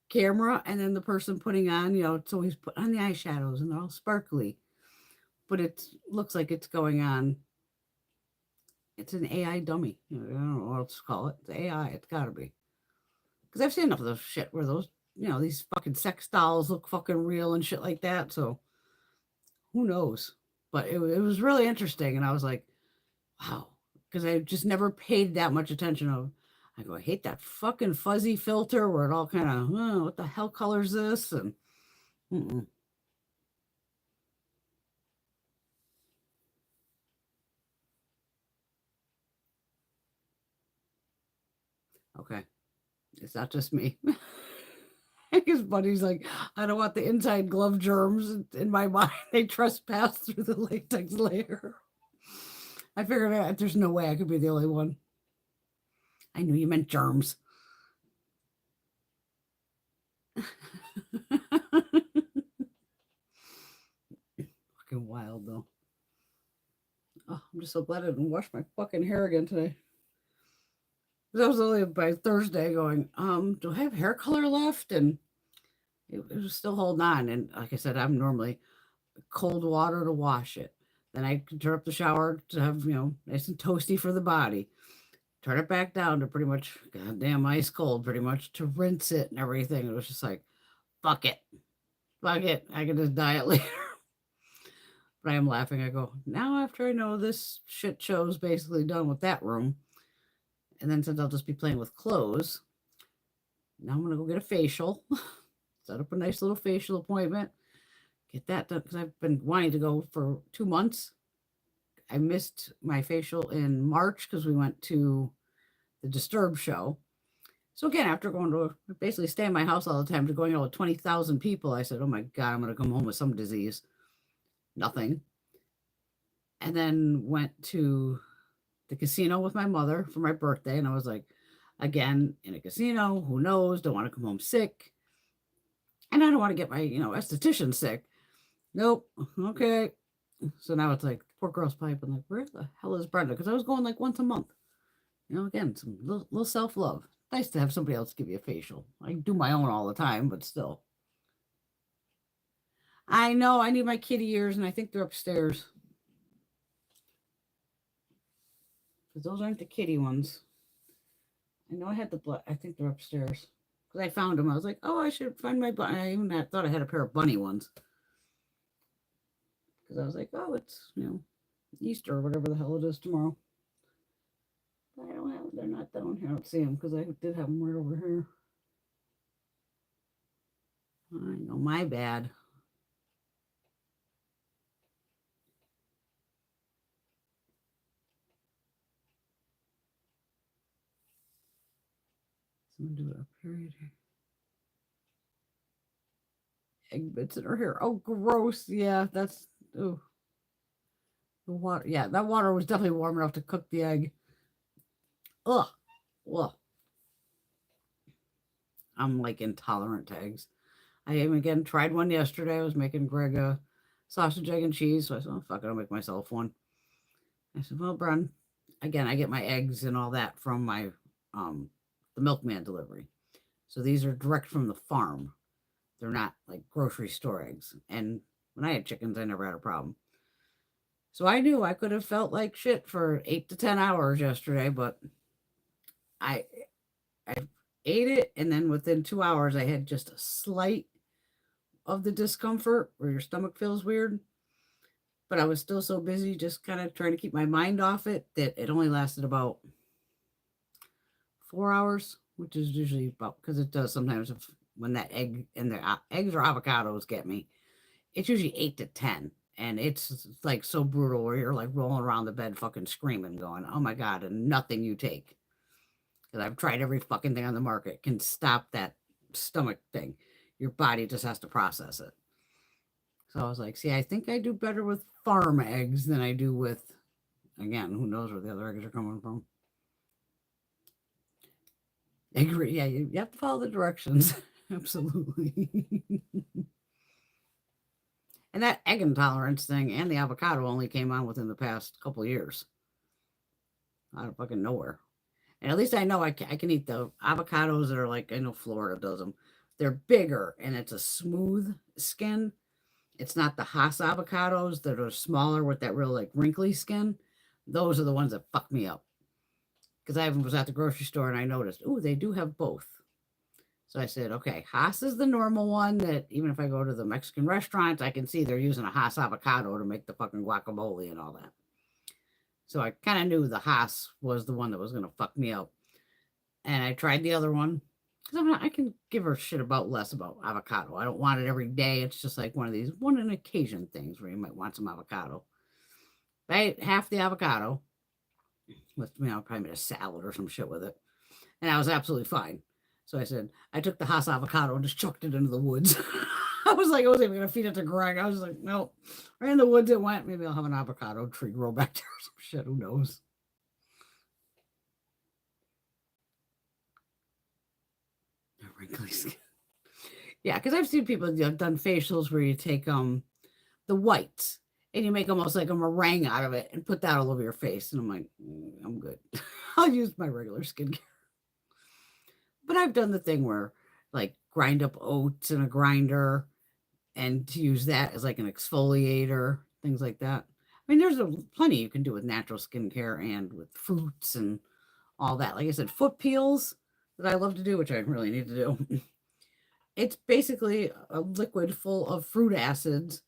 camera, and then the person putting on, it's always put on the eyeshadows and they're all sparkly. But it looks like it's going on. It's an AI dummy. I don't know what else to call it. It's AI. It's got to be. Because I've seen enough of those shit where those, these fucking sex dolls look fucking real and shit like that. So who knows? But it was really interesting. And I was like, wow. Because I just never paid that much attention of. I go, I hate that fucking fuzzy filter where it all kind of, oh, what the hell color is this? And okay, it's not just me. His buddy's like, I don't want the inside glove germs in my mind. They trespass through the latex layer. I figured out there's no way I could be the only one. I knew you meant germs. Fucking wild though. Oh, I'm just so glad I didn't wash my fucking hair again today. Because I was only by Thursday going, do I have hair color left? And it was still holding on. And like I said, I'm normally cold water to wash it. Then I can turn up the shower to have, nice and toasty for the body. Turn it back down to pretty much goddamn ice cold, pretty much to rinse it and everything. It was just like, fuck it. Fuck it. I can just die it later. But I am laughing. I go, now after I know this shit show's basically done with that room, and then since I'll just be playing with clothes, now I'm going to go get a facial, set up a nice little facial appointment, get that done because I've been wanting to go for 2 months. I missed my facial in March because we went to the Disturb show. So again, after going to basically stay in my house all the time to going out with 20,000 people, I said, oh my God, I'm going to come home with some disease. Nothing. And then went to the casino with my mother for my birthday. And I was like, again, in a casino, who knows? Don't want to come home sick. And I don't want to get my, esthetician sick. Nope. Okay. So now it's like, poor girl's pipe. I'm like, where the hell is Brenda? Because I was going like once a month. Again, some little self-love. Nice to have somebody else give you a facial. I do my own all the time, but still. I know I need my kitty ears, and I think they're upstairs. Because those aren't the kitty ones. I know I had the blood. I think they're upstairs. Because I found them. I was like, oh, I should find my bunny. I even thought I had a pair of bunny ones. Because I was like, oh, it's, Easter or whatever the hell it is tomorrow. But I don't have, they're not down here. I don't see them because I did have them right over here. I know, my bad. I'm gonna do it up here. Egg bits in her hair. Oh, gross. Yeah, that's. Oh, the water. Yeah, that water was definitely warm enough to cook the egg. Ugh. Ugh. I'm like intolerant to eggs. I even again tried one yesterday. I was making Greg a sausage, egg, and cheese. So I said, oh, fuck it, I'll make myself one. I said, well, Bren, again, I get my eggs and all that from my the milkman delivery. So these are direct from the farm. They're not like grocery store eggs. And when I had chickens, I never had a problem. So I knew I could have felt like shit for 8 to 10 hours yesterday, but I ate it, and then within 2 hours, I had just a slight of the discomfort where your stomach feels weird. But I was still so busy just kind of trying to keep my mind off it that it only lasted about 4 hours, which is usually about, because it does sometimes when that egg and the eggs or avocados get me, it's usually 8 to 10. And it's like so brutal where you're like rolling around the bed fucking screaming, going, oh my God, and nothing you take. Because I've tried every fucking thing on the market can stop that stomach thing. Your body just has to process it. So I was like, see, I think I do better with farm eggs than I do with, again, who knows where the other eggs are coming from. I agree. Yeah, you have to follow the directions. Absolutely. And that egg intolerance thing and the avocado only came on within the past couple of years. out of fucking nowhere. And at least I know I can eat the avocados that are like, I know Florida does them. They're bigger and it's a smooth skin. It's not the Haas avocados that are smaller with that real like wrinkly skin. Those are the ones that fuck me up. Because I was at the grocery store and I noticed, oh, they do have both. So I said, okay, Haas is the normal one that even if I go to the Mexican restaurants, I can see they're using a Haas avocado to make the fucking guacamole and all that. So I kind of knew the Haas was the one that was going to fuck me up. And I tried the other one because I can give her shit about less about avocado. I don't want it every day. It's just like one of these one an occasion things where you might want some avocado. I ate half the avocado with, probably made a salad or some shit with it. And I was absolutely fine. So I said, I took the Haas avocado and just chucked it into the woods. I was like, I wasn't even going to feed it to Greg. I was like, no. Right in the woods it went. Maybe I'll have an avocado tree grow back there or some shit. Who knows? Wrinkly skin. Yeah, because I've seen people have done facials where you take the whites and you make almost like a meringue out of it and put that all over your face. And I'm like, I'm good. I'll use my regular skincare. But I've done the thing where like grind up oats in a grinder and to use that as like an exfoliator, things like that. I mean, there's plenty you can do with natural skincare and with fruits and all that. Like I said, foot peels that I love to do, which I really need to do. It's basically a liquid full of fruit acids.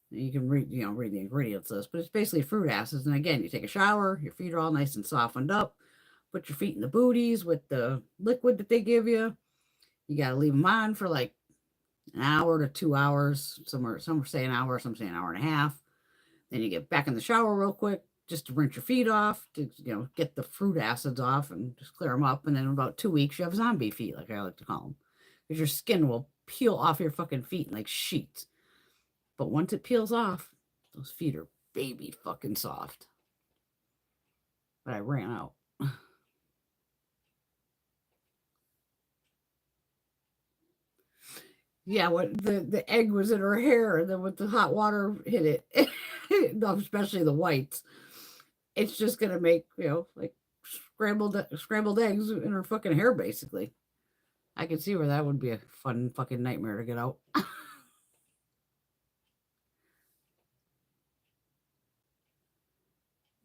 You can read the ingredients list, but it's basically fruit acids. And again, you take a shower, your feet are all nice and softened up. Put your feet in the booties with the liquid that they give you. You got to leave them on for like an hour to 2 hours. Some say an hour, some say an hour and a half. Then you get back in the shower real quick just to rinse your feet off, to get the fruit acids off and just clear them up. And then in about 2 weeks, you have zombie feet, like I like to call them, because your skin will peel off your fucking feet in like sheets. But once it peels off, those feet are baby fucking soft. But I ran out. Yeah, what the egg was in her hair, and then with the hot water hit it, especially the whites, it's just gonna make like scrambled eggs in her fucking hair, basically. I can see where that would be a fun fucking nightmare to get out. I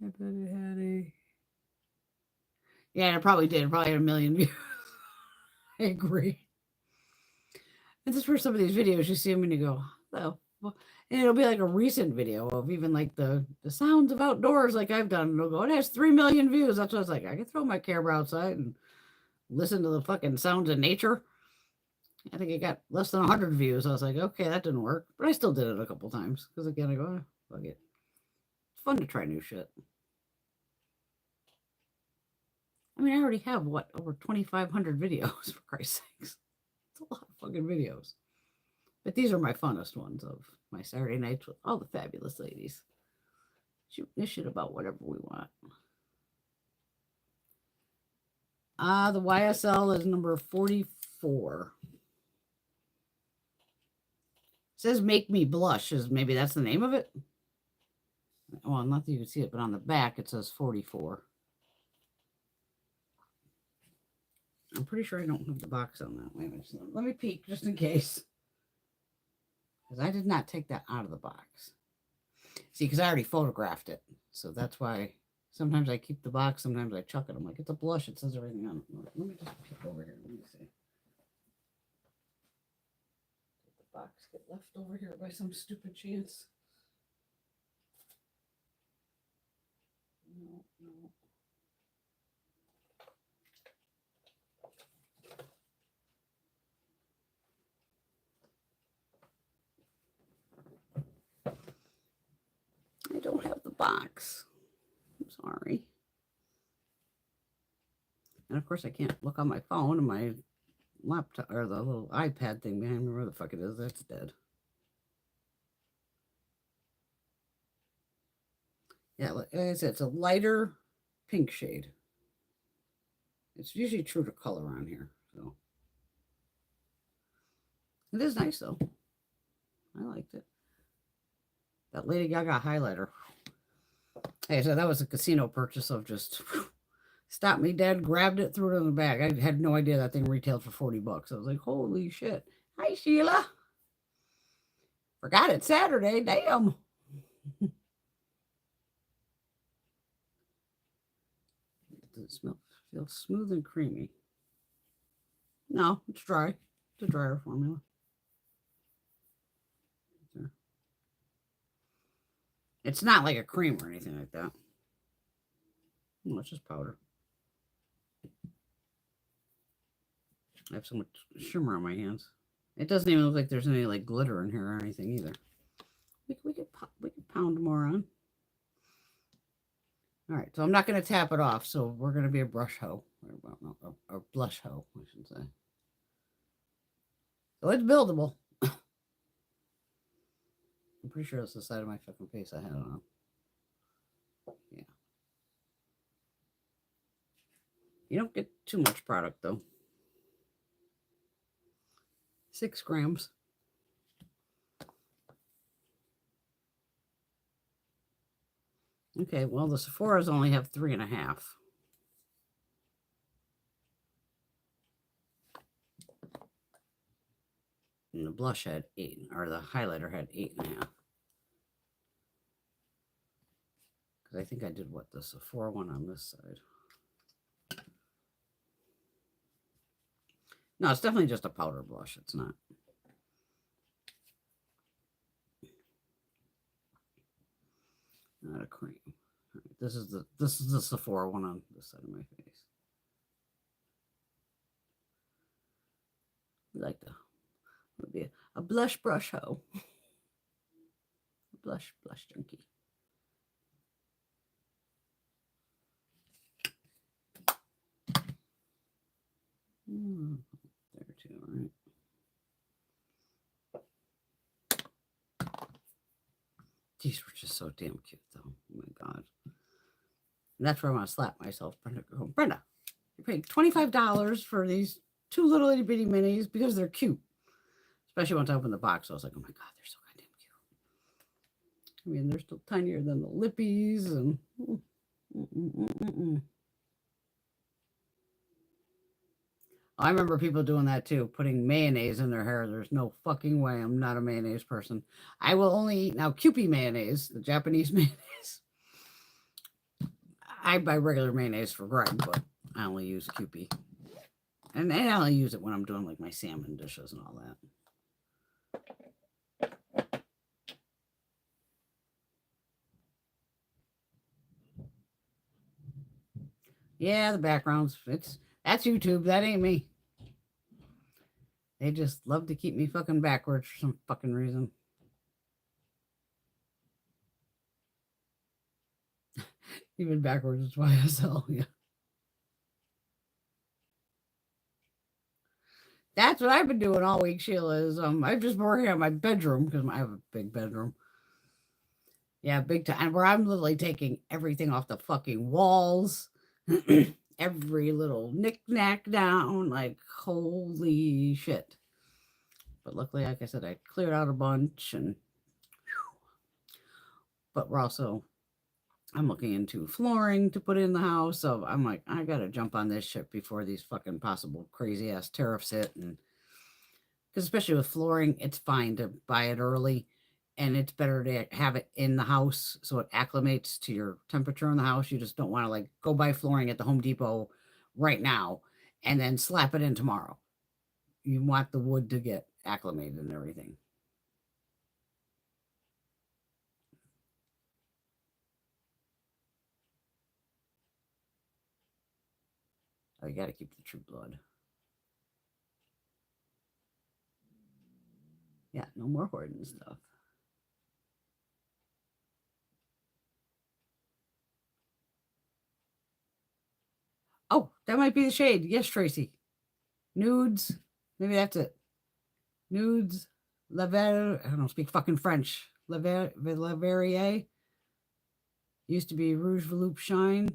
bet it had a. Yeah, it probably did. It probably had a million views. I agree. And just for some of these videos, you see them and you go, oh, well, and it'll be like a recent video of even like the sounds of outdoors, like I've done. It'll go, it has 3 million views. That's what I was like. I can throw my camera outside and listen to the fucking sounds of nature. I think it got less than 100 views. I was like, okay, that didn't work. But I still did it a couple times because again, I go, oh, fuck it. It's fun to try new shit. I mean, I already have over 2,500 videos, for Christ's sakes. It's a lot of fucking videos. But these are my funnest ones of my Saturday nights with all the fabulous ladies. Shooting this shit about whatever we want. The YSL is number 44. It says Make Me Blush. Maybe that's the name of it? Well, not that you can see it, but on the back it says 44. I'm pretty sure I don't have the box on that. Wait a minute. Let me peek just in case. Because I did not take that out of the box. See, because I already photographed it. So that's why sometimes I keep the box, sometimes I chuck it. I'm like, it's a blush. It says everything on it. Let me just peek over here. Let me see. Did the box get left over here by some stupid chance? No. I don't have the box. I'm sorry. And of course, I can't look on my phone and my laptop or the little iPad thing behind me. Where the fuck it is? That's dead. Yeah, like I said, it's a lighter pink shade. It's usually true to color on here, so it is nice though. I liked it. That Lady Gaga highlighter. Hey, so that was a casino purchase of just stopped me dead, grabbed it, threw it in the bag. I had no idea that thing retailed for $40. I was like, holy shit. Hi, Sheila. Forgot it's Saturday. Damn. Does it smell? Feels smooth and creamy. No, it's dry. It's a drier formula. It's not like a cream or anything like that. No, it's just powder. I have so much shimmer on my hands. It doesn't even look like there's any like glitter in here or anything either. We could pound more on. All right, so I'm not going to tap it off, so we're going to be a brush hoe. Or blush hoe, I should say. So it's buildable. I'm pretty sure it's the side of my fucking face I had it on. Yeah. You don't get too much product, though. 6 grams. Okay, well, the Sephora's only have 3.5. And the blush had 8, or the highlighter had 8.5. Because I think I did what, the Sephora one on this side. No, it's definitely just a powder blush. It's not. Not a cream. Right, this is the Sephora one on this side of my face. We like to would be a blush brush hoe. Blush junkie. There too, right? These were just so damn cute, though. Oh my god! And that's where I want to slap myself. Brenda, you're paying $25 for these 2 little itty bitty minis because they're cute. Especially once I opened the box, I was like, oh my god, they're so goddamn cute. I mean, they're still tinier than the lippies and. I remember people doing that too, putting mayonnaise in their hair. There's no fucking way. I'm not a mayonnaise person. I will only eat now Kewpie mayonnaise, the Japanese mayonnaise. I buy regular mayonnaise for Greg, but I only use Kewpie. And I only use it when I'm doing like my salmon dishes and all that. Yeah, the backgrounds. That's YouTube. That ain't me. They just love to keep me fucking backwards for some fucking reason. Even backwards is YSL, yeah. That's what I've been doing all week, Sheila, is I've just been working on my bedroom because I have a big bedroom. Yeah, big time. Where I'm literally taking everything off the fucking walls. Every little knick-knack down. Like, holy shit. But luckily, like I said, I cleared out a bunch. And but we're also, I'm looking into flooring to put in the house. So I'm like, I got to jump on this shit before these fucking possible crazy-ass tariffs hit. And because especially with flooring, it's fine to buy it early. And it's better to have it in the house so it acclimates to your temperature in the house. You just don't want to like go buy flooring at the Home Depot right now and then slap it in tomorrow. You want the wood to get acclimated and everything. Oh, you got to keep the True Blood. Yeah, no more hoarding stuff. Oh, that might be the shade. Yes, Tracy. Nudes. Maybe that's it. Nudes. Lever. I don't speak fucking French. Leverrier. Used to be Rouge Veloute Shine.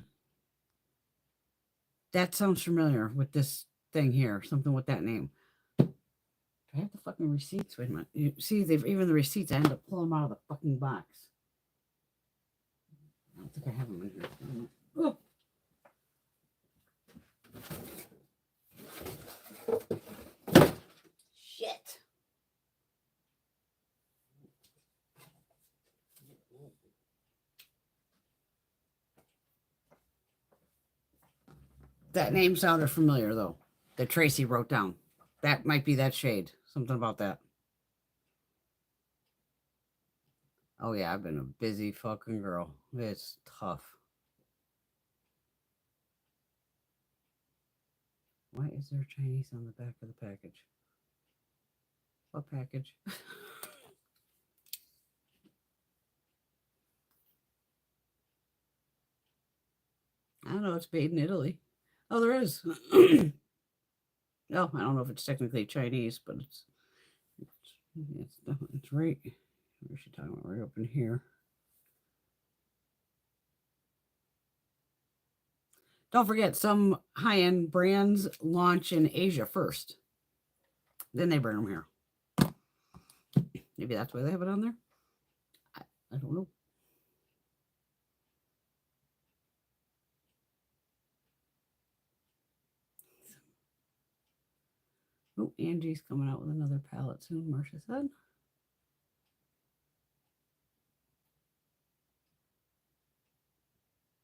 That sounds familiar with this thing here. Something with that name. Do I have the fucking receipts? Wait a minute. You see, even the receipts, I end up pulling them out of the fucking box. don't think I have them in here. Oh. Shit. That name sounded familiar, though. That Tracy wrote down. That might be that shade. Something about that. Oh, yeah, I've been a busy fucking girl. It's tough. Why is there Chinese on the back of the package? What package? I don't know. It's made in Italy. Oh, there is. No, I don't know if it's technically Chinese, but it's right. Where's she talking about? Right up in here. Don't forget, some high-end brands launch in Asia first. Then they bring them here. Maybe that's why they have it on there. I don't know. Oh, Angie's coming out with another palette soon, Marcia said.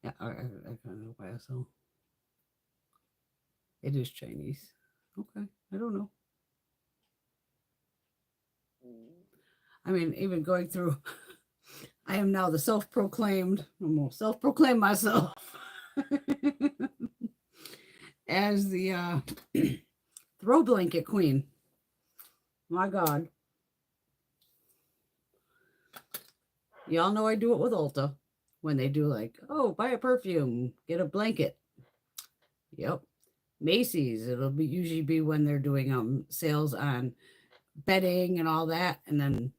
Yeah, I kind of know why I saw. It is Chinese. Okay, I don't know. I mean, even going through, I am now the self-proclaimed, I'm going to self-proclaim myself as the throw blanket queen. My God. Y'all know I do it with Ulta when they do like, oh, buy a perfume, get a blanket. Yep. Macy's, it'll be usually be when they're doing sales on bedding and all that. And then,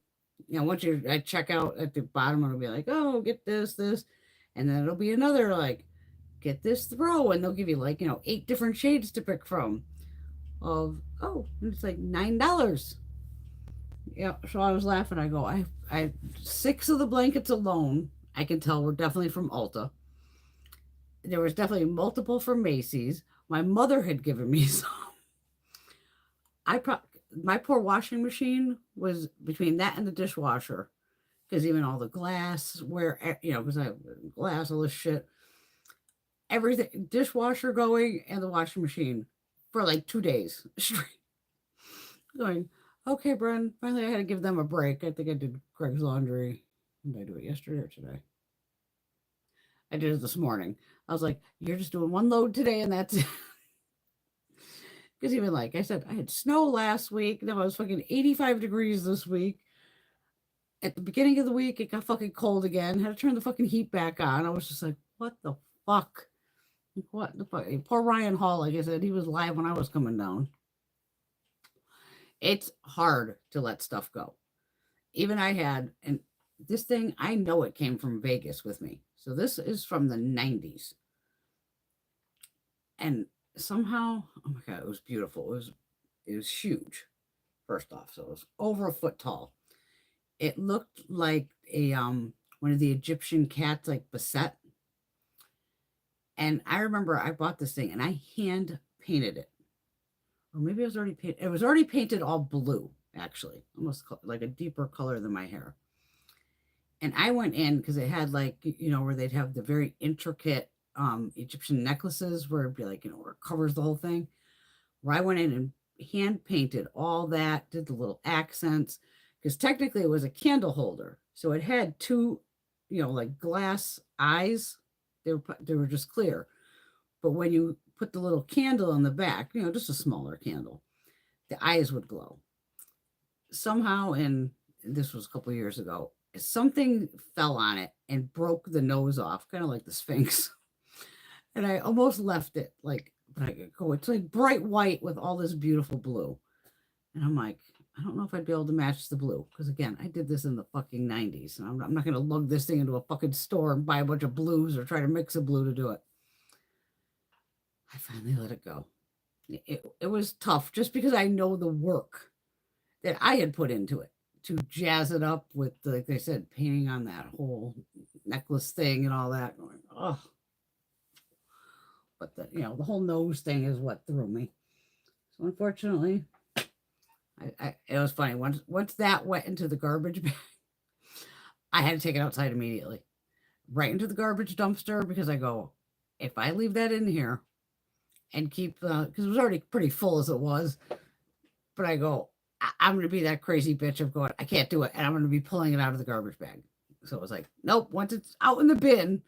you know, once you I check out at the bottom, it'll be like, oh, get this. And then it'll be another like, get this throw. And they'll give you like, you know, 8 different shades to pick from of, oh, it's like $9. Yeah. So I was laughing. I go, I 6 of the blankets alone, I can tell were definitely from Ulta. There was definitely multiple from Macy's. My mother had given me some. My poor washing machine was between that and the dishwasher, because even all the glass, where you know, because I have glass, all this shit, everything, dishwasher going and the washing machine for like 2 days straight. Going, okay, Bren. Finally, I had to give them a break. I think I did Greg's laundry. Did I do it yesterday or today? I did it this morning. I was like, you're just doing one load today, and that's it. Because even like I said, I had snow last week. Now it was fucking 85 degrees this week. At the beginning of the week, it got fucking cold again. Had to turn the fucking heat back on. I was just like, what the fuck? What the fuck? Poor Ryan Hall, like I said, he was live when I was coming down. It's hard to let stuff go. Even I had, and this thing, I know it came from Vegas with me. So this is from the 90s. And somehow, oh my God, it was beautiful. It was huge, first off. So it was over a foot tall. It looked like a one of the Egyptian cats, like Basset. And I remember I bought this thing and I hand painted it. Or maybe it was already painted. It was already painted all blue, actually. Almost like a deeper color than my hair. And I went in because it had like, you know, where they'd have the very intricate Egyptian necklaces where it'd be like, you know, where it covers the whole thing. Where I went in and hand painted all that, did the little accents, because technically it was a candle holder. So it had 2, you know, like glass eyes. They were just clear. But when you put the little candle on the back, you know, just a smaller candle, the eyes would glow. Somehow, and this was a couple of years ago, something fell on it and broke the nose off, kind of like the Sphinx. And I almost left it like, but I could go, it's like bright white with all this beautiful blue. And I'm like, I don't know if I'd be able to match the blue. Because again, I did this in the fucking 90s. And I'm not going to lug this thing into a fucking store and buy a bunch of blues or try to mix a blue to do it. I finally let it go. It was tough just because I know the work that I had put into it to jazz it up with, like they said, painting on that whole necklace thing and all that. Going, oh, but the the whole nose thing is what threw me. So unfortunately, it was funny once that went into the garbage bag, I had to take it outside immediately, right into the garbage dumpster because I go, if I leave that in here and keep because it was already pretty full as it was, but I go, I'm going to be that crazy bitch of going, I can't do it, and I'm going to be pulling it out of the garbage bag. So it was like, nope, once it's out in the bin,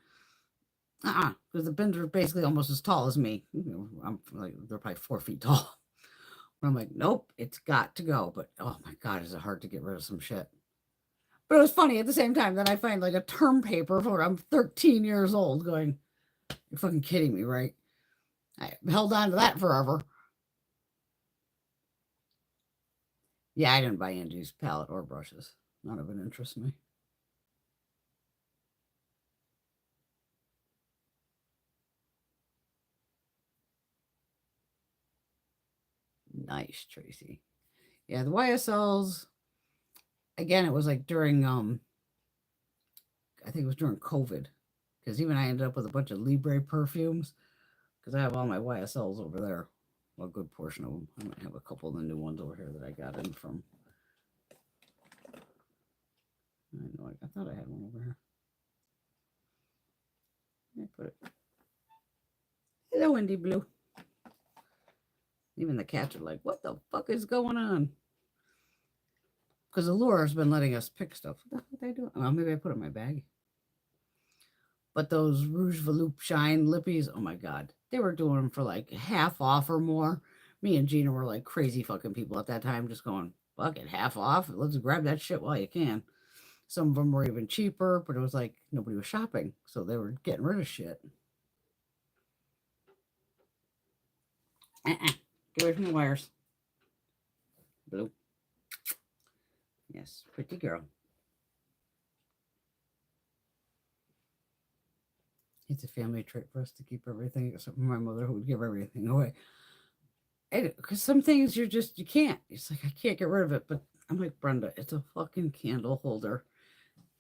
because the bins are basically almost as tall as me. I'm like, they're probably 4 feet tall. But I'm like, nope, it's got to go. But oh my God, is it hard to get rid of some shit? But it was funny at the same time that I find like a term paper for I'm 13 years old going, you're fucking kidding me, right? I held on to that forever. Yeah, I didn't buy Angie's palette or brushes. None of it interests me. Nice, Tracy. Yeah, the YSLs, again, it was like during, I think it was during COVID. Because even I ended up with a bunch of Libre perfumes. Because I have all my YSLs over there. Well, a good portion of them. I might have a couple of the new ones over here that I got in from. I thought I had one over here. Let me put it. Hello, Indy Blue. Even the cats are like, what the fuck is going on? Because Allura's been letting us pick stuff. What the fuck did I do? Well, maybe I put it in my bag. But those Rouge Veloop Shine lippies, oh my God. They were doing them for like half off or more. Me and Gina were like crazy fucking people at that time, just going, fuck it, half off. Let's grab that shit while you can. Some of them were even cheaper, but it was like nobody was shopping. So they were getting rid of shit. Get away from the wires. Blue. Yes, pretty girl. It's a family trait for us to keep everything, except for my mother who would give everything away. Because some things you can't. It's like, I can't get rid of it. But I'm like, Brenda, it's a fucking candle holder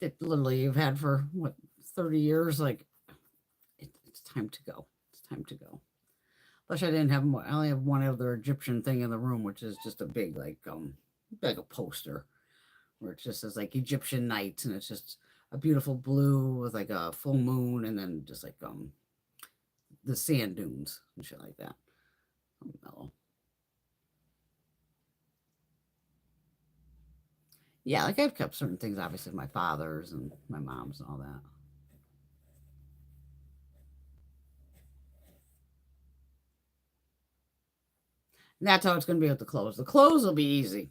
that literally you've had for, 30 years? Like, it's time to go. It's time to go. Plus, I didn't have more. I only have one other Egyptian thing in the room, which is just a big, like a poster where it just says, like, Egyptian nights, and it's just a beautiful blue with, like, a full moon, and then just, like, the sand dunes and shit like that. Oh, yeah, like I've kept certain things, obviously, my father's and my mom's and all that. And that's how it's going to be with the clothes. The clothes will be easy.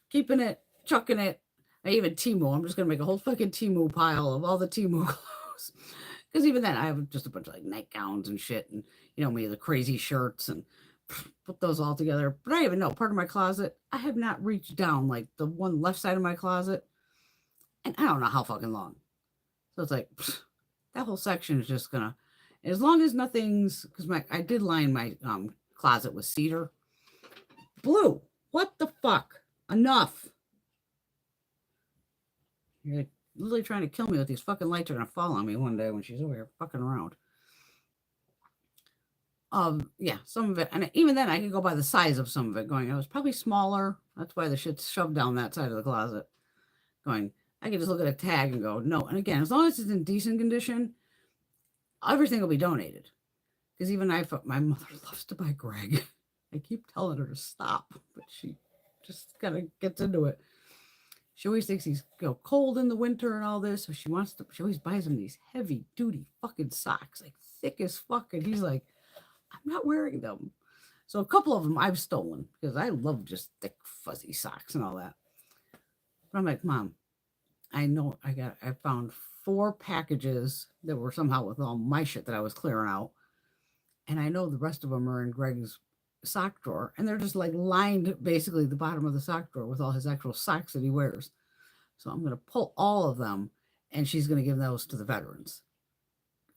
Keeping it, chucking it. I even Temu. I'm just going to make a whole fucking Temu pile of all the Temu clothes. Because even then, I have just a bunch of like nightgowns and shit. And, me, the crazy shirts and put those all together. But I even know part of my closet, I have not reached down like the one left side of my closet. And I don't know how fucking long. So it's like, that whole section is just going to, as long as nothing's, because I did line my closet with cedar. Blue, what the fuck? Enough. You're literally trying to kill me with these fucking lights are going to fall on me one day when she's over here fucking around. Yeah, some of it, and even then I could go by the size of some of it, going, it was probably smaller. That's why the shit's shoved down that side of the closet. Going, I can just look at a tag and go, no. And again, as long as it's in decent condition, everything will be donated. Because even my mother loves to buy Greg. I keep telling her to stop, but she just kind of gets into it. She always thinks he's cold in the winter and all this, so she always buys him these heavy duty fucking socks, like thick as fuck, and he's like, I'm not wearing them. So a couple of them I've stolen because I love just thick fuzzy socks and all that. But I'm like, Mom, I know I found 4 packages that were somehow with all my shit that I was clearing out, and I know the rest of them are in Greg's sock drawer, and they're just like lined basically the bottom of the sock drawer with all his actual socks that he wears. So I'm going to pull all of them, and she's going to give those to the veterans.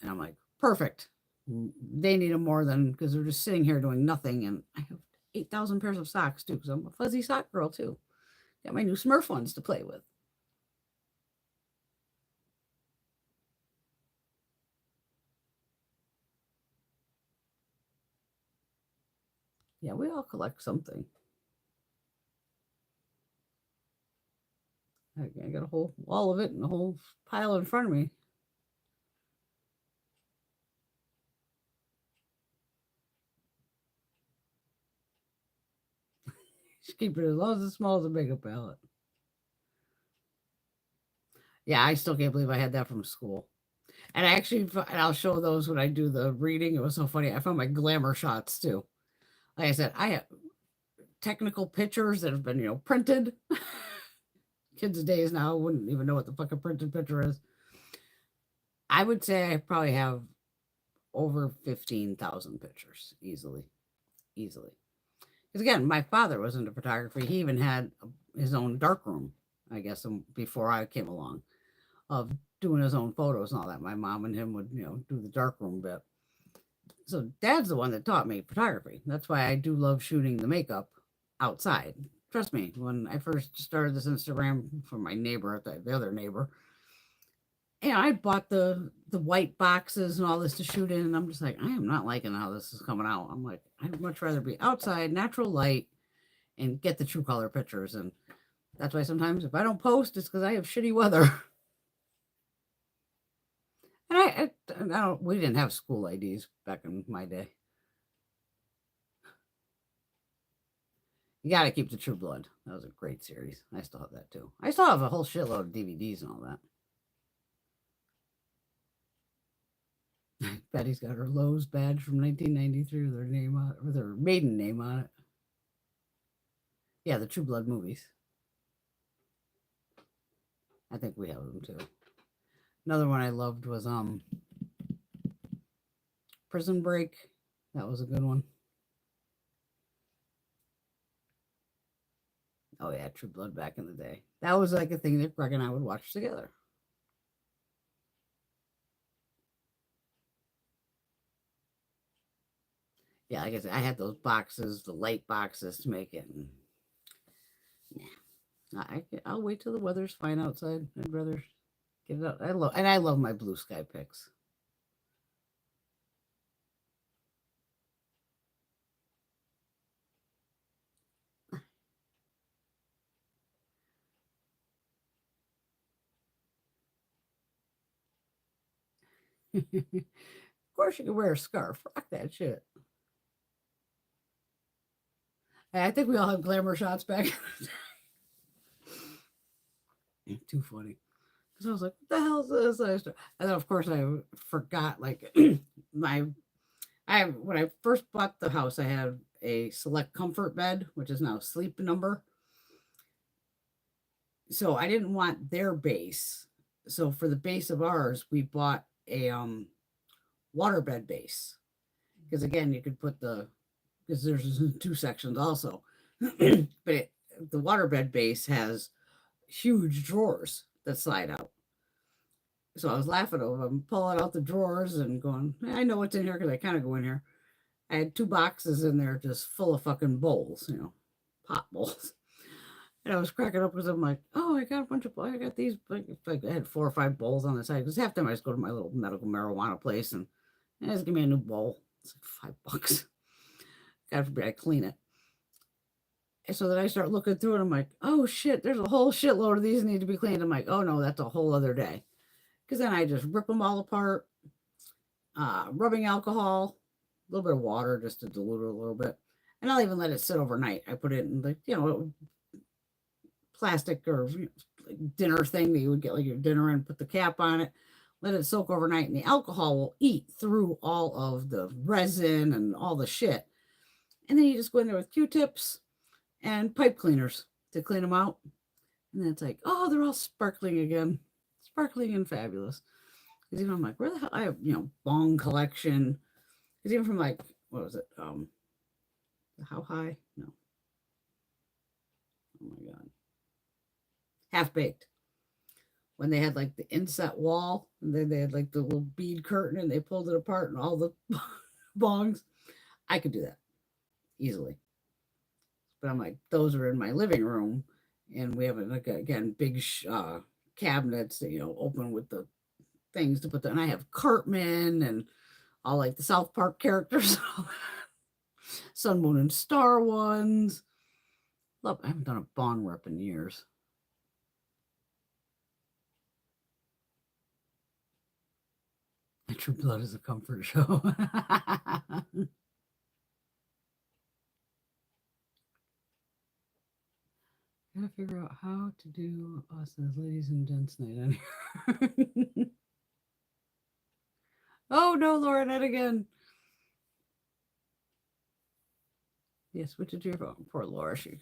And I'm like, perfect. They need them more than, because they're just sitting here doing nothing. And I have 8,000 pairs of socks too, because I'm a fuzzy sock girl too. Got my new Smurf ones to play with. Yeah, we all collect something. I got a whole wall of it and a whole pile in front of me. Just keep it as long as it's small as a makeup palette. Yeah, I still can't believe I had that from school. And I actually, and I'll show those when I do the reading. It was so funny. I found my glamour shots too. Like I said, I have technical pictures that have been, printed. Kids' days now wouldn't even know what the fuck a printed picture is. I would say I probably have over 15,000 pictures easily. Easily. Because again, my father was into photography. He even had his own darkroom, I guess, before I came along, of doing his own photos and all that. My mom and him would, do the darkroom bit. So dad's the one that taught me photography. That's why I do love shooting the makeup outside. Trust me, when I first started this Instagram from my neighbor, the other neighbor, I bought the white boxes and all this to shoot in, and I'm just like, I am not liking how this is coming out. I'm like, I'd much rather be outside, natural light, and get the true color pictures. And that's why sometimes if I don't post, it's because I have shitty weather. And I don't. We didn't have school IDs back in my day. You got to keep the True Blood. That was a great series. I still have that too. I still have a whole shitload of DVDs and all that. Betty's got her Lowe's badge from 1993 with her name on it, with her maiden name on it. Yeah, the True Blood movies. I think we have them too. Another one I loved was Prison Break. That was a good one. Oh yeah, True Blood back in the day. That was like a thing that Greg and I would watch together. Yeah, like I said, I had those boxes, the light boxes to make it. And, I'll wait till the weather's fine outside. I'd rather get it out. I love my blue sky pics. Of course, you can wear a scarf. Rock that shit. I think we all have glamour shots back. Too funny. Because I was like, what the hell is this? And then, of course, I forgot, like, when I first bought the house, I had a select comfort bed, which is now sleep number. So I didn't want their base. So for the base of ours, we bought a waterbed base. Because again, you could put because there's two sections also. But the waterbed base has huge drawers that slide out. So I was laughing over them, pulling out the drawers and going, I know what's in here because I kind of go in here. I had 2 boxes in there just full of fucking bowls, pot bowls. And I was cracking up because I'm like, oh, I got these. Like I had 4 or 5 bowls on the side because half the time I just go to my little medical marijuana place and just give me a new bowl. It's like $5. God forbid I clean it. And so then I start looking through it. I'm like, oh shit, there's a whole shitload of these need to be cleaned. I'm like, oh no, that's a whole other day. Because then I just rip them all apart, rubbing alcohol, a little bit of water just to dilute it a little bit. And I'll even let it sit overnight. I put it in plastic or dinner thing that you would get like your dinner and put the cap on it. Let it soak overnight, and the alcohol will eat through all of the resin and all the shit. And then you just go in there with Q-tips and pipe cleaners to clean them out. And then it's like, oh, they're all sparkling again. Sparkling and fabulous. Because even I'm like, where the hell? I have, bong collection. Because even from like, what was it? How high? No. Oh my God. Half Baked. When they had like the inset wall, and then they had like the little bead curtain and they pulled it apart and all the bongs. I could do that easily. But I'm like, those are in my living room. And we have like again big cabinets that open with the things to put there. And I have Cartman and all like the South Park characters. Sun, Moon, and Star ones. Love, I haven't done a Bond rep in years. True Blood is a comfort show. Gotta figure out how to do us as ladies and gents night on here. Oh no, Laura, not again. Yeah, switch it to your phone. Poor Laura, she's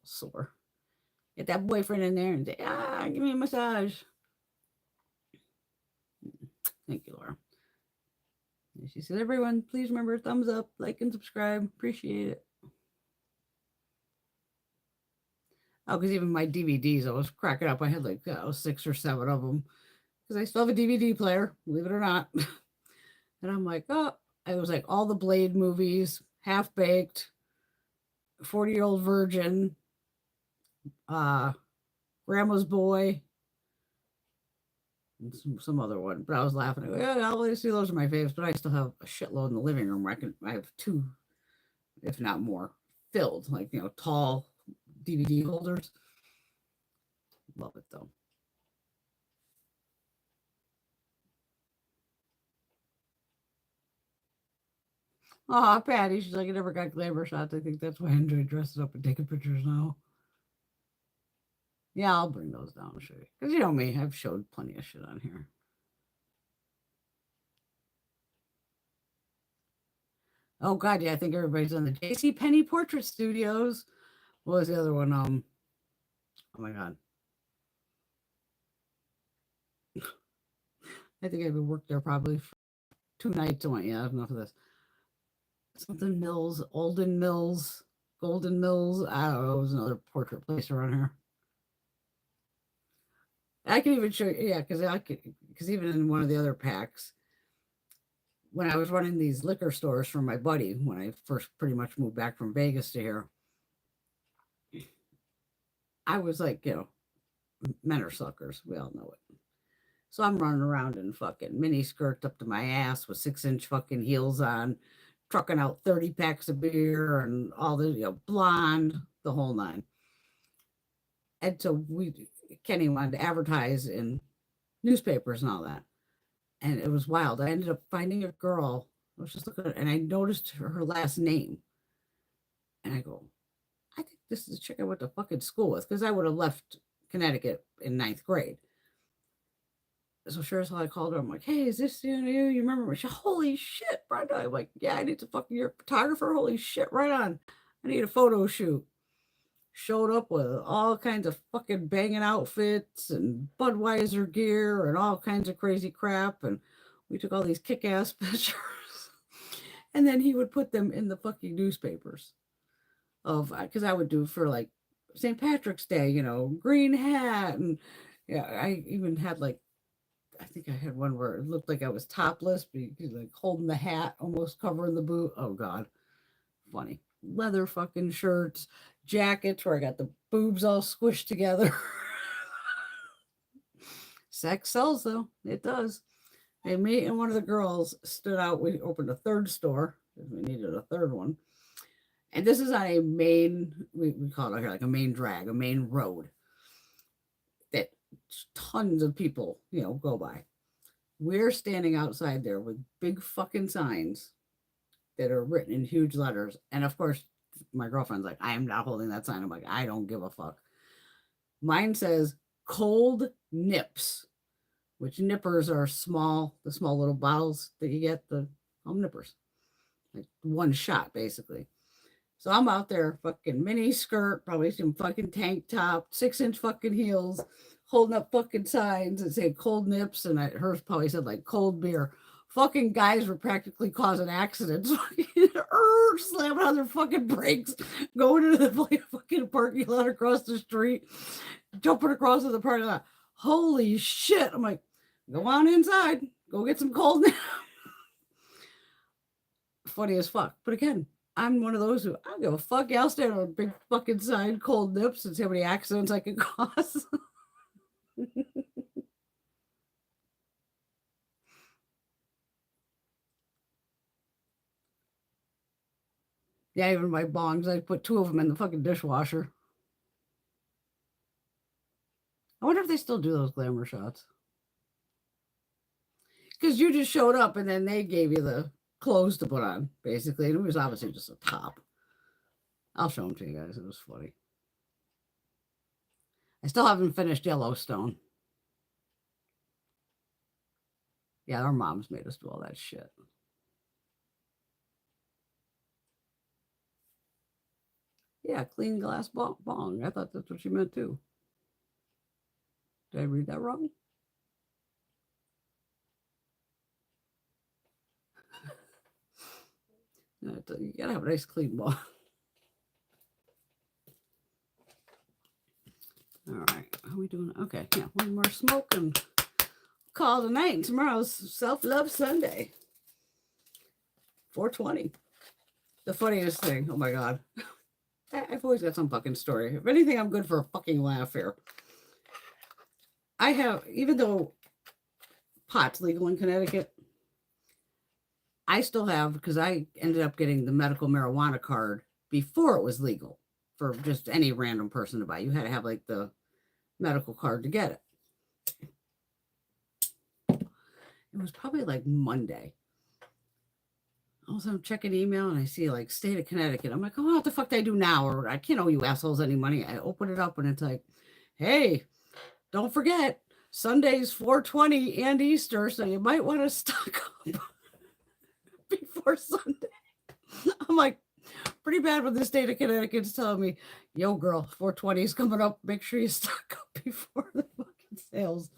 sore. Get that boyfriend in there and say, give me a massage. Thank you, Laura. And she said, everyone, please remember, thumbs up, like, and subscribe. Appreciate it. Oh, because even my DVDs, I was cracking up. I had like 6 or 7 of them because I still have a DVD player, believe it or not. And I'm like, it was like all the Blade movies, Half Baked, 40-Year-Old Virgin, Grandma's Boy, and some other one. But I was laughing. I go, yeah, I'll see those are my favorites, but I still have a shitload in the living room. I have 2, if not more, filled, like, tall DVD holders. Love it though. Oh, Patty, she's like, I never got glamour shots. I think that's why I enjoy dressing up and taking pictures now. Yeah, I'll bring those down and show you. Because you know me, I've showed plenty of shit on here. Oh God, yeah, I think everybody's on the JC Penney Portrait Studios. What was the other one? Oh my God. I think I've been worked there probably for 2 nights. I went, yeah, enough of this. Something Mills, Olden Mills, Golden Mills. I don't know. It was another portrait place around here. I can even show you, yeah, because even in one of the other packs, when I was running these liquor stores for my buddy, when I first pretty much moved back from Vegas to here, I was like, men are suckers. We all know it. So I'm running around in fucking mini skirts up to my ass with 6-inch fucking heels on, trucking out 30 packs of beer and all the, blonde, the whole 9. And so Kenny wanted to advertise in newspapers and all that. And it was wild. I ended up finding a girl. I was just looking at her, and I noticed her last name. And I go, I think this is a chick I went to fucking school with, because I would have left Connecticut in 9th grade. So sure as hell I called her. I'm like, hey, is this you? You remember me? She, holy shit, Brenda. I'm like, yeah, I need to fucking, you're a photographer. Holy shit, right on. I need a photo shoot. Showed up with all kinds of fucking banging outfits and Budweiser gear and all kinds of crazy crap. And we took all these kick-ass pictures. And then he would put them in the fucking newspapers because I would do for like St. Patrick's Day, green hat. And yeah, I even had like, I think I had one where it looked like I was topless, but like holding the hat, almost covering the boot. Oh God, funny. Leather fucking shirts, jackets where I got the boobs all squished together. Sex sells though, it does. And me and one of the girls stood out. We opened a 3rd store because we needed a 3rd one. And this is on a main, we call it here like a main drag, a main road that tons of people, go by. We're standing outside there with big fucking signs that are written in huge letters. And of course, my girlfriend's like, I am not holding that sign. I'm like, I don't give a fuck. Mine says cold nips, which nippers are the small little bottles that you get, the nippers. Like one shot, basically. So I'm out there, fucking mini skirt, probably some fucking tank top, 6-inch fucking heels, holding up fucking signs that say cold nips, and hers probably said like cold beer. Fucking guys were practically causing accidents, slamming on their fucking brakes, going into the fucking parking lot across the street, jumping across to the parking lot. Holy shit! I'm like, go on inside, go get some cold nips. Funny as fuck, but again, I'm one of those who I don't give a fuck. I'll stand on a big fucking sign, cold nips, and see how many accidents I can cause. Yeah, even my bongs, I put 2 of them in the fucking dishwasher. I wonder if they still do those glamour shots. Because you just showed up and then they gave you the clothes to put on, basically. And it was obviously just a top. I'll show them to you guys. It was funny. I still haven't finished Yellowstone. Yeah, our moms made us do all that shit. Yeah, clean glass bong. I thought that's what she meant too. Did I read that wrong? You gotta have a nice clean bong. All right, how are we doing? Okay, yeah, one more smoke and call it a night. Tomorrow's Self-Love Sunday. 420. The funniest thing, oh my God. I've always got some fucking story. If anything, I'm good for a fucking laugh here. I have, even though pot's legal in Connecticut, I still have, because I ended up getting the medical marijuana card before it was legal for just any random person to buy. You had to have like the medical card to get it. It was probably like Monday. Also, I'm checking email and I see like state of Connecticut. I'm like, oh, what the fuck do I do now? Or I can't owe you assholes any money. I open it up and it's like, hey, don't forget, Sunday's 420 and Easter, so you might want to stock up before Sunday. I'm like, pretty bad when the state of Connecticut's telling me, yo, girl, 420 is coming up. Make sure you stock up before the fucking sales.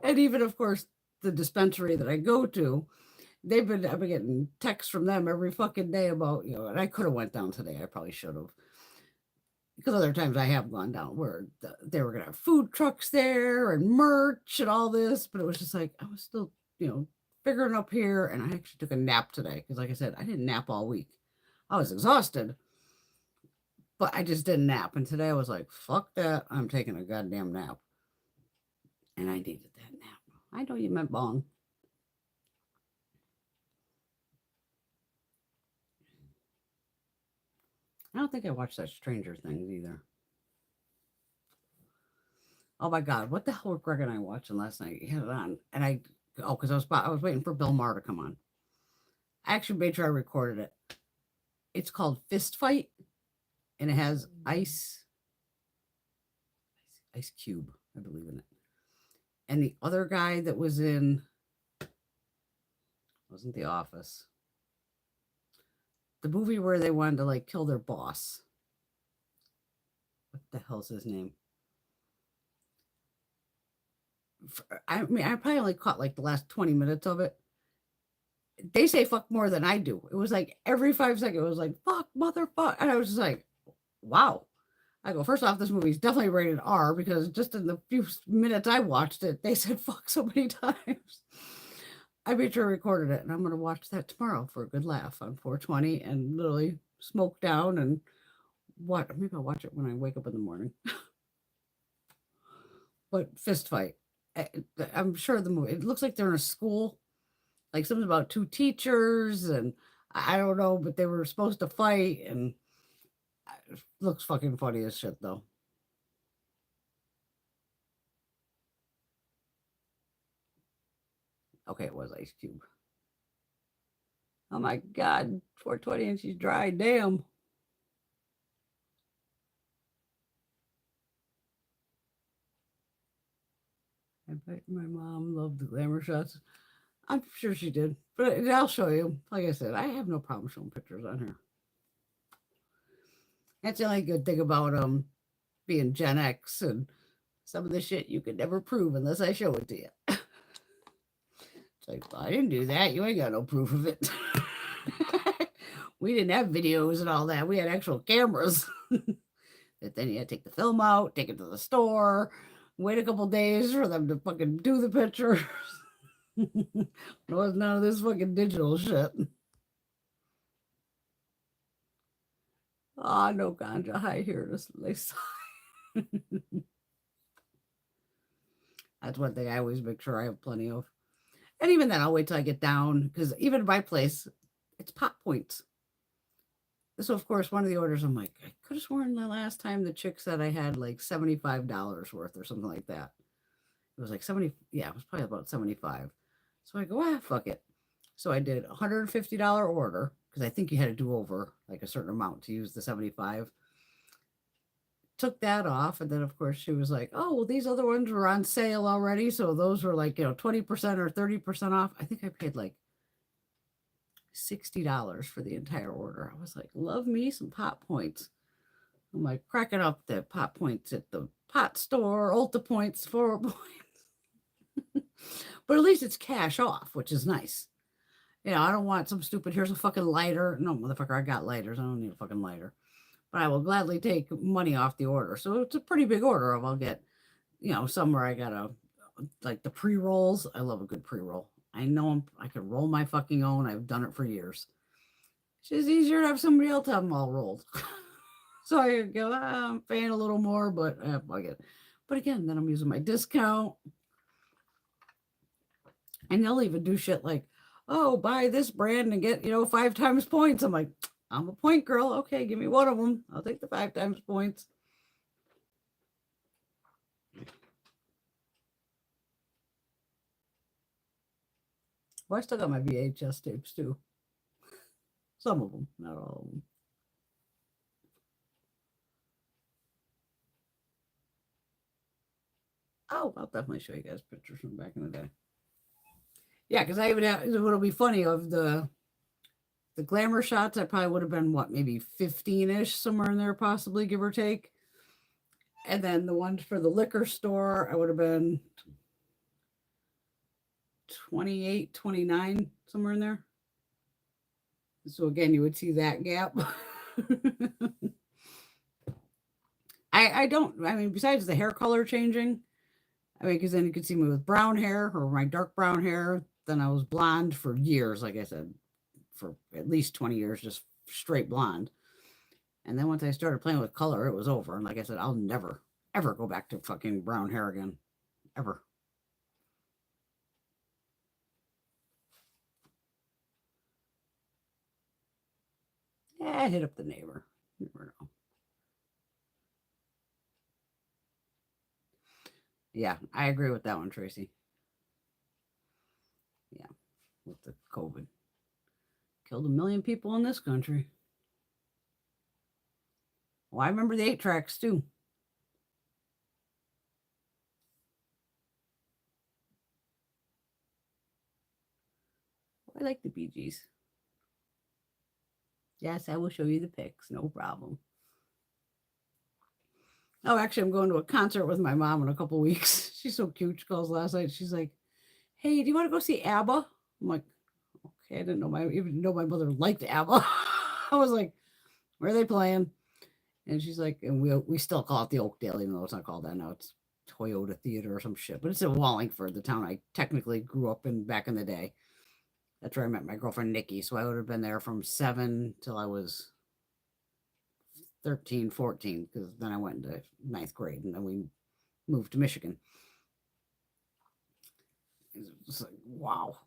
And even, of course, the dispensary that I go to, I've been getting texts from them every fucking day about, and I could have went down today. I probably should have. Because other times I have gone down where they were going to have food trucks there and merch and all this. But it was just like, I was still, figuring up here. And I actually took a nap today. Because like I said, I didn't nap all week. I was exhausted. But I just didn't nap. And today I was like, fuck that. I'm taking a goddamn nap. And I needed that nap. I know you meant bong. I don't think I watched that Stranger Things either. Oh my God, what the hell were Greg and I watching last night? He had it on, and because I was waiting for Bill Maher to come on. I actually made sure I recorded it. It's called Fist Fight, and it has Ice Cube, I believe in it, and the other guy that was in wasn't The Office. The movie where they wanted to like kill their boss. What the hell's his name? I mean, I probably only caught like the last 20 minutes of it. They say fuck more than I do. It was like every 5 seconds, it was like, fuck, motherfucker. And I was just like, wow. I go, first off, this movie's definitely rated R because just in the few minutes I watched it, they said fuck so many times. I made sure I recorded it, and I'm going to watch that tomorrow for a good laugh on 420 and literally smoke down and what? Maybe I'll watch it when I wake up in the morning. But Fist Fight. I'm sure the movie, it looks like they're in a school, like something about 2 teachers, and I don't know, but they were supposed to fight, and it looks fucking funny as shit, though. Okay, it was Ice Cube. Oh my God, 420 and she's dry, damn. I bet my mom loved the glamour shots. I'm sure she did, but I'll show you. Like I said, I have no problem showing pictures on here. That's the only good thing about being Gen X and some of the shit you could never prove unless I show it to you. It's like, well, I didn't do that. You ain't got no proof of it. We didn't have videos and all that. We had actual cameras. That then you had to take the film out, take it to the store, wait a couple days for them to fucking do the pictures. There was none of this fucking digital shit. Ah, no ganja high here. That's one thing I always make sure I have plenty of. And even then, I'll wait till I get down because even my place, it's pot points. So of course, one of the orders, I'm like, I could have sworn the last time the chick said I had like $75 worth or something like that. It was like 70. Yeah, it was probably about 75. So I go, fuck it. So I did $150 order because I think you had to do over like a certain amount to use the 75. Took that off, and then of course she was like, oh well, these other ones were on sale already, so those were like 20% or 30% off. I think I paid like $60 for the entire order. I was like, love me some pot points. I'm like cracking up the pot points at the pot store, Ulta points, Sephora points. But at least it's cash off, which is nice. I don't want some stupid, here's a fucking lighter. No, motherfucker, I got lighters. I don't need a fucking lighter. But I will gladly take money off the order. So it's a pretty big order. I'll get, somewhere I got like the pre-rolls. I love a good pre-roll. I know I can roll my fucking own. I've done it for years. It's just easier to have somebody else have them all rolled. So I go, I'm paying a little more, but fuck it. But again, then I'm using my discount. And they'll even do shit like, oh, buy this brand and get, 5 times points. I'm like, I'm a point girl. Okay, give me one of them. I'll take the 5 times points. Well, I still got my VHS tapes too. Some of them, not all of them. Oh, I'll definitely show you guys pictures from back in the day. Yeah, because I even have, what'll be funny of the glamour shots, I probably would have been, maybe 15-ish, somewhere in there, possibly, give or take. And then the ones for the liquor store, I would have been 28, 29, somewhere in there. So again, you would see that gap. I mean, besides the hair color changing, because then you could see me with brown hair or my dark brown hair. Then I was blonde for years, like I said, for at least 20 years, just straight blonde. And then once I started playing with color, it was over. And like I said, I'll never, ever go back to fucking brown hair again. Ever. Yeah, hit up the neighbor. You never know. Yeah, I agree with that one, Tracy. Yeah, with the COVID. Killed 1 million people in this country. Well, I remember the 8-tracks too. I like the Bee Gees. Yes, I will show you the pics. No problem. Oh, actually, I'm going to a concert with my mom in a couple weeks. She's so cute. She calls last night. She's like, hey, do you want to go see ABBA? I'm like, okay. I didn't even know my mother liked ABBA. I was like, where are they playing? And she's like, and we still call it the Oakdale, even though it's not called that now. It's Toyota Theater or some shit. But it's in Wallingford, the town I technically grew up in back in the day. That's where I met my girlfriend, Nikki. So I would have been there from 7 till I was 13, 14, because then I went into 9th grade and then we moved to Michigan. It's like, wow.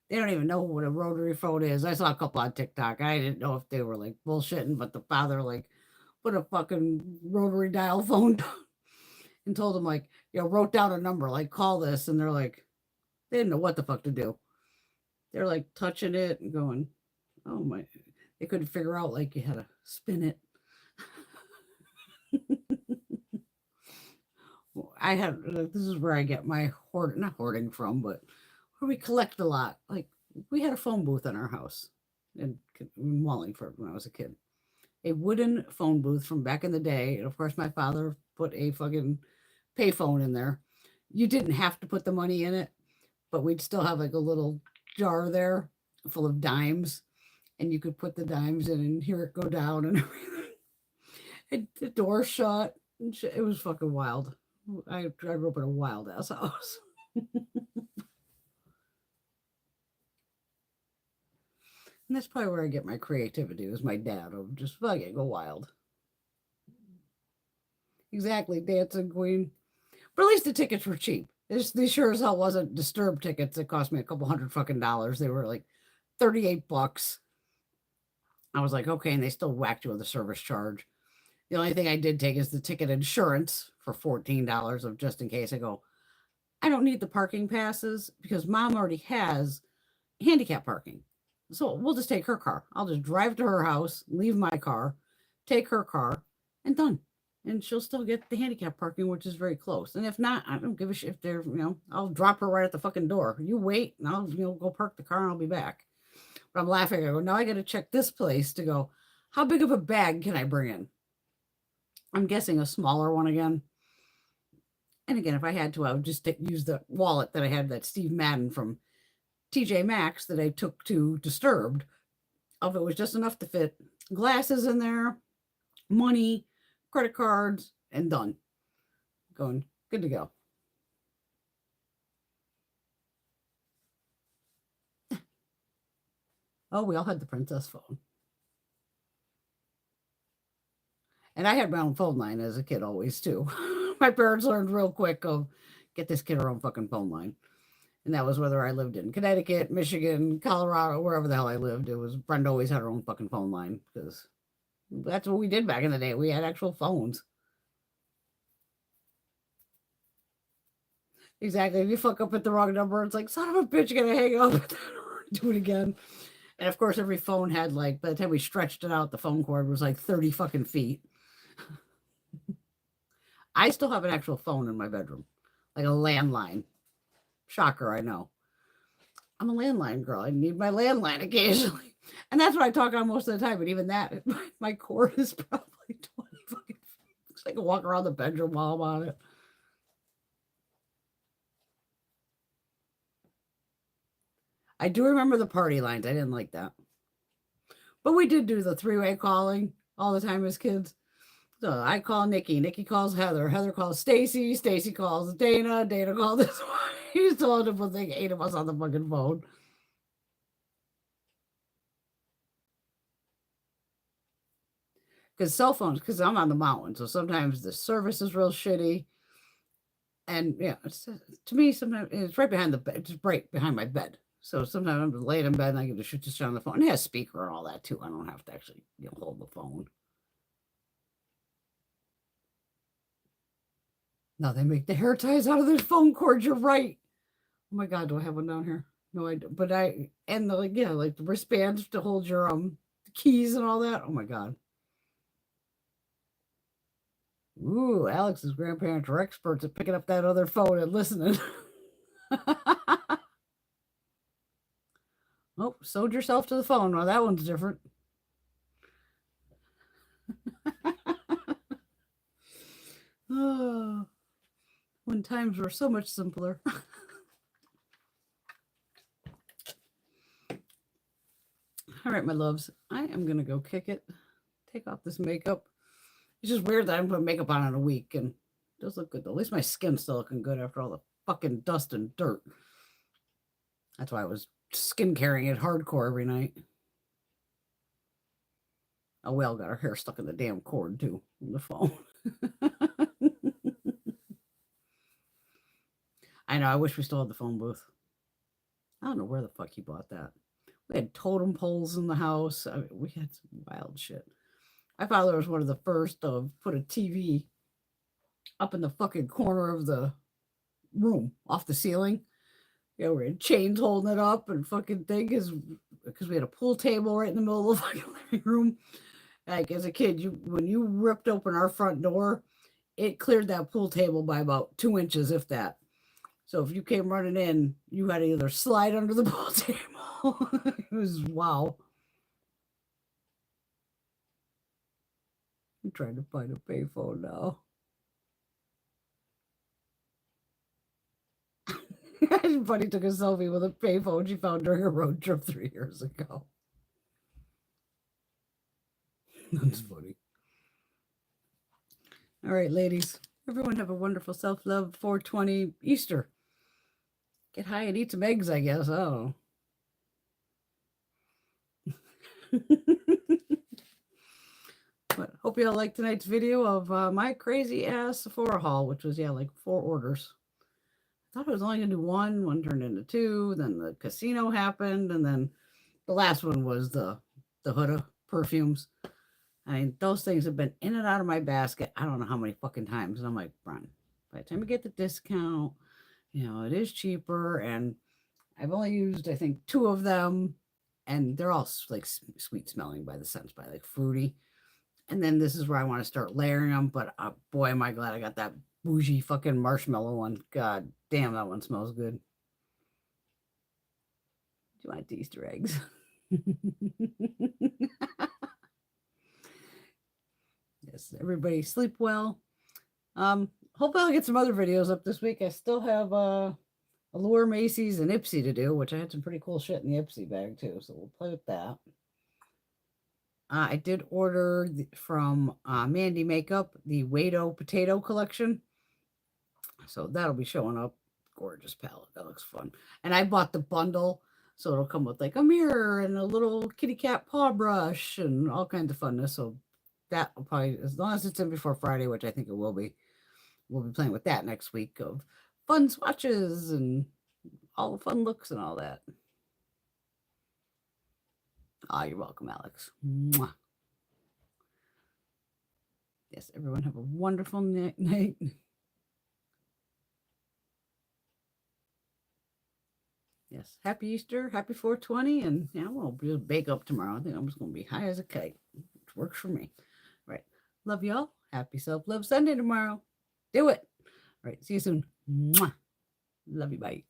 They don't even know what a rotary phone is. I saw a couple on TikTok. I didn't know if they were like bullshitting, but the father like put a fucking rotary dial phone and told them like, wrote down a number, like call this. And they're like, they didn't know what the fuck to do. They're like touching it and going, oh my, they couldn't figure out like you had to spin it. I have, this is where I get my not hoarding from, but where we collect a lot. Like we had a phone booth in our house in Wallingford when I was a kid. A wooden phone booth from back in the day. And of course, my father put a fucking payphone in there. You didn't have to put the money in it, but we'd still have like a little jar there full of dimes. And you could put the dimes in and hear it go down and everything. And the door shut. And it was fucking wild. I grew up in a wild ass house. And that's probably where I get my creativity, was my dad. Just fucking go wild. Exactly, dancing queen. But at least the tickets were cheap. These sure as hell wasn't Disturbed tickets that cost me a couple $100 fucking. They were like $38. I was like, okay, and they still whacked you with a service charge. The only thing I did take is the ticket insurance for $14 of just in case. I go, I don't need the parking passes because mom already has handicap parking. So we'll just take her car. I'll just drive to her house, leave my car, take her car, and done. And she'll still get the handicap parking, which is very close. And if not, I don't give a shit if they're, I'll drop her right at the fucking door. You wait, and I'll, go park the car and I'll be back. But I'm laughing. I go, now I got to check this place to go, how big of a bag can I bring in? I'm guessing a smaller one again. And again, if I had to, I would just use the wallet that I had, that Steve Madden from TJ Maxx that I took to Disturbed. If it was just enough to fit glasses in there, money, credit cards, and done. Going good to go. Oh, we all had the princess phone. And I had my own phone line as a kid always, too. My parents learned real quick of get this kid her own fucking phone line. And that was whether I lived in Connecticut, Michigan, Colorado, wherever the hell I lived. It was Brenda always had her own fucking phone line because that's what we did back in the day. We had actual phones. Exactly. If you fuck up at the wrong number, it's like, son of a bitch, you gotta hang up. Do it again. And of course, every phone had like, by the time we stretched it out, the phone cord was like 30 fucking feet. I still have an actual phone in my bedroom, like a landline. Shocker, I know. I'm a landline girl. I need my landline occasionally. And that's what I talk on most of the time. But even that, my cord is probably 20 fucking feet. I can walk around the bedroom while I'm on it. I do remember the party lines. I didn't like that. But we did do the three-way calling all the time as kids. So I call Nikki. Nikki calls Heather. Heather calls Stacy. Stacy calls Dana. Dana calls this one. He still ended up with like 8 of us on the fucking phone. Because cell phones, because I'm on the mountain, so sometimes the service is real shitty. And yeah, to me, sometimes it's right behind the bed, just right behind my bed. So sometimes I'm laying in bed and I get to shoot just on the phone. It has speaker and all that too. I don't have to actually hold the phone. Now they make the hair ties out of their phone cords. You're right. Oh my God, do I have one down here? No, I don't. But and the, like the wristbands to hold your keys and all that. Oh my God. Ooh, Alex's grandparents are experts at picking up that other phone and listening. Oh, sewed yourself to the phone. Well, that one's different. Oh, when times were so much simpler. All right, my loves. I am going to go kick it. Take off this makeup. It's just weird that I haven't put makeup on in a week. And it does look good, though. At least my skin's still looking good after all the fucking dust and dirt. That's why I was skin caring it hardcore every night. Oh, we all got our hair stuck in the damn cord, too, on the phone. I know. I wish we still had the phone booth. I don't know where the fuck he bought that. We had totem poles in the house. I mean, we had some wild shit. My father was one of the first to put a TV up in the fucking corner of the room off the ceiling. We had chains holding it up and fucking thing because we had a pool table right in the middle of the fucking living room. Like as a kid, when you ripped open our front door, it cleared that pool table by about 2 inches, if that. So if you came running in, you had to either slide under the pool table. It was wow. I'm trying to find a payphone now. Buddy took a selfie with a payphone she found during a road trip 3 years ago. That's funny. All right, ladies. Everyone have a wonderful self-love 420 Easter. Get high and eat some eggs, I guess. Oh. But hope you all liked tonight's video of my crazy ass Sephora haul, which was, yeah, like 4 orders. I thought I was only going to do one turned into 2, then the casino happened, and then the last one was the Huda perfumes. I mean, those things have been in and out of my basket. I don't know how many fucking times. And I'm like, Bron, by the time you get the discount, it is cheaper. And I've only used, I think, 2 of them. And they're all like sweet smelling by the scents, by like fruity. And then this is where I want to start layering them. But boy, am I glad I got that bougie fucking marshmallow one. God damn, that one smells good. Do you want Easter eggs? Yes, everybody sleep well. Hopefully I'll get some other videos up this week. I still have Allure, Macy's, and Ipsy to do, which I had some pretty cool shit in the Ipsy bag too, so we'll play with that. I did order from Mandy Makeup the Wado Potato Collection, so that'll be showing up. Gorgeous palette, that looks fun. And I bought the bundle, so it'll come with like a mirror and a little kitty cat paw brush and all kinds of funness. So that will probably, as long as it's in before Friday, which I think it will be, we'll be playing with that next week of fun swatches and all the fun looks and all that. You're welcome, Alex. Mwah. Yes, everyone have a wonderful night. Yes, happy Easter, happy 420, and yeah, we'll bake up tomorrow. I think I'm just going to be high as a kite, which works for me. Right. Love y'all. Happy Self-Love Sunday tomorrow. Do it. All right. See you soon. Mwah. Love you. Bye.